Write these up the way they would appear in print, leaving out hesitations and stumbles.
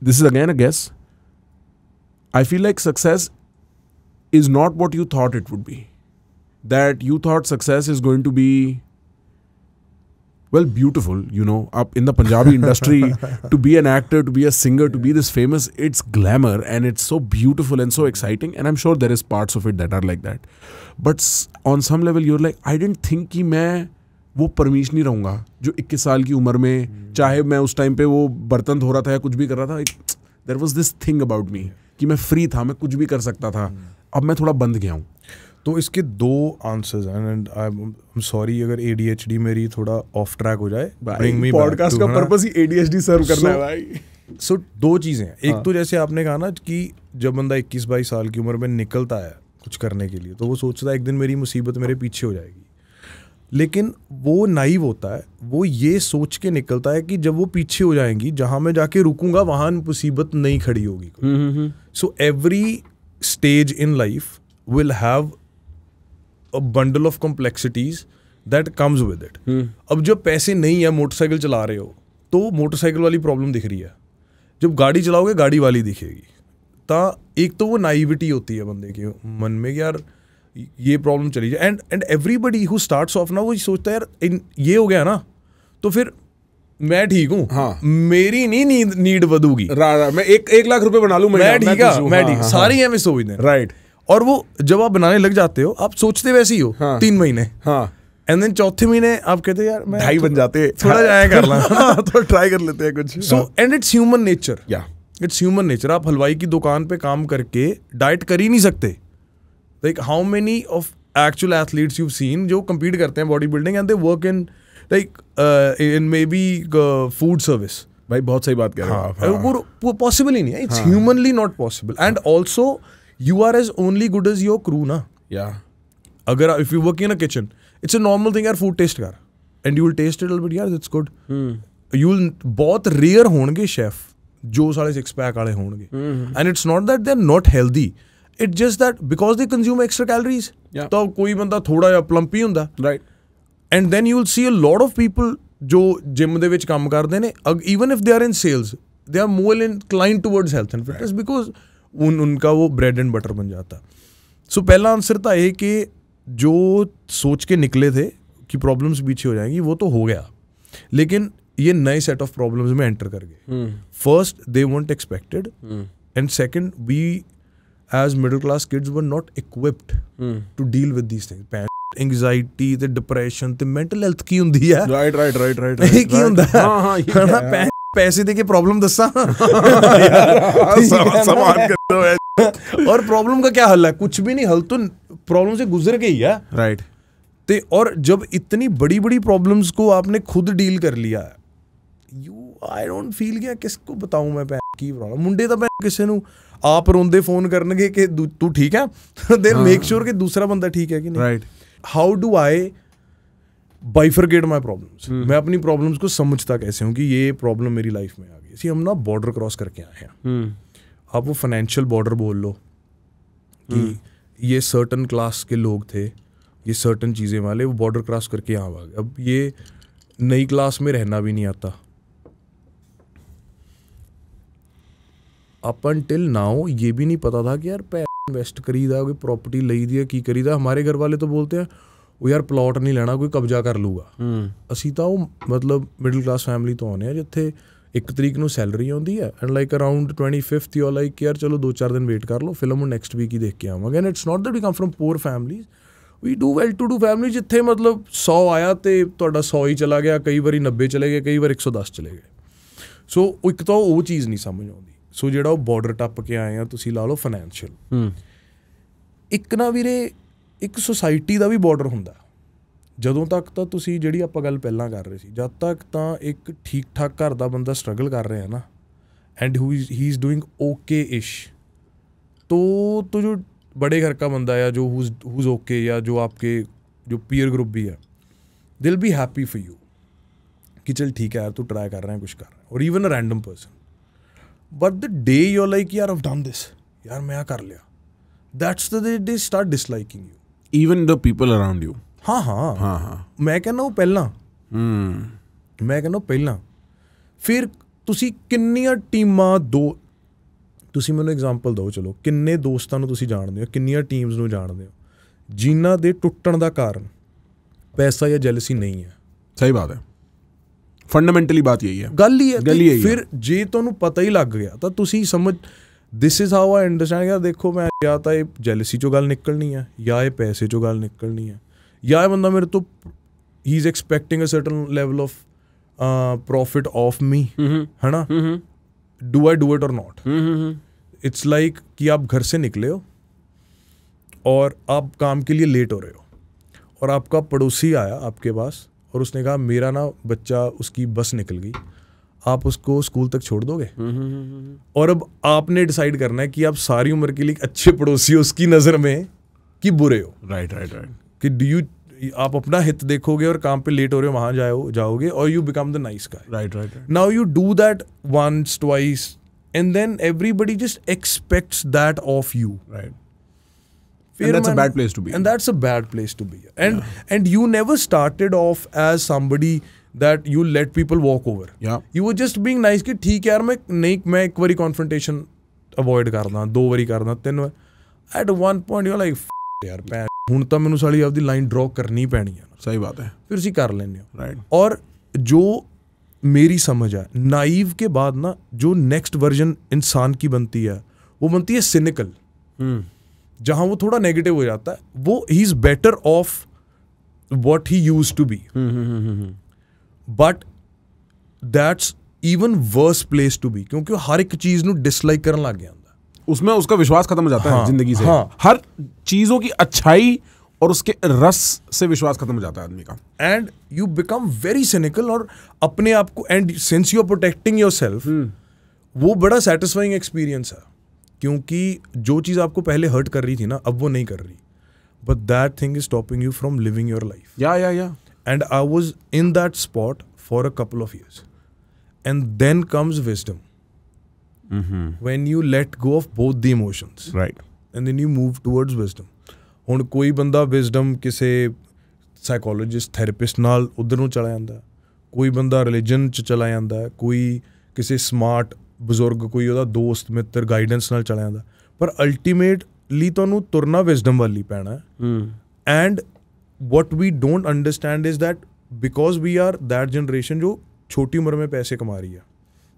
this is again a guess. I feel like success is not what you thought it would be. That you thought success is going to be, well, beautiful, you know, up in the Punjabi industry, to be an actor, to be a singer, to be this famous, it's glamour and it's so beautiful and so exciting. And I'm sure there is parts of it that are like that. But on some level, you're like, I didn't think कि मैं वो परमीश नहीं रहूँगा जो 21 साल की उम्र में, चाहे मैं उस टाइम पे वो बर्तन धो रहा था या कुछ भी कर रहा था, there was this thing about me कि मैं फ्री था, मैं कुछ भी कर सकता था. अब मैं थोड़ा बंद गया हूँ. तो इसके 2 आंसर्स हैं एंड आई एम सॉरी अगर ADHD मेरी थोड़ा ऑफ ट्रैक हो जाए. ब्रिंग मी पॉडकास्ट का पर्पस ही ADHD सर्व करना है भाई. सो 2 चीज़ें हैं. एक तो जैसे आपने कहा ना कि जब बंदा 21-22 साल की उम्र में निकलता है कुछ करने के लिए तो वो सोचता है एक दिन मेरी मुसीबत मेरे पीछे हो जाएगी. लेकिन वो नाइव होता है, वो ये सोच के निकलता है कि जब वो पीछे हो जाएंगी, जहाँ मैं जाके रुकूंगा वहाँ मुसीबत नहीं खड़ी होगी. So every stage in life will have a bundle of complexities that comes with it. अब जब पैसे नहीं है, मोटरसाइकिल चला रहे हो तो मोटरसाइकिल वाली प्रॉब्लम दिख रही है, जब गाड़ी चलाओगे गाड़ी वाली दिखेगी. एक तो वो नाइविटी होती है बंदे के मन में कि यार ये प्रॉब्लम चली जाए. And everybody who starts of ना वो सोचता है यार ये हो गया ना तो फिर मैं ठीक हूँ. हाँ. मेरी नहीं नीड बढ़ूगी. मैं 1 लाख रुपए बना लूं, मैं ठीक है. सारी हैं सोचते हैं. राइट. और वो जब आप बनाने लग जाते हो आप सोचते वैसे ही हो. 3 महीने. हाँ. एंड देन चौथे महीने आप कहते हैं यार मैं 2.5 बन जाते, थोड़ा जाया कर ला. तो ट्राई कर लेते हैं कुछ. So and it's human nature. It's human nature. आप हलवाई की दुकान पे काम करके डाइट कर ही नहीं सकते. Like how many of actual athletes you've seen जो compete करते हैं body building and they work in like in may be food service. भाई बहुत सही बात कह रहे हो आप. वो पॉसिबल ही नहीं है. It's humanly not possible. And also you are as only good as your crew ना. अगर if you work in a kitchen it's a normal thing यार फूड टेस्ट कर and you will taste it but यार it's good. You will बहुत rare होंगे chef जो साले 6 pack वाले होंगे. And it's not that they are not healthy. It's just that because they consume extra calories. तो कोई बंदा थोड़ा जिहा प्लम्पी ਹੁੰਦਾ. Right. And then you will see a lot of people जो जिम दे विच काम करते ने, even if they are in sales, they are more inclined towards health and fitness because उनका वो bread and butter बन जाता. So पहला आंसर था ये कि जो सोच के निकले थे कि प्रॉब्लम्स पीछे हो जाएंगी वो तो हो गया, लेकिन ये नए सेट ऑफ प्रॉब्लम्स में एंटर कर गए. First they weren't expected and second we as middle class kids were not equipped to deal with these things. Anxiety the depression the mental health की हुंदी है. right की हुंदा है. हाँ पैसे दे के प्रॉब्लम दसा सामान करते हो. और प्रॉब्लम का क्या हल है? कुछ भी नहीं. हल तो प्रॉब्लम से गुजर गई है. राइट. ते और जब इतनी बड़ी बड़ी प्रॉब्लम्स को आपने खुद डील कर लिया है, आई डोंट फील कि किसको बताऊं मैं की प्रॉब्लम. मुंडे तो किसी ਨੂੰ आप रोंदे फोन करनगे कि तू ठीक है, देन मेक श्योर कि दूसरा बंदा ठीक है कि नहीं. Right. How do I bifurcate my problems. मैं अपनी प्रॉब्लम्स को समझता कैसे हूँ कि ये प्रॉब्लम मेरी लाइफ में आ गई. हम ना बॉर्डर क्रॉस करके आए हैं. आप वो फाइनेंशियल बॉर्डर बोल लो कि ये सर्टन क्लास के लोग थे, ये सर्टन चीज़ें वाले, वो बॉर्डर क्रॉस करके यहाँ आ गए. अब ये नई क्लास में रहना भी नहीं आता. अप अनटिल नाउ ये भी नहीं पता था कि यार इन्वेस्ट करीदा, कोई प्रॉपर्टी ली दी है की करीदा. हमारे घर वाले तो बोलते हैं वो यार प्लॉट नहीं लेना, कोई कब्जा कर लूगा. असी तो मतलब मिडिल क्लास फैमिली तो आने जिथे 1 तरीक ਨੂੰ सैलरी आती है and like around 25th you like यार चलो 2-4 दिन वेट कर लो, फिल्म नैक्सट वीक ही देख के आवांगे. And it's not that we come from poor families, we do well to do family जिथे मतलब 100 आया तो ਤੁਹਾਡਾ 100 ही चला गया, कई बार 90 चले गए, कई बार 110 चले गए. सो एक तो वो चीज़ नहीं समझ आती. सो ਜਿਹੜਾ ਉਹ ਬਾਰਡਰ ਟੱਪ ਕੇ ਆਏ ਆ ਤੁਸੀਂ ਲਾ ਲਓ ਫਾਈਨੈਂਸ਼ੀਅਲ. ਇੱਕ ਨਾ ਵੀਰੇ ਇੱਕ ਸੁਸਾਇਟੀ ਦਾ ਵੀ ਬਾਰਡਰ ਹੁੰਦਾ. ਜਦੋਂ ਤੱਕ ਤਾਂ ਤੁਸੀਂ ਜਿਹੜੀ ਆਪਾਂ ਗੱਲ ਪਹਿਲਾਂ ਕਰ ਰਹੇ ਸੀ, ਜਦ ਤੱਕ ਤਾਂ ਇੱਕ ਠੀਕ ਠਾਕ ਘਰ ਦਾ ਬੰਦਾ ਸਟਰਗਲ ਕਰ ਰਿਹਾ ਨਾ and he is doing okay इश, तो जो बड़े घर का बंदा या जो हुज ओके या जो आपके जो पीयर ग्रुप भी है, दिल बी हैप्पी फॉर यू कि चल ठीक है यार तू ट्राई कर रहे हैं, कुछ कर रहे हैं. और even a random person, but the day you are like यार I've done this, यार मैं कर लिया, that's the day they start disliking you. Even the people around you. हाँ हाँ हाँ. मैं कहना वो पहला, मैं कहना पहला. फिर ਤੁਸੀਂ ਕਿੰਨੀਆਂ ਟੀਮਾਂ ਤੁਸੀਂ ਮੈਨੂੰ ਐਗਜ਼ਾਮਪਲ ਦਿਓ, ਚਲੋ ਕਿੰਨੇ ਦੋਸਤਾਂ ਨੂੰ ਤੁਸੀਂ ਜਾਣਦੇ ਹੋ, ਕਿੰਨੀਆਂ ਟੀਮਸ ਨੂੰ ਜਾਣਦੇ ਹੋ ਜਿਨ੍ਹਾਂ ਦੇ ਟੁੱਟਣ ਦਾ ਕਾਰਨ ਪੈਸਾ ਜਾਂ ਜੈਲਸੀ ਨਹੀਂ ਹੈ। सही बात है, फंडामेंटली बात यही है, ਗੱਲ ਹੀ ਹੈ। ਗੱਲ ਹੀ ਫਿਰ ਜੇ ਤੁਹਾਨੂੰ ਪਤਾ ਹੀ ਲੱਗ ਗਿਆ ਤਾਂ ਤੁਸੀਂ ਸਮਝ, this is how I understand ਯਾਰ ਦੇਖੋ ਮੈਂ ਜਾਂ ਤਾਂ ਇਹ ਜੈਲਸੀ ਚੋਂ ਗੱਲ ਨਿਕਲਣੀ ਹੈ, ਜਾਂ ਇਹ ਪੈਸੇ ਚੋਂ ਗੱਲ ਨਿਕਲਣੀ ਹੈ, ਜਾਂ ਇਹ ਬੰਦਾ ਮੇਰੇ ਤੋਂ ਹੀ is expecting a certain level of profit of me, है ना, do I do it or not. It's like कि आप घर से निकले हो और आप काम के लिए लेट हो रहे हो और आपका पड़ोसी आया आपके पास और उसने कहा मेरा ना बच्चा, उसकी बस निकल गई, आप उसको स्कूल तक छोड़ दोगे? और अब आपने डिसाइड करना है कि आप सारी उम्र के लिए एक अच्छे पड़ोसी हो उसकी नज़र में कि बुरे हो। राइट कि डू यू, आप अपना हित देखोगे और काम पे लेट हो रहे हो वहां जाओगे और you become the nice guy. Right now you do that once twice and then everybody just expects that of you, right? And that's a bad place to be, and that's a bad place to be, and you never started off as somebody that you let people walk over. You were just being nice कि ठीक है यार मैं एक बारी confrontation avoid करदा, 2 वारी करदा, 3 वार, at one point you're like यार ਭੈਣ ਹੁਣ ਤਾਂ ਮੈਨੂੰ ਸਾਲੀ ਆਪਦੀ ਲਾਈਨ ਡਰਾ ਕਰਨੀ ਪੈਣੀ ਹੈ। ਸਹੀ ਬਾਤ ਹੈ, फिर ਅਸੀਂ ਕਰ ਲੈਂਦੇ ਹੋ। राइट। और जो मेरी समझ है नाइव के बाद ना जो नेक्स्ट वर्जन इंसान की बनती है वो बनती है सिनिकल, जहाँ वो थोड़ा नेगेटिव हो जाता है, वो he is better off what he used to be, but that's even worse place to be, क्योंकि वो हर एक चीज नू डिसलाइक करन लग गया, उसमें उसका विश्वास खत्म हो जाता है जिंदगी से। हर चीजों की अच्छाई और उसके रस से विश्वास खत्म हो जाता है आदमी का, and you become very cynical. और अपने आप को, and since you are protecting yourself, वो बड़ा सेटिस्फाइंग एक्सपीरियंस है, क्योंकि जो चीज आपको पहले हर्ट कर रही थी ना अब वो नहीं कर रही, but that thing is stopping you from living your life. Yeah and I was in that spot for a couple of years, and then comes wisdom. When you let go of both the emotions, right, and then you move towards wisdom. ਹੁਣ ਕੋਈ ਬੰਦਾ wisdom ਕਿਸੇ psychologist therapist ਨਾਲ ਉਧਰ ਨੂੰ ਚਲਾ ਜਾਂਦਾ, ਕੋਈ ਬੰਦਾ ਰਿਲੀਜਨ ਚ ਚਲਾ ਜਾਂਦਾ, ਕੋਈ ਕਿਸੇ ਸਮਾਰਟ ਬਜ਼ੁਰਗ, ਕੋਈ ਉਹਦਾ ਦੋਸਤ ਮਿੱਤਰ ਗਾਈਡੈਂਸ ਨਾਲ ਚਲਾ ਜਾਂਦਾ, ਪਰ ਅਲਟੀਮੇਟਲੀ ਤੁਹਾਨੂੰ ਤੁਰਨਾ wisdom ਵੱਲ ਹੀ ਪੈਣਾ ਹੈ। And what we don't understand is that because we are that generation जो छोटी उम्र में पैसे कमा रही है,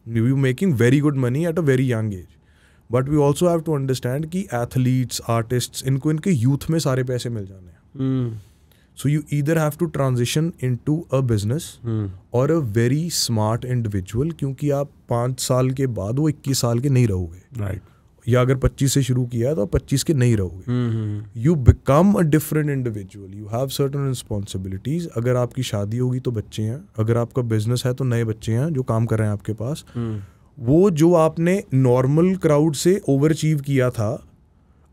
we making very good money at a very young age, but we also have to understand कि athletes, artists, इनको इनके youth में सारे पैसे मिल जाने हैं। So you either have to transition into a business or a very smart individual, क्योंकि आप 5 साल के बाद वो 21 साल के नहीं रहोगे, right? या अगर 25 से शुरू किया तो 25 के नहीं रहोगे। You become a different individual, you have certain responsibilities. अगर आपकी शादी होगी तो बच्चे हैं, अगर आपका बिजनेस है तो नए बच्चे हैं जो काम कर रहे हैं आपके पास। वो जो आपने नॉर्मल क्राउड से ओवर अचीव किया था,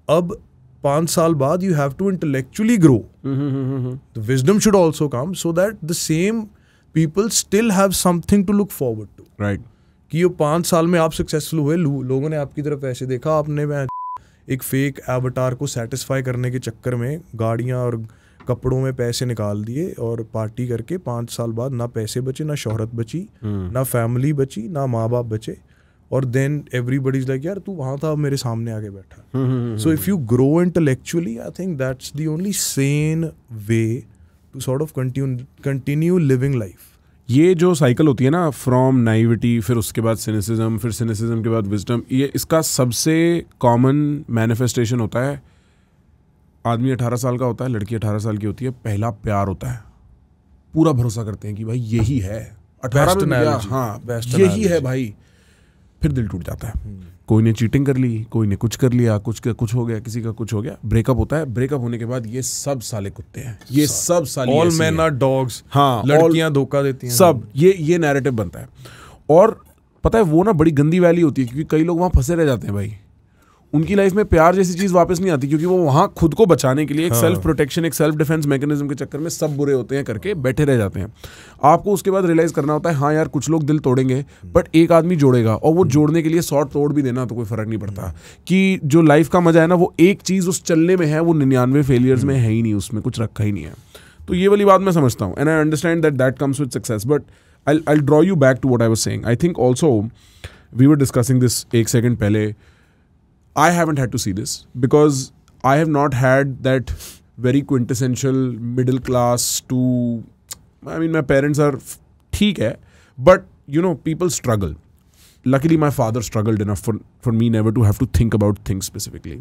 अब 5 साल बाद you have to intellectually grow, the wisdom should also come, so that the same people still have something to look forward to, right? कि ये 5 साल में आप सक्सेसफुल हुए, लोगों ने आपकी तरफ ऐसे देखा, आपने एक फेक एवटार को सेटिस्फाई करने के चक्कर में गाड़ियाँ और कपड़ों में पैसे निकाल दिए और पार्टी करके 5 साल बाद ना पैसे बचे, ना शोहरत बची, ना फैमिली बची, ना माँ बाप बचे, और देन एवरीबडी इज लाइक यार तू वहाँ था, मेरे सामने आके बैठा। So if you grow intellectually, I think that's the only sane way to sort of continue living life. ये जो साइकिल होती है ना, फ्रॉम नाइविटी, फिर उसके बाद सिनिसिज्म, फिर सिनिसिज्म के बाद विजडम, ये इसका सबसे कॉमन मैनिफेस्टेशन होता है, आदमी 18 साल का होता है, लड़की 18 साल की होती है, पहला प्यार होता है, पूरा भरोसा करते हैं कि भाई यही है, 18 में मिला, हाँ यही है भाई, फिर दिल टूट जाता है। कोई ने चीटिंग कर ली, कोई ने कुछ कर लिया, कुछ हो गया, किसी का कुछ हो गया, ब्रेकअप होता है। ब्रेकअप होने के बाद ये सब साले कुत्ते हैं, ये सब साले ऑल मैन आर डॉग्स, हाँ, लड़कियां धोखा देती हैं, सब ये नैरेटिव बनता है। और पता है वो ना बड़ी गंदी वैली होती है, क्योंकि कई लोग वहाँ फंसे रह जाते हैं भाई, उनकी लाइफ में प्यार जैसी चीज़ वापस नहीं आती, क्योंकि वो वहाँ खुद को बचाने के लिए एक सेल्फ प्रोटेक्शन, एक सेल्फ डिफेंस मैकेनिज्म के चक्कर में सब बुरे होते हैं करके बैठे रह जाते हैं। आपको उसके बाद रियलाइज़ करना होता है, हाँ यार कुछ लोग दिल तोड़ेंगे, बट एक आदमी जोड़ेगा, और वो जोड़ने के लिए 100 तोड़ भी देना तो कोई फ़र्क नहीं पड़ता, कि जो लाइफ का मज़ा है ना, वो एक चीज़ उस चलने में है, वो 99 फेलियर्स में है ही नहीं, उसमें कुछ रखा ही नहीं है। तो ये वाली बात मैं समझता हूँ, and I understand that comes with success, but I'll draw you back to what I was saying. I think also we were discussing this एक second पहले. I haven't had to see this because I have not had that very quintessential middle class to. I mean, my parents are ठीक है, but you know, people struggle. Luckily, my father struggled enough for me never to have to think about things specifically.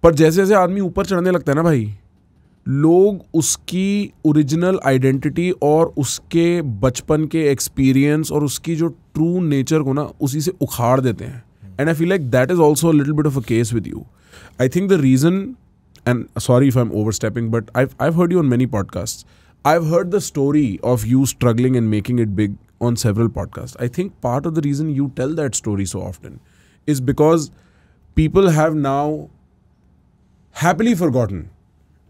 पर जैसे जैसे आदमी ऊपर चढ़ने लगता है ना भाई, लोग उसकी ओरिजिनल आइडेंटिटी और उसके बचपन के एक्सपीरियंस और उसकी जो ट्रू नेचर को ना उसी से उखाड़ देते हैं. And I feel like that is also a little bit of a case with you. I think the reason, and sorry if I am overstepping, but I've heard you on many podcasts. I've heard the story of you struggling and making it big on several podcasts. I think part of the reason you tell that story so often is because people have now happily forgotten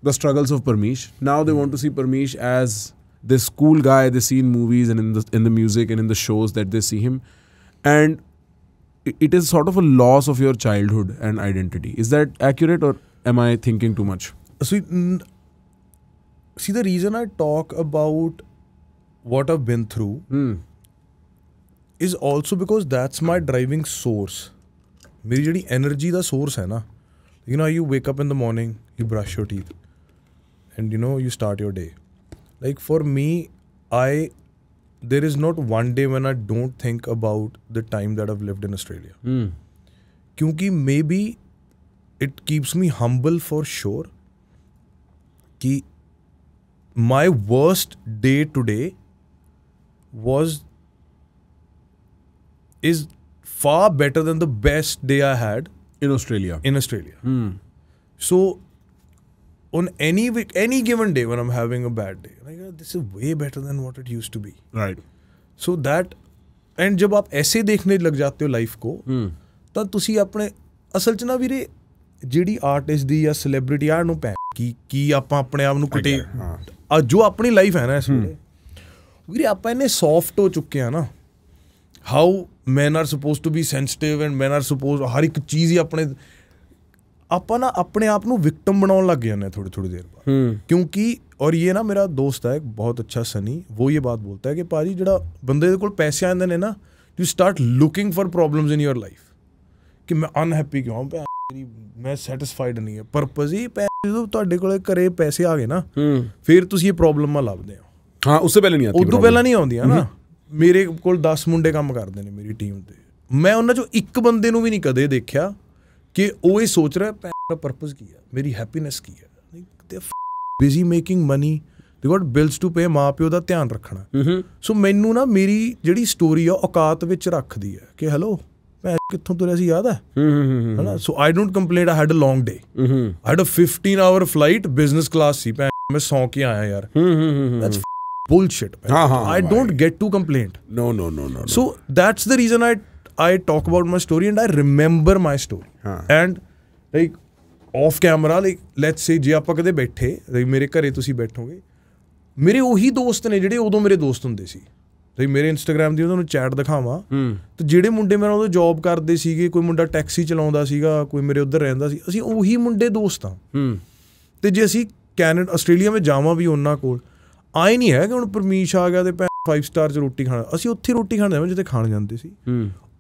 the struggles of Parmesh. Now they want to see Parmesh as this cool guy they see in movies and in the music and in the shows that they see him. And it is sort of a loss of your childhood and identity. Is that accurate or am I thinking too much? See, the reason I talk about what I've been through is also because that's my driving source. मेरी ਜਿਹੜੀ energy ਦਾ source है ना, you know, you wake up in the morning, you brush your teeth, and you know, you start your day. Like for me, there is not one day when I don't think about the time that I've lived in Australia. क्योंकि maybe it keeps me humble for sure कि my worst day today is far better than the best day I had In Australia. So on any given day when I'm having a bad day, like this is way better than what it used to be. Right. So that, and जब आप ऐसे देखने लग जाते हो life को, ਤਾਂ ਤੁਸੀਂ ਆਪਣੇ ਅਸਲ 'ਚ ਨਾ ਵੀਰੇ ਜਿਹੜੀ ਆਰਟਿਸਟ ਦੀ ਜਾਂ ਸੈਲੀਬ੍ਰਿਟੀ ਆ ਨੂੰ ਕੀ ਆਪਾਂ ਆਪਣੇ ਆਪ ਨੂੰ ਕਿਤੇ ਜੋ ਆਪਣੀ ਲਾਈਫ ਹੈ ਨਾ ਇਸ ਵੇਲੇ ਵੀਰੇ ਆਪਾਂ ਇੰਨੇ ਸੌਫਟ ਹੋ ਚੁੱਕੇ ਆ ਨਾ. How men are supposed to be sensitive and men are supposed ਹਰ ਇੱਕ ਚੀਜ਼ ਹੀ ਆਪਾਂ ਨਾ ਆਪਣੇ ਆਪ ਨੂੰ ਵਿਕਟਮ ਬਣਾਉਣ ਲੱਗ ਜਾਂਦੇ थोड़ी देर बाद. क्योंकि और ये ना मेरा दोस्त है बहुत अच्छा सनी, वो ये बात बोलता है कि भाजी ਜਿਹੜਾ ਬੰਦੇ ਦੇ ਕੋਲ ਪੈਸੇ ਆਉਂਦੇ ਨੇ ਨਾ, you start looking for problems in your life ਕਿ ਮੈਂ ਅਨਹੈਪੀ ਕਿਉਂ ਮੈਂ ਸੈਟਿਸਫਾਈਡ ਨਹੀਂ ਹੈ. ਪਰਪਸ ਹੀ ਜਦੋਂ ਤੁਹਾਡੇ ਕੋਲ ਘਰੇ ਪੈਸੇ ਆ ਗਏ ਨਾ, ਫਿਰ ਤੁਸੀਂ ਇਹ ਪ੍ਰੋਬਲਮਾਂ ਲੱਭਦੇ ਹੋ. ਹਾਂ, ਉਸ ਤੋਂ ਪਹਿਲਾਂ ਨਹੀਂ ਆਉਂਦੀ. ਉਦੋਂ ਪਹਿਲਾਂ ਨਹੀਂ ਆਉਂਦੀਆਂ ਨਾ. ਮੇਰੇ ਕੋਲ 10 ਮੁੰਡੇ ਕੰਮ ਕਰਦੇ ਨੇ ਮੇਰੀ ਟੀਮ ਤੇ, ਮੈਂ ਉਹਨਾਂ ਚੋਂ ਇੱਕ ਬੰਦੇ ਨੂੰ ਵੀ ਨਹੀਂ ਕਦੇ ਦੇਖਿਆ ਕਿ ਉਹ ਇਹ ਸੋਚ ਰਿਹਾ ਮੇਰਾ ਪਰਪਸ ਕੀ ਹੈ, ਮੇਰੀ ਹੈਪੀਨੈਸ ਕੀ ਹੈ. ਦੇ ਬਿਜ਼ੀ ਮੇਕਿੰਗ ਮਨੀ, ਦੇ ਗੋਟ ਬਿਲਸ ਟੂ ਪੇ, ਮਾਂ ਪਿਓ ਦਾ ਧਿਆਨ ਰੱਖਣਾ. ਸੋ ਮੈਨੂੰ ਨਾ ਮੇਰੀ ਜਿਹੜੀ ਸਟੋਰੀ ਆ ਔਕਾਤ ਵਿੱਚ ਰੱਖਦੀ ਹੈ ਕਿ ਹੈਲੋ ਕਿੱਥੋਂ ਤੁਰਿਆ ਸੀ ਯਾਦ ਹੈ ਹਨਾ. So I don't complain, I had a long day, I had a 15 hour flight, business class ਸੀ, ਮੈਂ ਸੌਂ ਕੇ ਆਇਆ ਯਾਰ. That's bullshit. I don't get to complain. No. So that's the reason I talk about my story and I remember my story. And like off camera, like let's say ਜੇ ਆਪਾਂ ਕਦੇ ਬੈਠੇ, ਮੇਰੇ ਘਰੇ ਤੁਸੀਂ ਬੈਠੋਗੇ, ਮੇਰੇ ਉਹੀ ਦੋਸਤ ਨੇ ਜਿਹੜੇ ਉਦੋਂ ਮੇਰੇ ਦੋਸਤ ਹੁੰਦੇ ਸੀ. ਤੇ ਮੇਰੇ ਇੰਸਟਾਗ੍ਰਾਮ ਦੀ ਉਹਨਾਂ ਨੂੰ ਚੈਟ ਦਿਖਾਵਾਂ ਤੇ ਜਿਹੜੇ ਮੁੰਡੇ ਮੇਰੇ ਉਦੋਂ ਜੌਬ ਕਰਦੇ ਸੀਗੇ, ਕੋਈ ਮੁੰਡਾ ਟੈਕਸੀ ਚਲਾਉਂਦਾ ਸੀਗਾ, ਕੋਈ ਮੇਰੇ ਉੱਧਰ ਰਹਿੰਦਾ ਸੀ, ਅਸੀਂ ਉਹੀ ਮੁੰਡੇ ਦੋਸਤ ਹਾਂ. ਤੇ ਜੇ ਅਸੀਂ ਕੈਨੇਡਾ ਆਸਟ੍ਰੇਲੀਆ ਵਿੱਚ ਜਾਵਾਂ ਵੀ ਉਹਨਾਂ ਕੋਲ, ਆਏ ਨਹੀਂ ਹੈ ਕਿ ਹੁਣ ਪਰਮੀਸ਼ ਆ ਗਿਆ ਤੇ 5 ਸਟਾਰ 'ਚ ਰੋਟੀ ਖਾਣਾ, ਅਸੀਂ ਉੱਥੇ ਰੋਟੀ ਖਾਣ ਜਾਵਾਂ ਜਿੱਥੇ ਖਾਣ ਜਾਂਦੇ ਸੀ.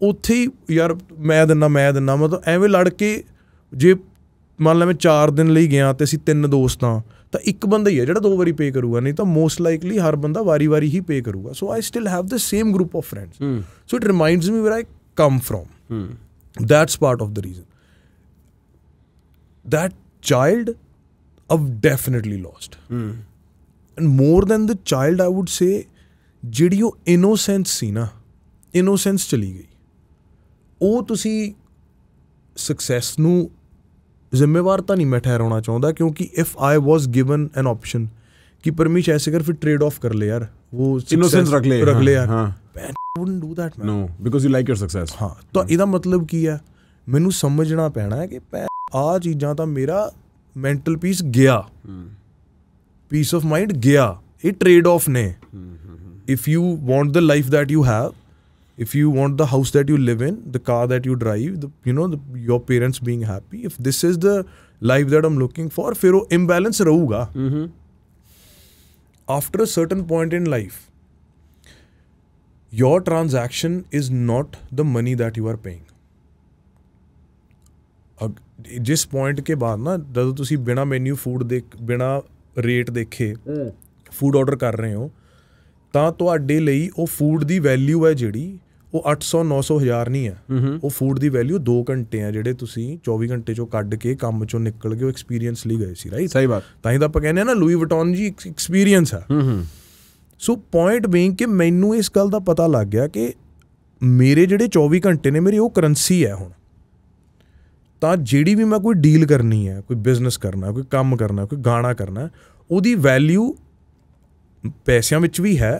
ਉੱਥੇ ਹੀ ਯਾਰ ਮੈਂ ਦਿੰਦਾ ਮਤਲਬ ਐਵੇਂ ਲੜ ਕੇ, ਜੇ ਮੰਨ ਲਾ ਮੈਂ 4 ਦਿਨ ਲਈ ਗਿਆ ਤੇ ਅਸੀਂ 3 ਦੋਸਤ ਹਾਂ ਤਾਂ ਇੱਕ ਬੰਦਾ ਹੀ ਹੈ ਜਿਹੜਾ 2 ਵਾਰੀ ਪੇ ਕਰੂਗਾ, ਨਹੀਂ ਤਾਂ ਮੋਸਟ ਲਾਈਕਲੀ ਹਰ ਬੰਦਾ ਵਾਰੀ ਹੀ ਪੇ ਕਰੂਗਾ. So I still have the same group of friends. So it reminds me where I come from. That's part of the reason. That child I've definitely lost. And more than the child, I would say, ਜਿਹੜੀ ਉਹ innocence ਸੀ ਨਾ, innocence ਚਲੀ ਗਈ. ਉਹ ਤੁਸੀਂ success ਨੂੰ ਜ਼ਿੰਮੇਵਾਰ ਤਾਂ ਨਹੀਂ ਮੈਂ ਠਹਿਰਾਉਣਾ ਚਾਹੁੰਦਾ, ਕਿਉਂਕਿ if I was given N option ਕਿ ਪਰਮੇਸ਼ ਐਸੇ ਕਰ, ਫਿਰ ਟ੍ਰੇਡ ਆਫ ਕਰ ਲੈ ਯਾਰ, ਉਹ innocence ਰੱਖ ਲੈ ਯਾਰ. I wouldn't do that, man. No, because you like your success. ਹਾਂ, ਤਾਂ ਇਹਦਾ ਮਤਲਬ ਕੀ ਹੈ, ਮੈਨੂੰ ਸਮਝਣਾ ਪੈਣਾ ਹੈ ਕਿ ਆਹ ਚੀਜ਼ਾਂ ਤਾਂ ਮੇਰਾ ਮੈਂਟਲ ਪੀਸ ਗਿਆ, ਪੀਸ ਆਫ ਮਾਈਂਡ ਗਿਆ. ਇਹ ਟ੍ਰੇਡ ਆਫ ਨੇ. If you want the life that you have, if you want the house that you live in, the car that you drive, your parents being happy, if this is the life that I'm looking for, फिर वो imbalance रहूगा. after a certain point in life, your transaction is not the money that you are paying. ਜਿਸ point ਕੇ ਬਾਅਦ ਨਾ ਜਦੋਂ ਤੁਸੀਂ ਬਿਨਾ menu food ਬਿਨਾ rate ਦੇਖੇ ਫੂਡ ਆਰਡਰ ਕਰ ਰਹੇ ਹੋ ਤਾਂ ਤੁਹਾਡੇ ਲਈ ਉਹ ਫੂਡ ਦੀ ਵੈਲਿਊ ਹੈ ਜਿਹੜੀ ਉਹ 800 900 1000 ਨਹੀਂ ਹੈ। ਉਹ ਫੂਡ ਦੀ ਵੈਲਿਊ 2 ਘੰਟੇ ਆ ਜਿਹੜੇ ਤੁਸੀਂ 24 ਘੰਟੇ ਚੋਂ ਕੱਢ ਕੇ ਕੰਮ ਚੋਂ ਨਿਕਲ ਕੇ ਉਹ ਐਕਸਪੀਰੀਅੰਸ ਲਈ ਗਏ ਸੀ, ਰਾਈਟ? ਸਹੀ ਬਾਤ। ਤਾਂ ਹੀ ਤਾਂ ਆਪਾਂ ਕਹਿੰਦੇ ਆ ਨਾ ਲੂਈ ਵਟੋਨ ਜੀ ਐਕਸਪੀਰੀਅੰਸ ਆ। ਸੋ ਪੁਆਇੰਟ ਬੀਇੰਗ ਕਿ ਮੈਨੂੰ ਇਸ ਗੱਲ ਦਾ ਪਤਾ ਲੱਗ ਗਿਆ ਕਿ ਮੇਰੇ ਜਿਹੜੇ 24 ਘੰਟੇ ਨੇ ਮੇਰੀ ਉਹ ਕਰੰਸੀ ਹੈ ਹੁਣ। ਤਾਂ ਜਿਹੜੀ ਵੀ ਮੈਂ ਕੋਈ ਡੀਲ ਕਰਨੀ ਹੈ, ਕੋਈ ਬਿਜ਼ਨਸ ਕਰਨਾ, ਕੋਈ ਕੰਮ ਕਰਨਾ, ਕੋਈ ਗਾਣਾ ਕਰਨਾ, ਉਹਦੀ ਵੈਲਿਊ ਪੈਸਿਆਂ ਵਿੱਚ ਵੀ ਹੈ,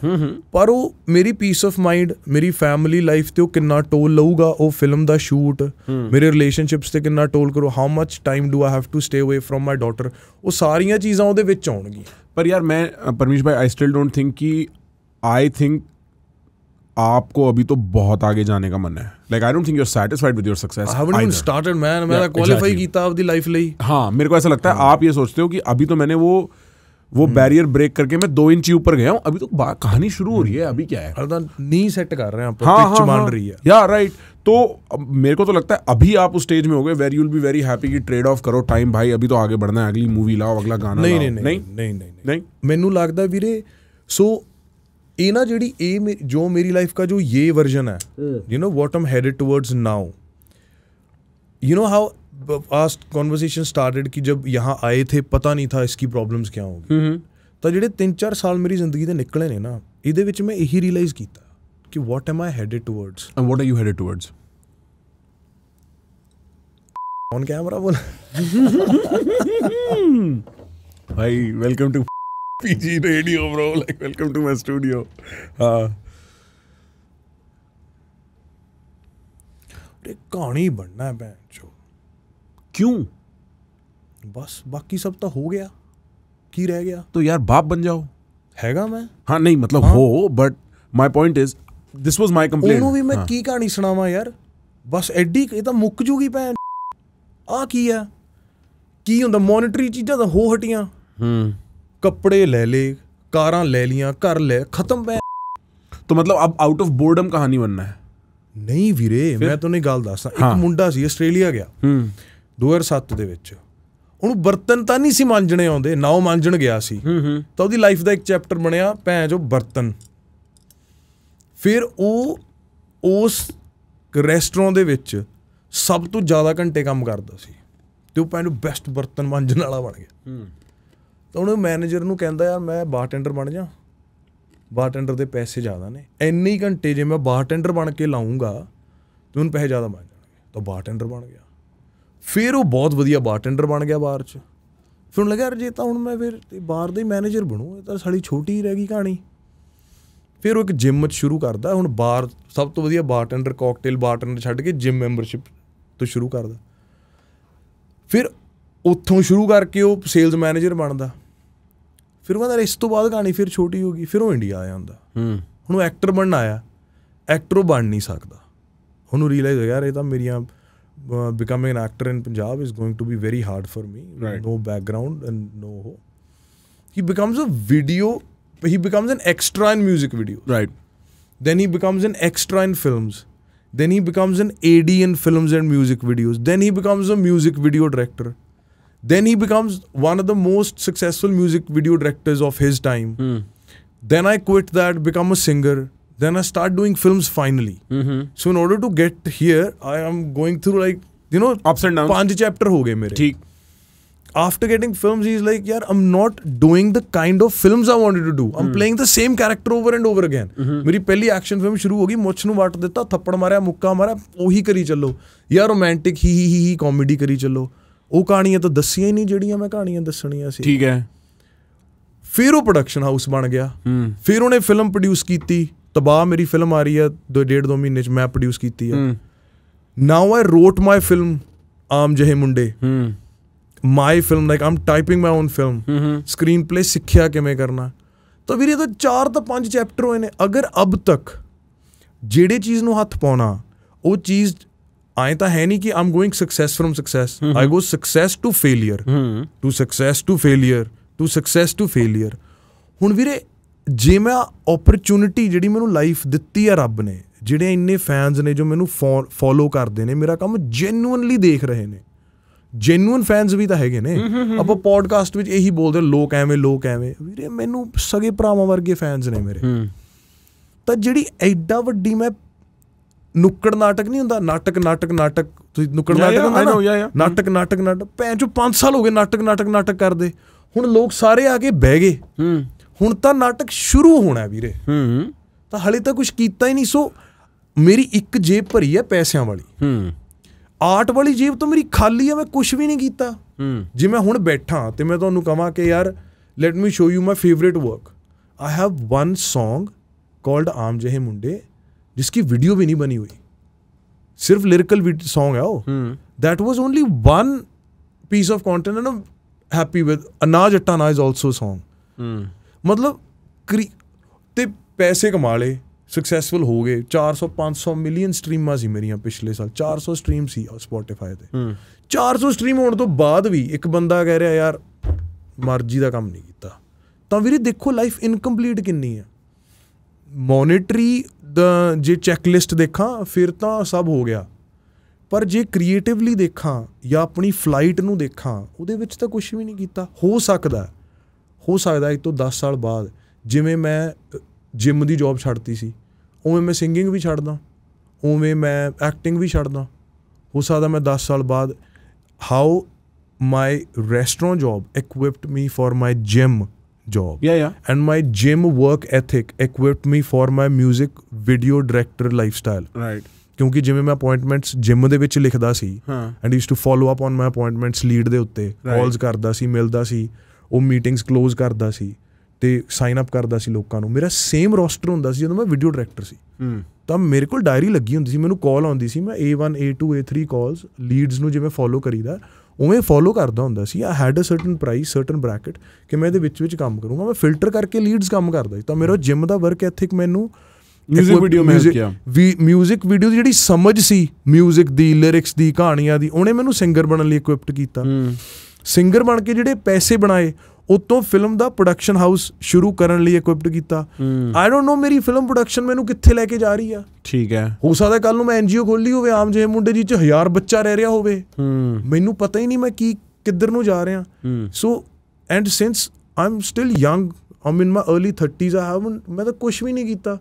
ਪਰ ਉਹ ਮੇਰੀ ਪੀਸ ਆਫ ਮਾਈਂਡ, ਮੇਰੀ ਫੈਮਿਲੀ ਲਾਈਫ 'ਤੇ ਉਹ ਕਿੰਨਾ ਟੋਲ ਲਊਗਾ, ਉਹ ਫਿਲਮ ਦਾ ਸ਼ੂਟ, ਮੇਰੇ ਰਿਲੇਸ਼ਨਸ਼ਿਪਸ 'ਤੇ ਕਿੰਨਾ ਟੋਲ ਕਰੋ, how much time do I have to stay away from my daughter, ਉਹ ਸਾਰੀਆਂ ਚੀਜ਼ਾਂ ਉਹਦੇ ਵਿੱਚ ਆਉਣਗੀਆਂ। पर यार मैं परमेश भाई आई स्टिल डोंट थिंक कि आई थिंक आपको अभी तो बहुत आगे जाने का मन है। Like I don't think you are satisfied with your success. I haven't even started man, मैं क्वालीफाई कीता अपनी लाइफ ਲਈ। हाँ, मेरे को ऐसा लगता है आप ये सोचते हो कि अभी तो मैंने वो बैरियर ब्रेक करके मैं 2 इंच ऊपर गया हूँ, अभी तो कहानी शुरू हो रही है, अभी क्या है? अरे नी सेट कर रहे हैं आप, पिच मान रही है। या राइट। तो मेरे को तो लगता है अभी आप उस स्टेज में हो गए where you will be very happy कि ट्रेड ऑफ करो टाइम, भाई अभी तो आगे बढ़ना है, अगली मूवी लाओ, अगला गाना लाओ। नहीं ਮੈਨੂੰ ਲੱਗਦਾ ਵੀਰੇ, ਸੋ ਇਹ ਨਾ ਜਿਹੜੀ ਇਹ ਜੋ मेरी लाइफ का जो ये वर्जन है, you know what I'm headed towards now, you know how आज कॉन्वर्सेशन स्टार्टेड कि जब यहाँ आए थे पता नहीं था इसकी प्रॉब्लम्स क्या होंगी, ਤਾਂ ਜਿਹੜੇ 3-4 ਸਾਲ ਮੇਰੀ ਜ਼ਿੰਦਗੀ ਦੇ ਨਿਕਲੇ ਨੇ ਨਾ, ਇਹਦੇ ਵਿੱਚ ਮੈਂ ਇਹੀ ਰਿਅਲਾਈਜ਼ ਕੀਤਾ ਕਿ what am I headed towards? And what are you headed towards? On camera बोल भाई welcome to PG Radio bro, like welcome to my studio. अरे कहानी बनना है बेंचो। क्यों? बस बाकी सब तो हो गया, की रह गया? तो यार बाप बन जाओ। हैगा मैं? हाँ नहीं मतलब हो, but my point is this was my complaint। ਉਹਨੂੰ ਵੀ ਮੈਂ ਕੀ ਕਹਾਣੀ ਸੁਣਾਵਾਂ ਯਾਰ, ਬਸ ਐਡੀ ਇਹ ਤਾਂ ਮੁੱਕ ਜੂਗੀ ਭੈਣ। ਆਹ ਕੀ ਆ, ਕੀ ਹੁੰਦਾ? ਮੋਨਿਟਰੀ ਚੀਜ਼ਾਂ ਤਾਂ ਹੋ ਹਟੀਆਂ, ਕੱਪੜੇ ਲੈ ਲੇ, ਕਾਰਾਂ ਲੈ ਲੀਆਂ, ਘਰ ਲੈ, ਖਤਮ ਭੈਣ। तो मतलब अब आउट ऑफ बोर्डम कहानी बनना है? ਨਹੀਂ ਵੀਰੇ, ਮੈਂ ਤੁਹਾਨੂੰ ਇੱਕ ਗੱਲ ਦੱਸਦਾ। ਇੱਕ ਮੁੰਡਾ ਸੀ ਆਸਟ੍ਰੇਲੀਆ ਗਿਆ 2007 ਦੇ ਵਿੱਚ, ਉਹਨੂੰ ਬਰਤਨ ਤਾਂ ਨਹੀਂ ਸੀ ਮਾਂਜਣੇ ਆਉਂਦੇ, ਨਾ ਉਹ ਮਾਂਜਣ ਗਿਆ ਸੀ, ਤਾਂ ਉਹਦੀ ਲਾਈਫ ਦਾ ਇੱਕ ਚੈਪਟਰ ਬਣਿਆ ਭੈਣ ਜੋ ਬਰਤਨ। ਫਿਰ ਉਹ ਉਸ ਰੈਸਟੋਰੈਂਟ ਦੇ ਵਿੱਚ ਸਭ ਤੋਂ ਜ਼ਿਆਦਾ ਘੰਟੇ ਕੰਮ ਕਰਦਾ ਸੀ, ਅਤੇ ਉਹ ਭੈਣ ਬੈਸਟ ਬਰਤਨ ਮਾਂਜਣ ਵਾਲਾ ਬਣ ਗਿਆ। ਤਾਂ ਉਹਨੇ ਮੈਨੇਜਰ ਨੂੰ ਕਹਿੰਦਾ ਯਾਰ ਮੈਂ ਬਾਰਟੈਂਡਰ ਬਣ ਜਾ, ਬਾਰਟੈਂਡਰ ਦੇ ਪੈਸੇ ਜ਼ਿਆਦਾ ਨੇ, ਇੰਨੇ ਹੀ ਘੰਟੇ ਜੇ ਮੈਂ ਬਾਰਟੈਂਡਰ ਬਣ ਕੇ ਲਾਊਂਗਾ ਤਾਂ ਉਹਨੂੰ ਪੈਸੇ ਜ਼ਿਆਦਾ ਬਣ ਜਾਣਗੇ। ਤਾਂ ਬਾਰਟੈਂਡਰ ਬਣ ਗਿਆ, ਫਿਰ ਉਹ ਬਹੁਤ ਵਧੀਆ ਬਾਰਟੈਂਡਰ ਬਣ ਗਿਆ ਬਾਰ 'ਚ। ਫਿਰ ਉਹਨੂੰ ਲੱਗਿਆ ਯਾਰ ਜੇ ਤਾਂ ਹੁਣ ਮੈਂ ਫਿਰ ਬਾਰ ਦੇ ਮੈਨੇਜਰ ਬਣੂ, ਇਹ ਤਾਂ ਸਾਡੀ ਛੋਟੀ ਰਹਿ ਗਈ ਕਹਾਣੀ। ਫਿਰ ਉਹ ਇੱਕ ਜਿੰਮ 'ਚ ਸ਼ੁਰੂ ਕਰਦਾ, ਹੁਣ ਬਾਰ ਸਭ ਤੋਂ ਵਧੀਆ ਬਾਰਟੈਂਡਰ, ਕੋਕਟੇਲ ਬਾਰਟੈਂਡਰ ਛੱਡ ਕੇ ਜਿੰਮ ਮੈਂਬਰਸ਼ਿਪ ਤੋਂ ਸ਼ੁਰੂ ਕਰਦਾ। ਫਿਰ ਉੱਥੋਂ ਸ਼ੁਰੂ ਕਰਕੇ ਉਹ ਸੇਲਸ ਮੈਨੇਜਰ ਬਣਦਾ। ਫਿਰ ਉਹ ਕਹਿੰਦਾ ਇਸ ਤੋਂ ਬਾਅਦ ਕਹਾਣੀ ਫਿਰ ਛੋਟੀ ਹੋ ਗਈ। ਫਿਰ ਉਹ ਇੰਡੀਆ ਆ ਜਾਂਦਾ, ਹੁਣ ਉਹ ਐਕਟਰ ਬਣਨ ਆਇਆ, ਐਕਟਰ ਉਹ ਬਣ ਨਹੀਂ ਸਕਦਾ। ਉਹਨੂੰ ਰੀਅਲਾਈਜ਼ ਹੋਇਆ ਯਾਰ ਇਹ ਤਾਂ ਮੇਰੀਆਂ becoming an actor in Punjab is going to be very hard for me. Right. No background and no. He becomes an extra in music videos. Right. Then he becomes an extra in films. Then he becomes an AD in films and music videos. Then he becomes a music video director. Then he becomes one of the most successful music video directors of his time. Then I quit that, become a singer. Then I start doing films finally. So in order to get here, I am going through like, you know, ups and downs. 5 chapter ho gaye mere. ठीक. After getting films, he's like, yaar, I'm not doing the kind of films I wanted to do. I'm playing the same character over and over again. मेरी पहली action film शुरू होगी, मुझ ਨੂੰ ਵੱਟ ਦਿੱਤਾ, ਥੱਪੜ ਮਾਰਿਆ, ਮੁੱਕਾ ਮਾਰਿਆ, ਉਹੀ ਕਰੀ ਚੱਲੋ। ਯਾਰ ਰੋਮਾਂਟਿਕ ਹੀ ਕਾਮੇਡੀ ਕਰੀ ਚੱਲੋ। ਉਹ ਕਹਾਣੀਆਂ ਤਾਂ ਦੱਸੀਆਂ ਹੀ ਨਹੀਂ ਜਿਹੜੀਆਂ ਮੈਂ ਕਹਾਣੀਆਂ ਦੱਸਣੀਆਂ ਸੀ। ਠੀਕ ਹੈ। ਫਿਰ ਉਹ ਪ੍ਰੋਡਕਸ਼ਨ ਹਾਊਸ ਬਣ ਗਿਆ। ਫਿਰ ਉਹਨੇ ਫਿਲਮ ਪ੍ਰੋਡਿਊਸ ਕੀਤੀ, ਤਬਾਹ ਮੇਰੀ ਫਿਲਮ ਆ ਰਹੀ ਹੈ 1.5-2 ਮਹੀਨੇ 'ਚ ਮੈਂ ਪ੍ਰੋਡਿਊਸ ਕੀਤੀ ਹੈ। ਨਾਓ ਆਈ ਰੋਟ ਮਾਈ ਫਿਲਮ ਆਮ ਜਿਹੇ ਮੁੰਡੇ, my film, like I'm typing my own film, screenplay ਸਿੱਖਿਆ ਕਿਵੇਂ ਕਰਨਾ। ਤਾਂ ਵੀਰੇ ਤਾਂ 4 ਤਾਂ 5 ਚੈਪਟਰ ਹੋਏ ਨੇ। ਅਗਰ ਅਬ ਤੱਕ ਜਿਹੜੇ ਚੀਜ਼ ਨੂੰ ਹੱਥ ਪਾਉਣਾ ਉਹ ਚੀਜ਼ ਆਏ ਤਾਂ ਹੈ ਨਹੀਂ ਕਿ I'm going success from success, I go success to failure, to success to failure, to success to failure. ਹੁਣ ਵੀਰੇ ਜੇ ਮੈਂ ਓਪਰਚੁਨਿਟੀ ਜਿਹੜੀ ਮੈਨੂੰ ਲਾਈਫ ਦਿੱਤੀ ਆ ਰੱਬ ਨੇ, ਜਿਹੜੇ ਇੰਨੇ ਫੈਨਸ ਨੇ ਜੋ ਮੈਨੂੰ ਫੋਲੋ ਕਰਦੇ ਨੇ, ਮੇਰਾ ਕੰਮ ਜੈਨੂਅਨਲੀ ਦੇਖ ਰਹੇ ਨੇ, ਜੈਨੂਅਨ ਫੈਨਸ ਵੀ ਤਾਂ ਹੈਗੇ ਨੇ। ਆਪਾਂ ਪੋਡਕਾਸਟ ਵਿੱਚ ਇਹੀ ਬੋਲਦੇ ਲੋਕ ਐਵੇਂ ਵੀਰੇ ਮੈਨੂੰ ਸਗੇ ਭਰਾਵਾਂ ਵਰਗੇ ਫੈਨਸ ਨੇ ਮੇਰੇ। ਤਾਂ ਜਿਹੜੀ ਐਡਾ ਵੱਡੀ ਮੈਂ ਨੁੱਕੜ ਨਾਟਕ ਨਹੀਂ ਹੁੰਦਾ, ਨਾਟਕ ਤੁਸੀਂ ਨੁੱਕੜ ਨਾਟਕ ਹੁੰਦਾ ਨਾ, ਨਾਟਕ ਭੈਣ ਚੋਂ 5 ਸਾਲ ਹੋ ਗਏ ਨਾਟਕ ਕਰਦੇ। ਹੁਣ ਲੋਕ ਸਾਰੇ ਆ ਕੇ ਬਹਿ ਗਏ, ਹੁਣ ਤਾਂ ਨਾਟਕ ਸ਼ੁਰੂ ਹੋਣਾ ਵੀਰੇ, ਤਾਂ ਹਲੇ ਤਾਂ ਕੁਛ ਕੀਤਾ ਹੀ ਨਹੀਂ। ਸੋ ਮੇਰੀ ਇੱਕ ਜੇਬ ਭਰੀ ਹੈ ਪੈਸਿਆਂ ਵਾਲੀ, ਆਰਟ ਵਾਲੀ ਜੇਬ ਤਾਂ ਮੇਰੀ ਖਾਲੀ ਹੈ, ਮੈਂ ਕੁਛ ਵੀ ਨਹੀਂ ਕੀਤਾ। ਜੇ ਮੈਂ ਹੁਣ ਬੈਠਾ ਤੇ ਮੈਂ ਤੁਹਾਨੂੰ ਕਹਾਂ ਕਿ ਯਾਰ let me show you my favourite work, I have one song called आम जहे मुंडे जिसकी वीडियो भी नहीं बनी हुई, सिर्फ लिरिकल सॉन्ग है वो। That was only one piece of content and I am happy with अनाज अट्टाना इज आल्सो सॉन्ग। मतलब ਤੇ ਪੈਸੇ ਕਮਾ ਲਏ, ਸਕਸੈਸਫੁਲ ਹੋ ਗਏ, 400-500 ਮਿਲੀਅਨ ਸਟਰੀਮਾਂ ਸੀ ਮੇਰੀਆਂ ਪਿਛਲੇ ਸਾਲ, 400 ਸਟਰੀਮ ਸੀ ਸਪੋਟੀਫਾਈ ਤੇ। 400 ਸਟਰੀਮ ਹੋਣ ਤੋਂ ਬਾਅਦ ਵੀ ਇੱਕ ਬੰਦਾ ਕਹਿ ਰਿਹਾ ਯਾਰ ਮਰਜ਼ੀ ਦਾ ਕੰਮ ਨਹੀਂ ਕੀਤਾ, ਤਾਂ ਵੀਰੇ ਦੇਖੋ ਲਾਈਫ ਇਨਕੰਪਲੀਟ ਕਿੰਨੀ ਹੈ। ਮੋਨੀਟਰੀ ਜੇ ਚੈੱਕਲਿਸਟ ਦੇਖਾਂ ਫਿਰ ਤਾਂ ਸਭ ਹੋ ਗਿਆ, ਪਰ ਜੇ ਕ੍ਰੀਏਟਿਵਲੀ ਦੇਖਾਂ ਜਾਂ ਆਪਣੀ ਫਲਾਈਟ ਨੂੰ ਦੇਖਾਂ ਉਹਦੇ ਵਿੱਚ ਤਾਂ ਕੁਛ ਵੀ ਨਹੀਂ ਕੀਤਾ। ਹੋ ਸਕਦਾ ਅੱਜ ਤੋਂ 10 ਸਾਲ ਬਾਅਦ ਜਿਵੇਂ ਮੈਂ ਜਿਮ ਦੀ ਜੋਬ ਛੱਡਤੀ ਸੀ, ਉਵੇਂ ਮੈਂ ਸਿੰਗਿੰਗ ਵੀ ਛੱਡਦਾ, ਉਵੇਂ ਮੈਂ ਐਕਟਿੰਗ ਵੀ ਛੱਡਦਾ। ਹੋ ਸਕਦਾ ਮੈਂ 10 ਸਾਲ ਬਾਅਦ how my restaurant job equipped me for my gym job, and my gym work ethic equipped me for my music video director lifestyle, right? ਕਿਉਂਕਿ ਜਿਵੇਂ ਮੈਂ ਅਪੁਆਇੰਟਮੈਂਟਸ ਜਿਮ ਦੇ ਵਿੱਚ ਲਿਖਦਾ ਸੀ and use to follow up on my appointments lead ਦੇ ਉੱਤੇ, ਕਾਲਸ ਕਰਦਾ ਸੀ, ਮਿਲਦਾ ਸੀ, ਉਹ ਮੀਟਿੰਗਸ ਕਲੋਜ਼ ਕਰਦਾ ਸੀ ਤੇ ਸਾਈਨ ਅਪ ਕਰਦਾ ਸੀ ਲੋਕਾਂ ਨੂੰ। ਮੇਰਾ ਸੇਮ ਰੋਸਟਰ ਹੁੰਦਾ ਸੀ ਜਦੋਂ ਮੈਂ ਵੀਡੀਓ ਡਾਇਰੈਕਟਰ ਸੀ, ਤਾਂ ਮੇਰੇ ਕੋਲ ਡਾਇਰੀ ਲੱਗੀ ਹੁੰਦੀ ਸੀ, ਮੈਨੂੰ ਕਾਲ ਆਉਂਦੀ ਸੀ, ਮੈਂ A1 A2 A3 ਕਾਲਸ ਲੀਡਸ ਨੂੰ ਜਿਵੇਂ ਫੋਲੋ ਕਰੀਦਾ ਉਵੇਂ ਫੋਲੋ ਕਰਦਾ ਹੁੰਦਾ ਸੀ। I had a certain price, certain bracket ਕਿ ਮੈਂ ਇਹਦੇ ਵਿੱਚ ਕੰਮ ਕਰੂੰਗਾ, ਮੈਂ ਫਿਲਟਰ ਕਰਕੇ ਲੀਡਸ ਕੰਮ ਕਰਦਾ ਸੀ। ਤਾਂ ਮੇਰਾ ਜਿਮ ਦਾ ਵਰਕ ਐਥਿਕ ਮੈਨੂੰ ਮਿਊਜ਼ਿਕ ਵੀਡੀਓ ਦੀ ਜਿਹੜੀ ਸਮਝ ਸੀ, ਮਿਊਜ਼ਿਕ ਦੀ, ਲਿਰਿਕਸ ਦੀ, ਕਹਾਣੀਆਂ ਦੀ, ਉਹਨੇ ਮੈਨੂੰ ਸਿੰਗਰ ਬਣਨ ਲਈ ਇਕੁਇਪਡ ਕੀਤਾ। ਸਿੰਗਰ ਬਣ ਕੇ ਜਿਹੜੇ ਪੈਸੇ ਬਣਾਏ, ਉਤੋਂ ਫਿਲਮ ਦਾ ਪ੍ਰੋਡਕਸ਼ਨ ਹਾਊਸ ਸ਼ੁਰੂ ਕਰਨ ਲਈ ਇਕੁਇਪਡ ਕੀਤਾ। ਆਈ ਡੋਂਟ ਨੋ ਮੇਰੀ ਫਿਲਮ ਪ੍ਰੋਡਕਸ਼ਨ ਮੈਨੂੰ ਕਿੱਥੇ ਲੈ ਕੇ ਜਾ ਰਹੀ ਆ। ਠੀਕ ਹੈ, ਹੋ ਸਕਦਾ ਕੱਲ ਨੂੰ ਮੈਂ NGO ਖੋਲੀ ਹੋਵੇ ਆਮ ਜਿਹੇ ਮੁੰਡੇ ਜਿਹ 'ਚ 1000 ਬੱਚਾ ਰਹਿ ਰਿਹਾ ਹੋਵੇ, ਮੈਨੂੰ ਪਤਾ ਹੀ ਨਹੀਂ ਮੈਂ ਕਿੱਧਰ ਨੂੰ ਜਾ ਰਿਹਾ। So and since I am still young, I'm in my early 30s, ਮੈਂ ਤਾਂ ਕੁਛ ਵੀ ਨਹੀਂ ਕੀਤਾ।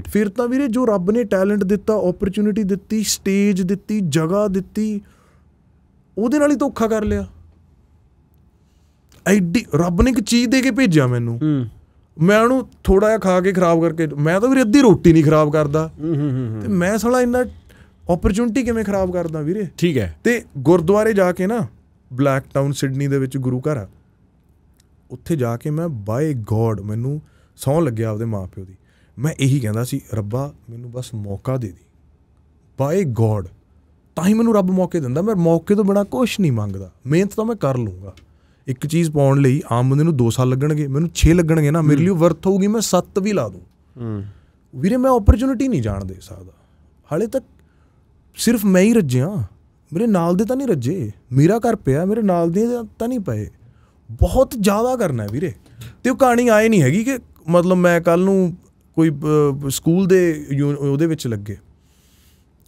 ਫਿਰ ਤਾਂ ਵੀਰੇ ਜੋ ਰੱਬ ਨੇ ਟੈਲੈਂਟ ਦਿੱਤਾ, ਓਪਰਚੁਨਿਟੀ ਦਿੱਤੀ, ਸਟੇਜ ਦਿੱਤੀ, ਜਗ੍ਹਾ ਦਿੱਤੀ, ਉਹਦੇ ਨਾਲ ਹੀ ਧੋਖਾ ਕਰ ਲਿਆ। ਐਡੀ ਰੱਬ ਨੇ ਇੱਕ ਚੀਜ਼ ਦੇ ਕੇ ਭੇਜਿਆ ਮੈਨੂੰ, ਮੈਂ ਉਹਨੂੰ ਥੋੜ੍ਹਾ ਜਿਹਾ ਖਾ ਕੇ ਖਰਾਬ ਕਰਕੇ, ਮੈਂ ਤਾਂ ਵੀਰੇ ਅੱਧੀ ਰੋਟੀ ਨਹੀਂ ਖਰਾਬ ਕਰਦਾ, ਤੇ ਮੈਂ ਸਾਲਾ ਇੰਨਾ ਓਪਰਚੁਨਿਟੀ ਕਿਵੇਂ ਖਰਾਬ ਕਰਦਾ ਵੀਰੇ। ਠੀਕ ਹੈ। ਤੇ ਗੁਰਦੁਆਰੇ ਜਾ ਕੇ ਨਾ, ਬਲੈਕ ਟਾਊਨ ਸਿਡਨੀ ਦੇ ਵਿੱਚ ਗੁਰੂ ਘਰ ਆ, ਉੱਥੇ ਜਾ ਕੇ ਮੈਂ ਬਾਏ ਗੋਡ ਮੈਨੂੰ ਸਹੁੰ ਲੱਗਿਆ ਆਪਦੇ ਮਾਂ ਪਿਓ ਦੀ, ਮੈਂ ਇਹੀ ਕਹਿੰਦਾ ਸੀ ਰੱਬਾ ਮੈਨੂੰ ਬਸ ਮੌਕਾ ਦੇ ਦੀ, ਬਾਏ ਗੋਡ। ਤਾਂ ਹੀ ਮੈਨੂੰ ਰੱਬ ਮੌਕੇ ਦਿੰਦਾ, ਮੈਂ ਮੌਕੇ ਤੋਂ ਬਿਨਾਂ ਕੁਛ ਨਹੀਂ ਮੰਗਦਾ, ਮਿਹਨਤ ਤਾਂ ਮੈਂ ਕਰ ਲੂੰਗਾ। ਇੱਕ ਚੀਜ਼ ਪਾਉਣ ਲਈ ਆਮ ਬੰਦੇ ਨੂੰ 2 ਸਾਲ ਲੱਗਣਗੇ, ਮੈਨੂੰ 6 ਲੱਗਣਗੇ ਨਾ, ਮੇਰੇ ਲਈ ਵਰਥ ਹੋਊਗੀ, ਮੈਂ 7 ਵੀ ਲਾ ਦੂੰ। ਵੀਰੇ ਮੈਂ ਓਪਰਚੁਨਿਟੀ ਨਹੀਂ ਜਾਣ ਦੇ ਸਕਦਾ, ਹਾਲੇ ਤੱਕ ਸਿਰਫ ਮੈਂ ਹੀ ਰੱਜਿਆ, ਮੇਰੇ ਨਾਲ ਦੇ ਤਾਂ ਨਹੀਂ ਰੱਜੇ, ਮੇਰਾ ਘਰ ਪਿਆ, ਮੇਰੇ ਨਾਲ ਦੇ ਤਾਂ ਨਹੀਂ ਪਏ, ਬਹੁਤ ਜ਼ਿਆਦਾ ਕਰਨਾ ਵੀਰੇ। ਅਤੇ ਉਹ ਕਹਾਣੀ ਆਏ ਨਹੀਂ ਹੈਗੀ ਕਿ ਮਤਲਬ ਮੈਂ ਕੱਲ੍ਹ ਨੂੰ ਕੋਈ ਸਕੂਲ ਦੇ ਉਹਦੇ ਵਿੱਚ ਲੱਗੇ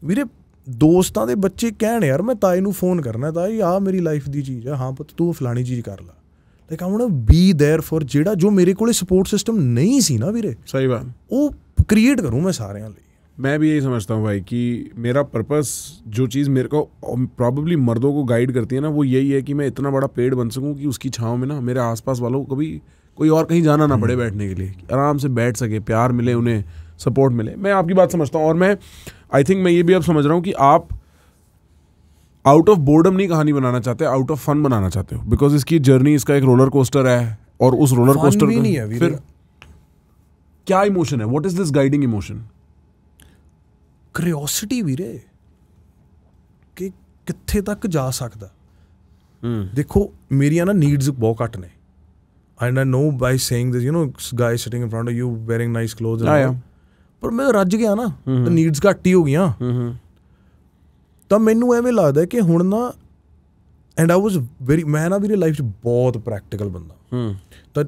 ਵੀਰੇ, ਦੋਸਤਾਂ ਦੇ ਬੱਚੇ ਕਹਿਣ ਯਾਰ ਮੈਂ ਤਾਏ ਨੂੰ ਫੋਨ ਕਰਨਾ, ਤਾਈ ਆਹ ਮੇਰੀ ਲਾਈਫ ਦੀ ਚੀਜ਼ ਹੈ, ਹਾਂ ਪੁੱਤ ਤੂੰ ਫਲਾਣੀ ਚੀਜ਼ ਕਰ ਲਾ। Like I want to be there for ਜਿਹੜਾ ਜੋ ਮੇਰੇ ਕੋਲ ਸਪੋਰਟ ਸਿਸਟਮ नहीं ਸੀ ना ਵੀਰੇ, सही बात, वो क्रिएट करूँ मैं सारे लिए। मैं भी यही समझता हूँ भाई कि मेरा पर्पस, जो चीज़ मेरे को प्रॉब्ली मर्दों को गाइड करती है ना, वो यही है कि मैं इतना बड़ा पेड़ बन सकूँ कि उसकी छाँव में ना मेरे आसपास वालों को कभी कोई और कहीं जाना ना पड़े बैठने के लिए, आराम से बैठ सके, प्यार मिले, उन्हें सपोर्ट मिले। मैं आपकी बात समझता हूँ, और मैं आई थिंक मैं ये भी अब समझ रहा हूँ कि आप आउट ऑफ बोर्डम नहीं कहानी बनाना चाहते, आउट ऑफ फन बनाना चाहते हो, बिकॉज इसकी जर्नी, इसका एक रोलर कोस्टर है, और उस रोलर कोस्टर में फिर क्या इमोशन है, what is this guiding emotion? Curiosity ਵੀਰੇ ਕਿ ਕਿੱਥੇ ਤੱਕ ਜਾ ਸਕਦਾ। ਦੇਖੋ ਮੇਰੀਆਂ ਨਾ ਨੀਡਸ ਬਹੁਤ ਘੱਟ ਨੇ, and I know by saying this, you know guy sitting in front of you wearing nice clothes, ਪਰ ਮੈਂ ਰੱਜ ਗਿਆ ਨਾ, ਤਾਂ ਨੀਡਸ ਘੱਟ ਹੀ ਹੋ ਗਈਆਂ। ਤਾਂ ਮੈਨੂੰ ਐਵੇਂ ਲੱਗਦਾ ਕਿ ਹੁਣ ਨਾ, ਐਂਡ ਆਈ ਵਾਜ਼ ਵੈਰੀ, ਮੈਂ ਨਾ ਵੀਰੇ ਲਾਈਫ 'ਚ ਬਹੁਤ ਪ੍ਰੈਕਟੀਕਲ ਬੰਦਾ, ਤਾਂ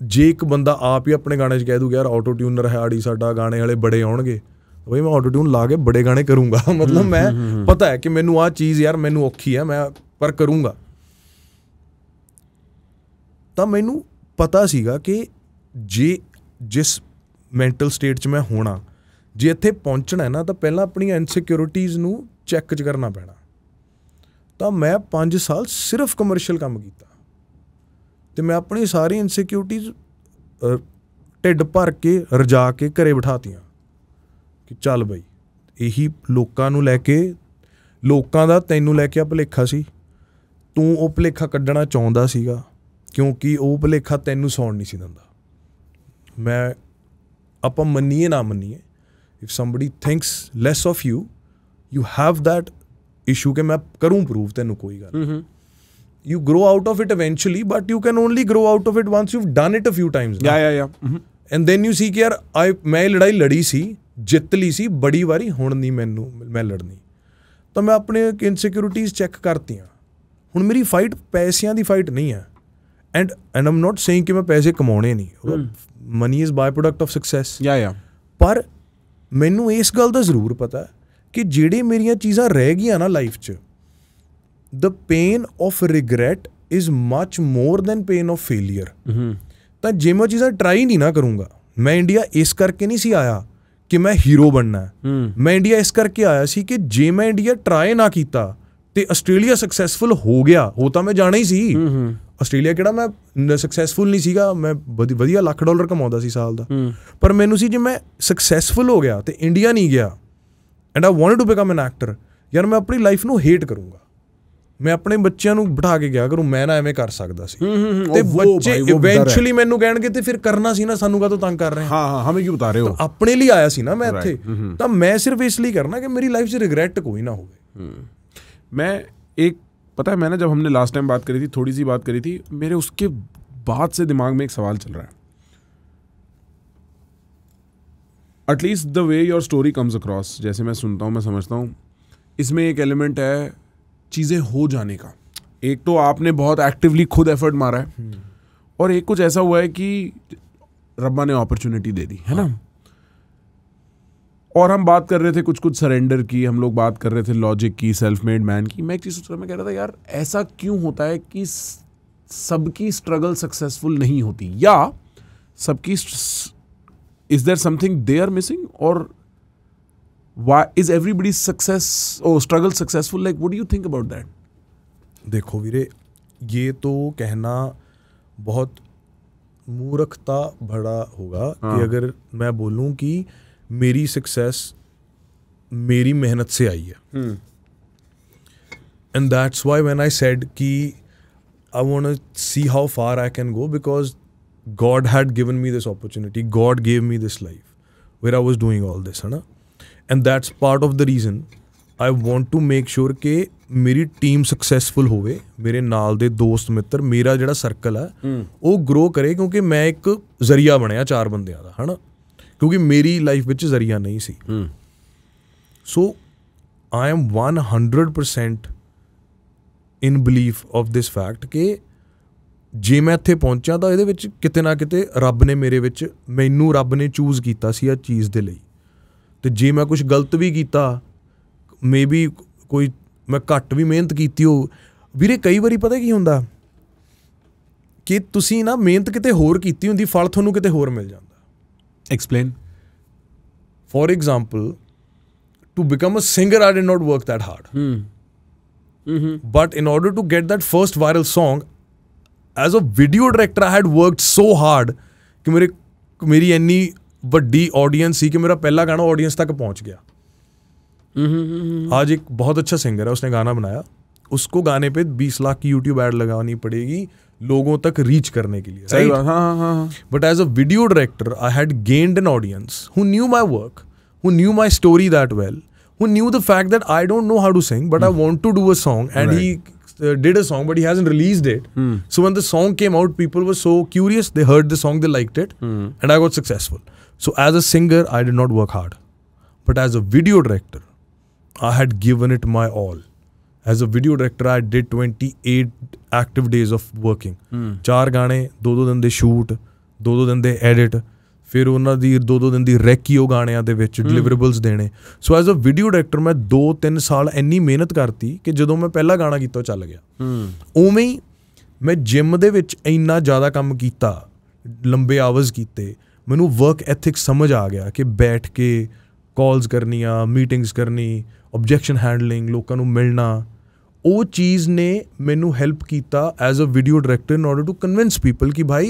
ਜੇ ਇੱਕ ਬੰਦਾ ਆਪ ਹੀ ਆਪਣੇ ਗਾਣੇ 'ਚ ਕਹਿ ਦੂਗਾ ਯਾਰ ਆਟੋ ਟਿਊਨਰ ਹੈ ਆੜੀ ਸਾਡਾ, ਗਾਣੇ ਵਾਲੇ ਬੜੇ ਆਉਣਗੇ, ਬਈ ਮੈਂ ਆਟੋ ਟਿਊਨ ਲਾ ਕੇ ਬੜੇ ਗਾਣੇ ਕਰੂੰਗਾ। ਮਤਲਬ ਮੈਂ ਪਤਾ ਹੈ ਕਿ ਮੈਨੂੰ ਆਹ ਚੀਜ਼ ਯਾਰ ਮੈਨੂੰ ਔਖੀ ਹੈ, ਮੈਂ ਪਰ ਕਰੂੰਗਾ। ਤਾਂ ਮੈਨੂੰ ਪਤਾ ਸੀਗਾ ਕਿ ਜੇ ਜਿਸ ਮੈਂਟਲ ਸਟੇਟ 'ਚ ਮੈਂ ਹੋਣਾ, ਜੇ ਇੱਥੇ ਪਹੁੰਚਣਾ ਨਾ, ਤਾਂ ਪਹਿਲਾਂ ਆਪਣੀਆਂ ਇਨਸਿਕਿਉਰਿਟੀਜ਼ ਨੂੰ ਚੈੱਕ 'ਚ ਕਰਨਾ ਪੈਣਾ। ਤਾਂ ਮੈਂ 5 ਸਾਲ ਸਿਰਫ ਕਮਰਸ਼ੀਅਲ ਕੰਮ ਕੀਤਾ ਅਤੇ ਮੈਂ ਆਪਣੀ ਸਾਰੀ ਇਨਸਿਕਿਉਰਿਟੀਜ਼ ਢਿੱਡ ਭਰ ਕੇ ਰਜਾ ਕੇ ਘਰੇ ਬਿਠਾਤੀਆਂ ਕਿ ਚੱਲ ਬਈ ਇਹੀ ਲੋਕਾਂ ਨੂੰ ਲੈ ਕੇ, ਲੋਕਾਂ ਦਾ ਤੈਨੂੰ ਲੈ ਕੇ ਆ ਭੁਲੇਖਾ ਸੀ, ਤੂੰ ਉਹ ਭੁਲੇਖਾ ਕੱਢਣਾ ਚਾਹੁੰਦਾ ਸੀਗਾ ਕਿਉਂਕਿ ਉਹ ਭੁਲੇਖਾ ਤੈਨੂੰ ਸੌਣ ਨਹੀਂ ਸੀ ਦਿੰਦਾ। ਮੈਂ ਆਪਾਂ ਮੰਨੀਏ ਨਾ ਮੰਨੀਏ, if somebody thinks less of you, you have that issue ਕਿ ਮੈਂ ਕਰੂੰ ਪ੍ਰੂਵ ਤੈਨੂੰ ਕੋਈ ਗੱਲ। You grow out of it eventually, but you can only grow out of it once you've done it a few times. Yeah. And then you see ਕਿ ਯਾਰ ਮੈਂ ਲੜਾਈ ਲੜੀ ਸੀ, ਜਿੱਤ ਲਈ ਸੀ ਬੜੀ ਵਾਰੀ, ਹੁਣ ਨਹੀਂ ਮੈਂ ਲੜਨੀ। ਤਾਂ ਮੈਂ ਆਪਣੇ ਇਨਸਿਕਿਉਰਿਟੀਜ਼ ਚੈੱਕ ਕਰਤੀਆਂ। ਹੁਣ ਮੇਰੀ ਫਾਈਟ ਪੈਸਿਆਂ ਦੀ ਫਾਈਟ ਨਹੀਂ ਹੈ, ਐਂਡ ਆਮ ਨੋਟ ਸੇਇੰਗ ਕਿ ਮੈਂ ਪੈਸੇ ਕਮਾਉਣੇ ਨਹੀਂ, money is by product of success. ਪਰ ਮੈਨੂੰ ਇਸ ਗੱਲ ਦਾ ਜ਼ਰੂਰ ਪਤਾ ਕਿ ਜਿਹੜੇ ਮੇਰੀਆਂ ਚੀਜ਼ਾਂ ਰਹਿ ਗਈਆਂ ਨਾ ਲਾਈਫ 'ਚ, the pain of regret is much more than pain of failure. ਤਾਂ ਜੇ ਮੈਂ ਚੀਜ਼ਾਂ ਟਰਾਈ ਨਹੀਂ ਨਾ ਕਰੂੰਗਾ, ਮੈਂ ਇੰਡੀਆ ਇਸ ਕਰਕੇ ਨਹੀਂ ਸੀ ਆਇਆ ਕਿ ਮੈਂ ਹੀਰੋ ਬਣਨਾ, ਮੈਂ ਇੰਡੀਆ ਇਸ ਕਰਕੇ ਆਇਆ ਸੀ ਕਿ ਜੇ ਮੈਂ ਇੰਡੀਆ ਟਰਾਈ ਨਾ ਕੀਤਾ ਤੇ ਆਸਟ੍ਰੇਲੀਆ ਸਕਸੈਸਫੁਲ ਹੋ ਗਿਆ, ਉਹ ਤਾਂ ਮੈਂ ਜਾਣਾ ਹੀ ਸੀ। ਆਸਟ੍ਰੇਲੀਆ ਕਿਹੜਾ ਮੈਂ ਸਕਸੈਸਫੁਲ ਨਹੀਂ ਸੀਗਾ, ਮੈਂ ਵਧੀਆ $1,00,000 ਕਮਾਉਂਦਾ ਸੀ ਸਾਲ ਦਾ, ਪਰ ਮੈਨੂੰ ਸੀ ਜੇ ਮੈਂ ਸਕਸੈਸਫੁਲ ਹੋ ਗਿਆ ਤੇ ਇੰਡੀਆ ਨਹੀਂ ਗਿਆ and I wanted to become an actor, ਯਾਰ ਮੈਂ ਆਪਣੀ ਲਾਈਫ ਨੂੰ ਹੇਟ ਕਰੂੰਗਾ। ਮੈਂ ਆਪਣੇ ਬੱਚਿਆਂ ਨੂੰ ਬਿਠਾ ਕੇ ਗਿਆ ਕਰੂੰ, ਮੈਂ ਨਾ ਐਵੇਂ ਕਰ ਸਕਦਾ ਸੀ, ਤੇ ਬੱਚੇ ਇਵੈਂਚੁਅਲੀ ਮੈਨੂੰ ਕਹਿਣਗੇ ਤੇ ਫਿਰ ਕਰਨਾ ਸੀ ਨਾ, ਸਾਨੂੰ ਕਾਹਤੋਂ ਤੰਗ ਕਰ ਰਹੇ ਹਾਂ ਹਮੇ ਕਿਉਂ ਬਤਾ ਰਹੇ ਹੋ। ਆਪਣੇ ਲਈ ਆਇਆ ਸੀ ਨਾ ਮੈਂ ਇੱਥੇ, ਤਾਂ ਮੈਂ ਸਿਰਫ ਇਸ ਲਈ ਕਰਨਾ ਕਿ ਮੇਰੀ ਲਾਈਫ 'ਚ ਰਿਗਰੈਟ ਕੋਈ ना होवे। मैं एक पता है, मैंने जब हमने लास्ट टाइम बात करी थी, थोड़ी सी बात करी थी, मेरे उसके बाद से दिमाग में एक सवाल चल रहा है। At least the way your story comes across, जैसे मैं सुनता हूँ, मैं समझता हूँ, इसमें एक एलिमेंट है चीज़ें हो जाने का। एक तो आपने बहुत एक्टिवली खुद एफर्ट मारा है, और एक कुछ ऐसा हुआ है कि रब्बा ने अपॉर्चुनिटी दे दी, है ना। और हम बात कर रहे थे कुछ सरेंडर की, हम लोग बात कर रहे थे लॉजिक की, सेल्फ मेड मैन की। मैं एक चीज़ सोच रहा, मैं कह रहा था यार ऐसा क्यों होता है कि सबकी स्ट्रगल सक्सेसफुल नहीं होती, या सबकी is there something they are missing, और why is everybody's success or struggle successful? Like, what do you think about that? देखो वीरे, ये तो कहना बहुत मूर्खता भरा होगा कि अगर मैं बोलूं कि मेरी सक्सेस मेरी मेहनत से आई है, and that's why when I said कि I want to see how far I can go, because God had given me this opportunity, God gave me this life where I was doing all this, है ना। And that's part of the reason I want to make sure कि ਮੇਰੀ team successful ਹੋਵੇ, ਮੇਰੇ ਨਾਲ ਦੇ ਦੋਸਤ ਮਿੱਤਰ, ਮੇਰਾ ਜਿਹੜਾ ਸਰਕਲ ਹੈ ਉਹ ਗਰੋ ਕਰੇ, ਕਿਉਂਕਿ ਮੈਂ ਇੱਕ ਜ਼ਰੀਆ ਬਣਿਆ 4 ਬੰਦਿਆਂ ਦਾ, ਹੈ ਨਾ, ਕਿਉਂਕਿ ਮੇਰੀ ਲਾਈਫ ਵਿੱਚ ਜ਼ਰੀਆ ਨਹੀਂ ਸੀ। So I am 100% in belief of this fact ਕਿ ਜੇ ਮੈਂ ਇੱਥੇ ਪਹੁੰਚਿਆ ਤਾਂ ਇਹਦੇ ਵਿੱਚ ਕਿਤੇ ਨਾ ਕਿਤੇ ਰੱਬ ਨੇ ਮੇਰੇ ਵਿੱਚ, ਮੈਨੂੰ ਰੱਬ ਨੇ ਚੂਜ਼ ਕੀਤਾ ਸੀ ਆ ਚੀਜ਼ ਦੇ ਲਈ। ਤੇ ਜੇ ਮੈਂ ਕੁਛ ਗਲਤ ਵੀ ਕੀਤਾ, ਮੇ ਬੀ ਕੋਈ ਮੈਂ ਘੱਟ ਵੀ ਮਿਹਨਤ ਕੀਤੀ ਹੋ, ਵੀਰੇ ਕਈ ਵਾਰੀ ਪਤਾ ਕੀ ਹੁੰਦਾ ਕਿ ਤੁਸੀਂ ਨਾ ਮਿਹਨਤ ਕਿਤੇ ਹੋਰ ਕੀਤੀ ਹੁੰਦੀ, ਫਲ ਤੁਹਾਨੂੰ ਕਿਤੇ ਹੋਰ ਮਿਲ ਜਾਂਦਾ। Explain. For example, to become a singer I did not work that hard, but in order to get that first viral song as a video director I had worked so hard ਕਿ ਮੇਰੀ ਇੰਨੀ ਵੱਡੀ audience ਸੀ कि मेरा पहला गाना audience तक पहुंच गया। आज एक बहुत अच्छा सिंगर है, उसने गाना बनाया, उसको गाने पे 20 लाख की यूट्यूब ऐड लगानी पड़ेगी लोगों तक रीच करने के लिए, right. But as a video director I had gained an audience who knew my work, who knew my story that well, who knew the fact that I don't know how to sing but I want to do a song, and he did a song but he hasn't released it. So when the song came out, people were so curious, they heard the song, they liked it, and I got successful. So as a singer I did not work hard, but as a video director I had given it my all. As a video director I did 28 active days of working, 4 गाने, 2 दिन ਦੇ shoot, 2-2 ਦਿਨ ਦੇ edit, ਫਿਰ ਉਹਨਾਂ ਦੀ 2-2 ਦਿਨ ਦੀ recce ਗਾਣਿਆਂ ਦੇ ਵਿੱਚ ਡਿਲੀਵਰੇਬਲਸ ਦੇਣੇ। So as a video director ਮੈਂ 2-3 ਸਾਲ ਇੰਨੀ ਮਿਹਨਤ ਕਰਤੀ ਕਿ ਜਦੋਂ ਮੈਂ ਪਹਿਲਾ ਗਾਣਾ ਕੀਤਾ ਉਹ ਚੱਲ ਗਿਆ। ਉਵੇਂ ਹੀ ਮੈਂ ਜਿਮ ਦੇ ਵਿੱਚ ਇੰਨਾ ਜ਼ਿਆਦਾ ਕੰਮ ਕੀਤਾ, ਲੰਬੇ ਆਵਰਸ ਕੀਤੇ, ਮੈਨੂੰ ਵਰਕ ਐਥਿਕਸ ਸਮਝ ਆ ਗਿਆ ਕਿ ਬੈਠ ਕੇ ਕਾਲਸ ਕਰਨੀਆਂ, ਮੀਟਿੰਗਸ ਕਰਨੀ, ਆਬਜੈਕਸ਼ਨ ਹੈਂਡਲਿੰਗ, ਲੋਕਾਂ ਨੂੰ ਮਿਲਣਾ, ਉਹ ਚੀਜ਼ ਨੇ ਮੈਨੂੰ ਹੈਲਪ ਕੀਤਾ as a video director in order to convince people कि भाई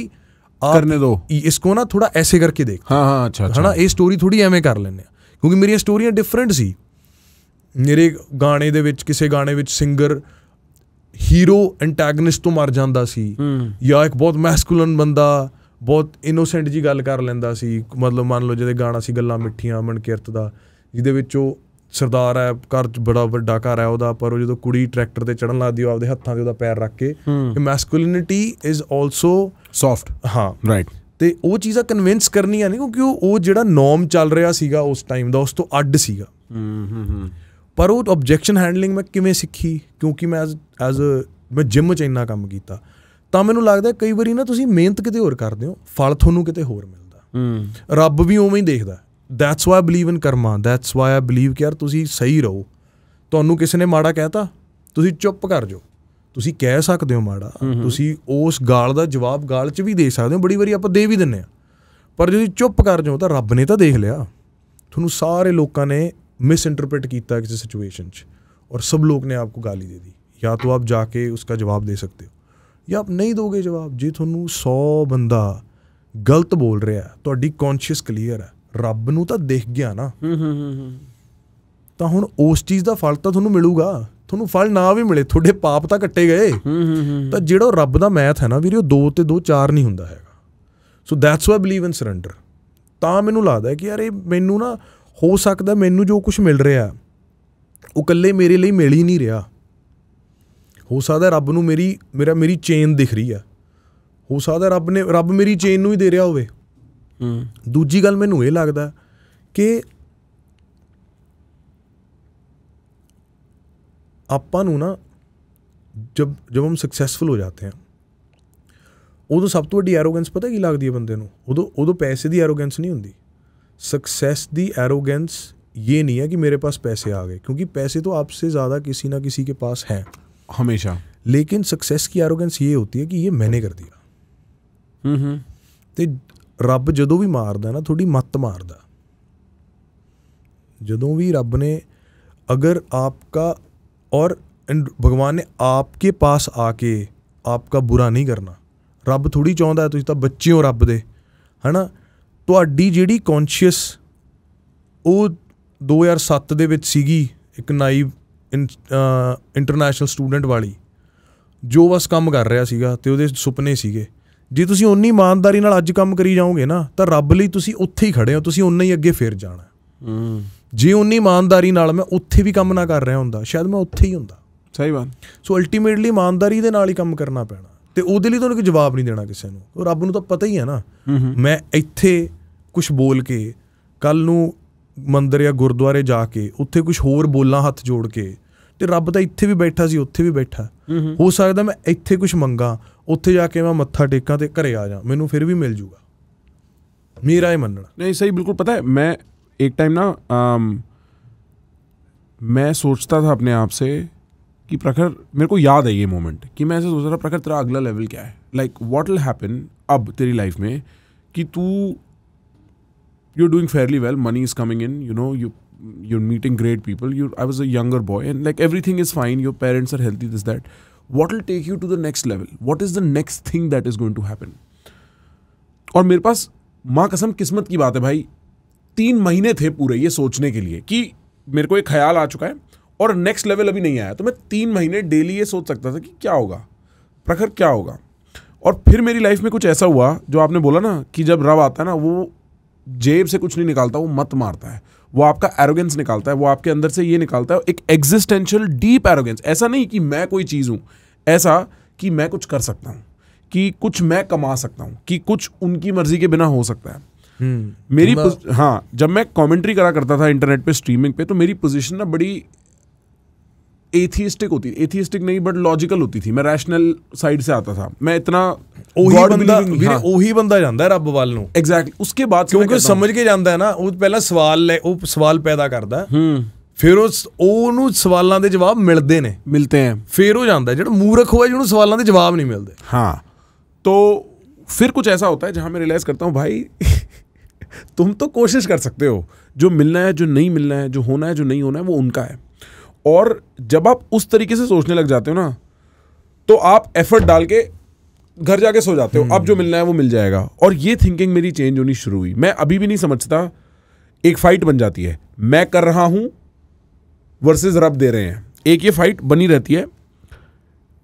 आप करने दो, इसको ना थोड़ा ऐसे करके देख। हाँ अच्छा है ना, ये स्टोरी थोड़ी ਐਵੇਂ ਕਰ ਲੈਂਦੇ ਆ, ਕਿਉਂਕਿ ਮੇਰੀਆਂ ਸਟੋਰੀਆਂ ਡਿਫਰੈਂਟ ਸੀ। ਮੇਰੇ ਗਾਣੇ ਦੇ ਵਿੱਚ, ਕਿਸੇ ਗਾਣੇ ਵਿੱਚ ਸਿੰਗਰ ਹੀਰੋ ਐਂਟੈਗਨਿਸਟ ਤੋਂ ਮਰ ਜਾਂਦਾ ਸੀ, ਜਾਂ ਇੱਕ ਬਹੁਤ ਮੈਸਕੂਲਨ ਬੰਦਾ ਬਹੁਤ ਇਨੋਸੈਂਟ ਜੀ ਗੱਲ ਕਰ ਲੈਂਦਾ ਸੀ। ਮਤਲਬ ਮੰਨ ਲਓ ਜਿਹਦੇ ਗਾਣਾ ਸੀ ਗੱਲਾਂ ਮਿੱਠੀਆਂ ਮਨਕਿਰਤ ਦਾ, ਜਿਹਦੇ ਵਿੱਚ ਉਹ ਸਰਦਾਰ ਹੈ, ਘਰ 'ਚ ਬੜਾ ਵੱਡਾ ਘਰ ਹੈ ਉਹਦਾ, ਪਰ ਉਹ ਜਦੋਂ ਕੁੜੀ ਟਰੈਕਟਰ ਤੇ ਚੜ੍ਹਨ ਲੱਗਦੀ ਉਹ ਆਪਦੇ ਹੱਥਾਂ 'ਤੇ ਉਹਦਾ ਪੈਰ ਰੱਖ ਕੇ, ਮੈਸਕੂਲਿਨਿਟੀ ਇਜ਼ ਆਲਸੋ ਸੌਫਟ। ਹਾਂ ਰਾਈਟ। ਅਤੇ ਉਹ ਚੀਜ਼ਾਂ ਕਨਵਿੰਸ ਕਰਨੀਆਂ ਨਹੀਂ, ਕਿਉਂਕਿ ਉਹ ਜਿਹੜਾ ਨੋਰਮ ਚੱਲ ਰਿਹਾ ਸੀਗਾ ਉਸ ਟਾਈਮ ਦਾ, ਉਸ ਤੋਂ ਅੱਡ ਸੀਗਾ। ਪਰ ਉਹ ਆਬਜੈਕਸ਼ਨ ਹੈਂਡਲਿੰਗ ਮੈਂ ਕਿਵੇਂ ਸਿੱਖੀ, ਕਿਉਂਕਿ ਮੈਂ ਮੈਂ ਜਿੰਮ 'ਚ ਇੰਨਾ ਕੰਮ ਕੀਤਾ। ਤਾਂ ਮੈਨੂੰ ਲੱਗਦਾ ਕਈ ਵਾਰੀ ਨਾ ਤੁਸੀਂ ਮਿਹਨਤ ਕਿਤੇ ਹੋਰ ਕਰਦੇ ਹੋ, ਫਲ ਤੁਹਾਨੂੰ ਕਿਤੇ ਹੋਰ ਮਿਲਦਾ। ਰੱਬ ਵੀ ਉਵੇਂ ਹੀ ਦੇਖਦਾ। That's why I believe in Karma, that's why I believe ਕਿ ਯਾਰ ਤੁਸੀਂ ਸਹੀ ਰਹੋ। ਤੁਹਾਨੂੰ ਕਿਸੇ ਨੇ ਮਾੜਾ ਕਹਿ ਤਾ, ਤੁਸੀਂ ਚੁੱਪ ਕਰ ਜਾਓ। ਤੁਸੀਂ ਕਹਿ ਸਕਦੇ ਹੋ ਮਾੜਾ, ਤੁਸੀਂ ਉਸ ਗਾਲ ਦਾ ਜਵਾਬ ਗਾਲ 'ਚ ਵੀ ਦੇ ਸਕਦੇ ਹੋ, ਬੜੀ ਵਾਰੀ ਆਪਾਂ ਦੇ ਵੀ ਦਿੰਦੇ ਹਾਂ, ਪਰ ਜੇ ਤੁਸੀਂ ਚੁੱਪ ਕਰ ਜਾਓ ਤਾਂ ਰੱਬ ਨੇ ਤਾਂ ਦੇਖ ਲਿਆ। ਤੁਹਾਨੂੰ ਸਾਰੇ ਲੋਕਾਂ ਨੇ ਮਿਸ ਇੰਟਰप्रेट ਕੀਤਾ ਕਿਸੇ सिचुएशन 'ਚ, और सब लोग ने आपको गाली दे दी। या तो आप जाके उसका जवाब दे सकते हो, या आप नहीं दोगे जवाब। जे ਤੁਹਾਨੂੰ 100 ਬੰਦਾ ਗਲਤ ਬੋਲ ਰਿਹਾ, ਤੁਹਾਡੀ ਕੌਨਸ਼ੀਅਸ ਕਲੀਅਰ ਹੈ, ਰੱਬ ਨੂੰ ਤਾਂ ਦਿਖ ਗਿਆ ਨਾ, ਤਾਂ ਹੁਣ ਉਸ ਚੀਜ਼ ਦਾ ਫਲ ਤਾਂ ਤੁਹਾਨੂੰ ਮਿਲੂਗਾ। ਤੁਹਾਨੂੰ ਫਲ ਨਾ ਵੀ ਮਿਲੇ, ਤੁਹਾਡੇ ਪਾਪ ਤਾਂ ਕੱਟੇ ਗਏ। ਤਾਂ ਜਿਹੜਾ ਰੱਬ ਦਾ ਮੈਥ ਹੈ ਨਾ ਵੀਰੇ, ਉਹ 2 ਤੇ 2 4 ਨਹੀਂ ਹੁੰਦਾ ਹੈਗਾ। So that's why believe in surrender. ਤਾਂ ਮੈਨੂੰ ਲੱਗਦਾ ਕਿ ਯਾਰ ਇਹ ਮੈਨੂੰ ਨਾ, ਹੋ ਸਕਦਾ ਮੈਨੂੰ ਜੋ ਕੁਛ ਮਿਲ ਰਿਹਾ ਉਹ ਇਕੱਲੇ ਮੇਰੇ ਲਈ ਮਿਲ ਹੀ ਨਹੀਂ ਰਿਹਾ। ਹੋ ਸਕਦਾ ਰੱਬ ਨੂੰ ਮੇਰੀ ਚੇਨ ਦਿਖ ਰਹੀ ਆ, ਹੋ ਸਕਦਾ ਰੱਬ ਮੇਰੀ ਚੇਨ ਨੂੰ ਹੀ ਦੇ ਰਿਹਾ ਹੋਵੇ। ਦੂਜੀ ਗੱਲ ਮੈਨੂੰ ਇਹ ਲੱਗਦਾ ਕਿ ਆਪਾਂ ਨੂੰ ਨਾ ਜਬ ਹਮ ਸਕਸੈਸਫੁਲ ਹੋ ਜਾते हैं, ਉਦੋਂ ਸਭ ਤੋਂ ਵੱਡੀ ਐਰੋਗੈਂਸ ਪਤਾ ਕੀ ਲੱਗਦੀ ਹੈ ਬੰਦੇ ਨੂੰ? ਉਦੋਂ ਪੈਸੇ ਦੀ ਐਰੋਗੈਂਸ ਨਹੀਂ ਹੁੰਦੀ। सक्सेस दी एरोगेंस ये नहीं है कि मेरे पास पैसे आ गए, क्योंकि पैसे तो आपसे ज़्यादा किसी ना किसी के पास हैं हमेशा। लेकिन सक्सेस की एरोगेंस ये होती है कि ये मैंने कर दिया। तो रब जदों भी मारदा ना, थोड़ी मत मारदा। जदों भी रब ने अगर आपका, और भगवान ने आपके पास आके आपका बुरा नहीं करना। रब थोड़ी चाहता है तुसीं तां बच्चे हो रब दे, है ना। ਤੁਹਾਡੀ ਜਿਹੜੀ ਕੌਨਸ਼ੀਅਸ ਉਹ 2007 ਦੇ ਵਿੱਚ ਸੀਗੀ, ਇੱਕ ਨਾਈਵ ਇੰਟਰਨੈਸ਼ਨਲ ਸਟੂਡੈਂਟ ਵਾਲੀ, ਜੋ ਬਸ ਕੰਮ ਕਰ ਰਿਹਾ ਸੀਗਾ ਅਤੇ ਉਹਦੇ ਸੁਪਨੇ ਸੀਗੇ। ਜੇ ਤੁਸੀਂ ਓਨੀ ਇਮਾਨਦਾਰੀ ਨਾਲ ਅੱਜ ਕੰਮ ਕਰੀ ਜਾਓਗੇ ਨਾ, ਤਾਂ ਰੱਬ ਲਈ ਤੁਸੀਂ ਉੱਥੇ ਹੀ ਖੜ੍ਹੇ ਹੋ, ਤੁਸੀਂ ਓਨਾ ਹੀ ਅੱਗੇ ਫਿਰ ਜਾਣਾ। ਜੇ ਓਨੀ ਇਮਾਨਦਾਰੀ ਨਾਲ ਮੈਂ ਉੱਥੇ ਵੀ ਕੰਮ ਨਾ ਕਰ ਰਿਹਾ ਹੁੰਦਾ, ਸ਼ਾਇਦ ਮੈਂ ਉੱਥੇ ਹੀ ਹੁੰਦਾ। ਸਹੀ ਬਾਤ। ਸੋ ਅਲਟੀਮੇਟਲੀ ਇਮਾਨਦਾਰੀ ਦੇ ਨਾਲ ਹੀ ਕੰਮ ਕਰਨਾ ਪੈਣਾ, ਅਤੇ ਉਹਦੇ ਲਈ ਤੁਹਾਨੂੰ ਕੋਈ ਜਵਾਬ ਨਹੀਂ ਦੇਣਾ ਕਿਸੇ ਨੂੰ। ਉਹ ਰੱਬ ਨੂੰ ਤਾਂ ਪਤਾ ਹੀ ਹੈ ਨਾ, ਮੈਂ ਇੱਥੇ ਕੁਛ ਬੋਲ ਕੇ ਕੱਲ੍ਹ ਨੂੰ ਮੰਦਰ ਜਾਂ ਗੁਰਦੁਆਰੇ ਜਾ ਕੇ ਉੱਥੇ ਕੁਛ ਹੋਰ ਬੋਲਾਂ ਹੱਥ ਜੋੜ ਕੇ, ਅਤੇ ਰੱਬ ਤਾਂ ਇੱਥੇ ਵੀ ਬੈਠਾ ਸੀ, ਉੱਥੇ ਵੀ ਬੈਠਾ। ਹੋ ਸਕਦਾ ਮੈਂ ਇੱਥੇ ਕੁਛ ਮੰਗਾਂ, ਉੱਥੇ ਜਾ ਕੇ ਮੈਂ ਮੱਥਾ ਟੇਕਾਂ ਅਤੇ ਘਰੇ ਆ ਜਾ, ਮੈਨੂੰ ਫਿਰ ਵੀ ਮਿਲ ਜੂਗਾ। ਮੇਰਾ ਇਹ ਮੰਨਣਾ। नहीं सही, बिल्कुल पता है। मैं एक टाइम ना मैं सोचता था अपने आप से कि प्रखर, मेरे को याद है ये मोमेंट कि मैं ऐसे सोच रहा था, प्रखर तेरा अगला लेवल क्या है, लाइक व्हाट विल हैपन अब तेरी लाइफ में कि तू you're doing fairly well, money is coming in, you know, you're meeting great people, I was a younger boy and like everything is fine, your parents are healthy, this that. What will take you to the next level? What is the next thing that is going to happen? और मेरे पास माँ कसम किस्मत की बात है भाई, 3 महीने थे पूरे ये सोचने के लिए कि मेरे को एक ख्याल आ चुका है और नेक्स्ट लेवल अभी नहीं आया। तो मैं 3 महीने डेली ये सोच सकता था कि क्या होगा, प्रखर क्या होगा। और फिर मेरी लाइफ में कुछ ऐसा हुआ जो आपने बोला ना कि जब रब आता है ना, वो जेब से कुछ नहीं निकालता, वो मत मारता है, वो आपका एरोगेंस निकालता है, वो आपके अंदर से ये निकालता है एक एग्जिस्टेंशियल डीप एरोगेंस। ऐसा नहीं कि मैं कोई चीज़ हूँ, ऐसा कि मैं कुछ कर सकता हूँ, कि कुछ मैं कमा सकता हूँ, कि कुछ उनकी मर्जी के बिना हो सकता है। मेरी हाँ, जब मैं कमेंट्री करा करता था इंटरनेट पे, स्ट्रीमिंग पे, तो मेरी पोजीशन ना बड़ी एथियस्टिक होती थी, एथियस्टिक नहीं बट लॉजिकल होती थी, मैं रैशनल साइड से आता था, मैं इतना ਉਹੀ ਬੰਦਾ ਜਾਂਦਾ ਰੱਬ ਵੱਲ ਨੂੰ एग्जैक्टली। उसके बाद ਕਿਉਂਕਿ ਸਮਝ ਕੇ ਜਾਂਦਾ ਹੈ ਨਾ, ਉਹ ਪਹਿਲਾਂ ਸਵਾਲ ਪੈਦਾ ਕਰਦਾ, ਫਿਰ ਉਹਨੂੰ ਸਵਾਲਾਂ ਦੇ ਜਵਾਬ ਮਿਲਦੇ हैं, ਫਿਰ ਉਹ ਜਾਂਦਾ। ਜਿਹੜਾ ਮੂਰਖ ਹੋਇਆ ਜਿਹਨੂੰ ਸਵਾਲਾਂ ਦੇ ਜਵਾਬ नहीं मिलते। हाँ, तो फिर कुछ ऐसा होता है जहाँ मैं रियलाइज करता हूँ भाई तुम तो कोशिश कर सकते हो, जो मिलना है, जो नहीं मिलना है, जो होना है, जो नहीं होना है, वो उनका है। और जब आप उस तरीके से सोचने लग जाते हो ना, तो आप एफर्ट डाल के घर जाके सो जाते हो, अब जो मिलना है वो मिल जाएगा। और ये थिंकिंग मेरी चेंज होनी शुरू हुई। मैं अभी भी नहीं समझता, एक फाइट बन जाती है, मैं कर रहा हूं वर्सेस रब दे रहे हैं, एक ये फाइट बनी रहती है।